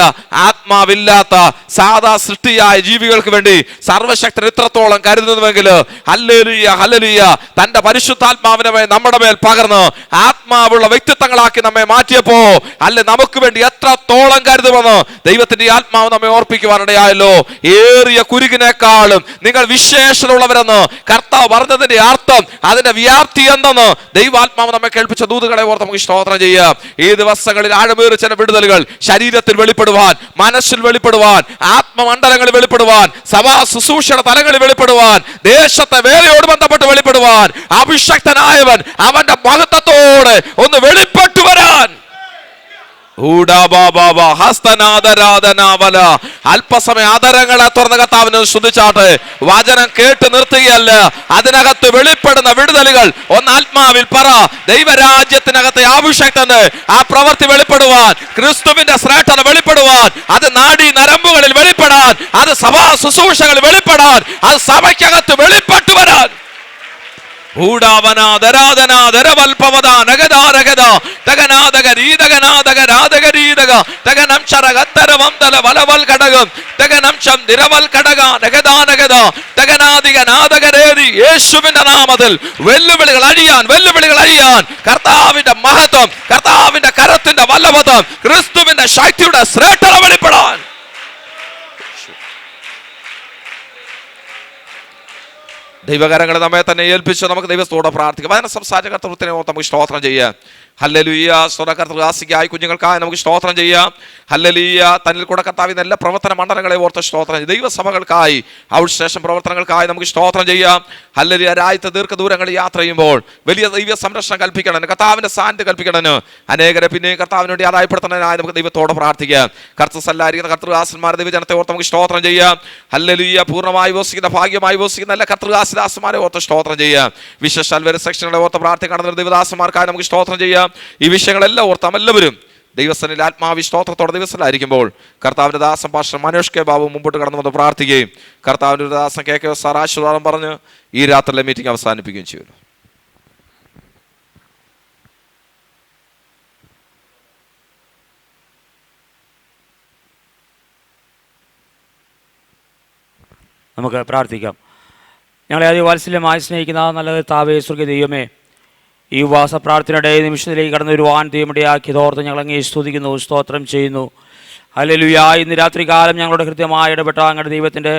ആത്മാവില്ലാത്ത സാധാ സൃഷ്ടിയായ ജീവികൾക്ക് വേണ്ടി സർവശക്തൻ ഇത്രത്തോളം കരുതുന്നുവെങ്കിൽ ഹല്ലേലൂയ, ഹല്ലേലൂയ, തന്റെ പരിശുദ്ധാത്മാവിനെ നമ്മുടെ മേൽ പകർന്ന് ആത്മാവുള്ള വ്യക്തിത്വങ്ങളാക്കി നമ്മെ മാറ്റിയപ്പോ അല്ലെ നമുക്ക് വേണ്ടി എത്രത്തോളം കരുതുമെന്ന് ദൈവത്തിന്റെ ആത്മാവ് നമ്മെ ഓർപ്പിക്കുവാനിടയായല്ലോ. ഏറിയ കുരുകിനേക്കാളും നിങ്ങൾ വിശേഷമുള്ളവരെന്ന് കർത്താവ് പറഞ്ഞതിന്റെ അർത്ഥം, അതിന്റെ വ്യാപ്തി എന്തെന്ന് ദൈവാത്മാവ് നമ്മെ കേൾപ്പിച്ച ദൂതുകളെ ഓർത്ത് നമുക്ക് സ്തോത്രം ചെയ്യാം. ഈ ദിവസങ്ങളിൽ ആഴമേറിയ ചില വിടുതലുകൾ ശരീരത്തിൽ വെളിപ്പെടുവാൻ, മനസ്സിൽ വെളിപ്പെടുവാൻ, ആത്മമണ്ഡലങ്ങളിൽ വെളിപ്പെടുവാൻ, സഭാ ശുശ്രൂഷയുടെ തലങ്ങളിൽ വെളിപ്പെടുവാൻ, ദേശത്തെ വേലയോട് ബന്ധപ്പെട്ട് വെളിപ്പെടുവാൻ, അഭിഷക്തനായവൻ അവന്റെ മഹത്വത്തോടെ ഒന്ന് വെളിപ്പെട്ടു വരാൻ അല്പസമയം ആദരങ്ങളെ തുറന്ന കർത്താവിനെ ശ്രദ്ധിച്ചാട്ടെ. വചനം കേട്ട് നിർത്തുകയല്ല, അതിനകത്ത് വെളിപ്പെടുന്ന വിടുതലുകൾ ഒന്ന് ആത്മാവിൽ പറ. ദൈവരാജ്യത്തിനകത്തെ അഭിഷേകത്തിന് ആ പ്രവൃത്തി വെളിപ്പെടുവാൻ, ക്രിസ്തുവിന്റെ ശ്രേഷ്ഠത വെളിപ്പെടുവാൻ, അത് നാഡീ നരമ്പുകളിൽ വെളിപ്പെടാൻ, അത് സഭാ ശുശ്രൂഷകളിൽ വെളിപ്പെടാൻ, അത് സഭയ്ക്കകത്ത് വെളിപ്പെട്ടു വരാൻ. യേശുവിന്റെ നാമത്തിൽ വെല്ലുവിളികൾ അഴിയാൻ, വെല്ലുവിളികൾ അഴിയാൻ. കർത്താവിന്റെ മഹത്വം, കർത്താവിന്റെ കരത്തിന്റെ വല്ലഭത്വം, ക്രിസ്തുവിന്റെ ശക്തിയുടെ ശ്രേഷ്ഠത വെളിപ്പെടാൻ. ദൈവകരങ്ങളെ നമ്മെ തന്നെ ഏൽപ്പിച്ച് നമുക്ക് ദൈവത്തോടെ പ്രാർത്ഥിക്കാം. അതിനെ സംസാരിച്ച കർത്തൃത്വത്തിനെ നമുക്ക് സ്തോത്രം ചെയ്യാം. ഹല്ലേലൂയ. സ്വരകർത്തൃദാസിക്കായി കുഞ്ഞുങ്ങൾക്കായി നമുക്ക് സ്തോത്രം ചെയ്യാം. ഹല്ലേലൂയ. തന്നിൽ കൂടെ കർത്താവിന്റെ എല്ലാ പ്രവർത്തന മണ്ഡലങ്ങളെ ഓർത്ത് സ്തോത്രം ചെയ്യും. ദൈവസഭകൾക്കായി, ഔട്ട്സ്റ്റേഷൻ പ്രവർത്തനങ്ങൾക്കായി നമുക്ക് സ്തോത്രം ചെയ്യാം. ഹല്ലേലൂയ. രാജ്യത്തെ ദീർഘദൂരങ്ങളിൽ യാത്ര ചെയ്യുമ്പോൾ വലിയ ദൈവ സംരക്ഷണം കൽപ്പിക്കണം, കർത്താവിന്റെ സാന്നിധ്യം കൽപ്പിക്കണം. അനേകരെ പിന്നെയും കർത്താവിന് വേണ്ടി ആദായപ്പെടുത്തുന്നതിനായി നമുക്ക് ദൈവത്തോടെ പ്രാർത്ഥിക്കാം. കർത്തൃസല്ലായിരിക്കുന്ന കർത്തൃദാസന്മാരെ ദൈവജനത്തെ ഓർത്ത് നമുക്ക് സ്തോത്രം ചെയ്യാം. ഹല്ലേലൂയ. പൂർണ്ണമായി വസിക്കുന്ന, ഭാഗ്യമായി വസിക്കുന്ന എല്ലാ കർത്തൃദാസന്മാരെ ഓർത്ത് സ്തോത്രം ചെയ്യാം. വിശേഷാൽ വരെ സെക്ഷനുകളെ ഓർത്ത് പ്രാർത്ഥിക്കണം. ദൈവദാസന്മാർക്കായി നമുക്ക് സ്തോത്രം ചെയ്യാം. ഈ വിഷയങ്ങളെല്ലാം ഓർത്താം. എല്ലാവരും ദൈവസ്ഥനിൽ ആത്മാവിശ്വാസത്തോടെ ദിവസത്തിലായിരിക്കുമ്പോൾ കർത്താവിന്റെ ദാസൻ പാസ്റ്റർ മനോഷ് കെ ബാബു മുമ്പോട്ട് കടന്നു വന്ന് പ്രാർത്ഥിക്കുകയും കർത്താവിന്റെ ദാസൻ കെ കെ സാർ ആശീർവാദം പറഞ്ഞ് ഈ രാത്രിയിലെ മീറ്റിംഗ് അവസാനിപ്പിക്കുകയും ചെയ്യുന്നു. നമുക്ക് പ്രാർത്ഥിക്കാം. ഞങ്ങളെ അതിവാത്സല്യമായി സ്നേഹിക്കുന്ന നല്ല താവേ സ്വർഗ്ഗീയ ദൈവമേ, ഈ ഉപവാസ പ്രാർത്ഥനയുടെ നിമിഷത്തിലേക്ക് കടന്നു വരുവാൻ ദൈവമിടയാക്കിയതോർത്ത് ഞങ്ങൾ അങ്ങേ സ്തുതിക്കുന്നു, സ്തോത്രം ചെയ്യുന്നു. ഹല്ലേലൂയ. ഇന്ന് രാത്രികാലം ഞങ്ങളുടെ കൃത്യമായി ഇടപെട്ട അങ്ങയുടെ ദൈവത്തിൻ്റെ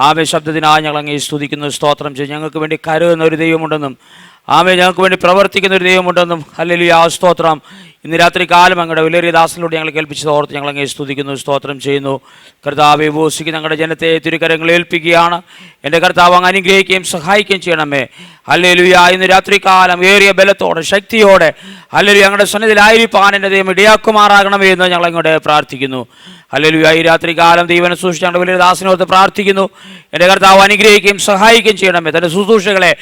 ആമേ ശബ്ദത്തിനായി ഞങ്ങൾ അങ്ങേ സ്തുതിക്കുന്നു, സ്തോത്രം ചെയ്യും. ഞങ്ങൾക്ക് വേണ്ടി കരുതുന്ന ഒരു ദൈവമുണ്ടെന്നും ആമേ ഞങ്ങൾക്ക് വേണ്ടി പ്രവർത്തിക്കുന്ന ഒരു ദൈവമുണ്ടെന്നും ഹല്ലേലൂയ, സ്തോത്രം. ഇന്ന് രാത്രികാലം അങ്ങയുടെ വിലയേറിയ ദാസനിലൂടെ ഞങ്ങൾ കേൾപ്പിച്ചത് ഓർത്ത് ഞങ്ങൾ അങ്ങേ സ്തുതിക്കുന്നു, സ്തോത്രം ചെയ്യുന്നു. കർത്താവെ, ഉപവസിക്കുന്ന ഞങ്ങളുടെ ജനത്തെ തിരുക്കരങ്ങളിൽ ഏൽപ്പിക്കുകയാണ്. എൻ്റെ കർത്താവ് അങ്ങ് അനുഗ്രഹിക്കുകയും സഹായിക്കുകയും ചെയ്യണമേ. ഹല്ലേലൂയ. ഇന്ന് രാത്രികാലം ഏറിയ ബലത്തോടെ, ശക്തിയോടെ ഹല്ലേലൂയ ഞങ്ങളുടെ സന്നിധിയിലായിരിക്കാൻ എൻ്റെ ദൈവം ഇടയാക്കുമാറാകണമേ എന്ന് ഞങ്ങൾ അങ്ങോട്ട് പ്രാർത്ഥിക്കുന്നു. ഹല്ലേലൂയ. ഈ രാത്രികാലം ദൈവനെ സൂക്ഷിച്ച് ഞങ്ങളുടെ വലിയ ദാസനോർത്ത് പ്രാർത്ഥിക്കുന്നു. എൻ്റെ കർത്താവ് അനുഗ്രഹിക്കുകയും സഹായിക്കുകയും ചെയ്യണമേ. തൻ്റെ ശുശ്രൂഷകളെ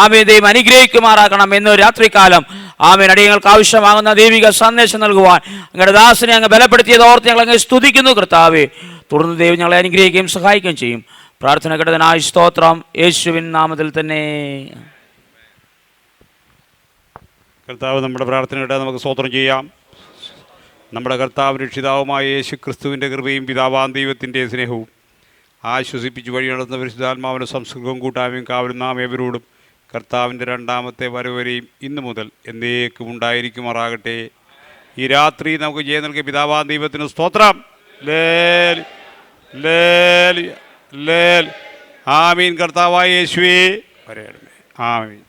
ആമേ ദൈവം അനുഗ്രഹിക്കുമാറാക്കണം എന്ന് രാത്രികാലം ആമേൻ അടിയങ്ങൾക്ക് ആവശ്യമാകുന്ന ദൈവിക സന്ദേശം നൽകുവാൻ അങ്ങയുടെ ദാസനെ അങ്ങ് ബലപ്പെടുത്തിയത് ഓർത്ത് ഞങ്ങൾ അങ്ങ് സ്തുതിക്കുന്നു കർത്താവേ. തുടർന്ന് ദൈവം ഞങ്ങളെ അനുഗ്രഹിക്കുകയും സഹായിക്കുകയും ചെയ്യും. പ്രാർത്ഥന കേട്ടതിനായി സ്തോത്രം, യേശുവിൻ നാമത്തിൽ തന്നെ. കർത്താവ് നമ്മുടെ പ്രാർത്ഥന കേട്ടാൽ നമുക്ക് സ്തോത്രം ചെയ്യാം. നമ്മുടെ കർത്താവ് രക്ഷിതാവുമായ യേശു ക്രിസ്തുവിൻ്റെ കൃപയും പിതാവാം ദൈവത്തിൻ്റെ സ്നേഹവും ആശ്വസിപ്പിച്ച് വഴി നടത്തുന്ന പരിശുദ്ധാത്മാവിൻ്റെ സംസർഗവും കൂട്ടായ്മയും കാവലും നാം ഏവരോടും കർത്താവിൻ്റെ രണ്ടാമത്തെ വരവരെയും ഇന്നു മുതൽ എന്നേക്കും ഉണ്ടായിരിക്കുമാറാകട്ടെ. ഈ രാത്രി നമുക്ക് ജയം നൽകിയ പിതാവാം ദൈവത്തിന് സ്തോത്രം. ലേൽ ലേൽ ലേൽ. ആമീൻ. കർത്താവായ യേശുവേ വരയണമേ. ആമീൻ.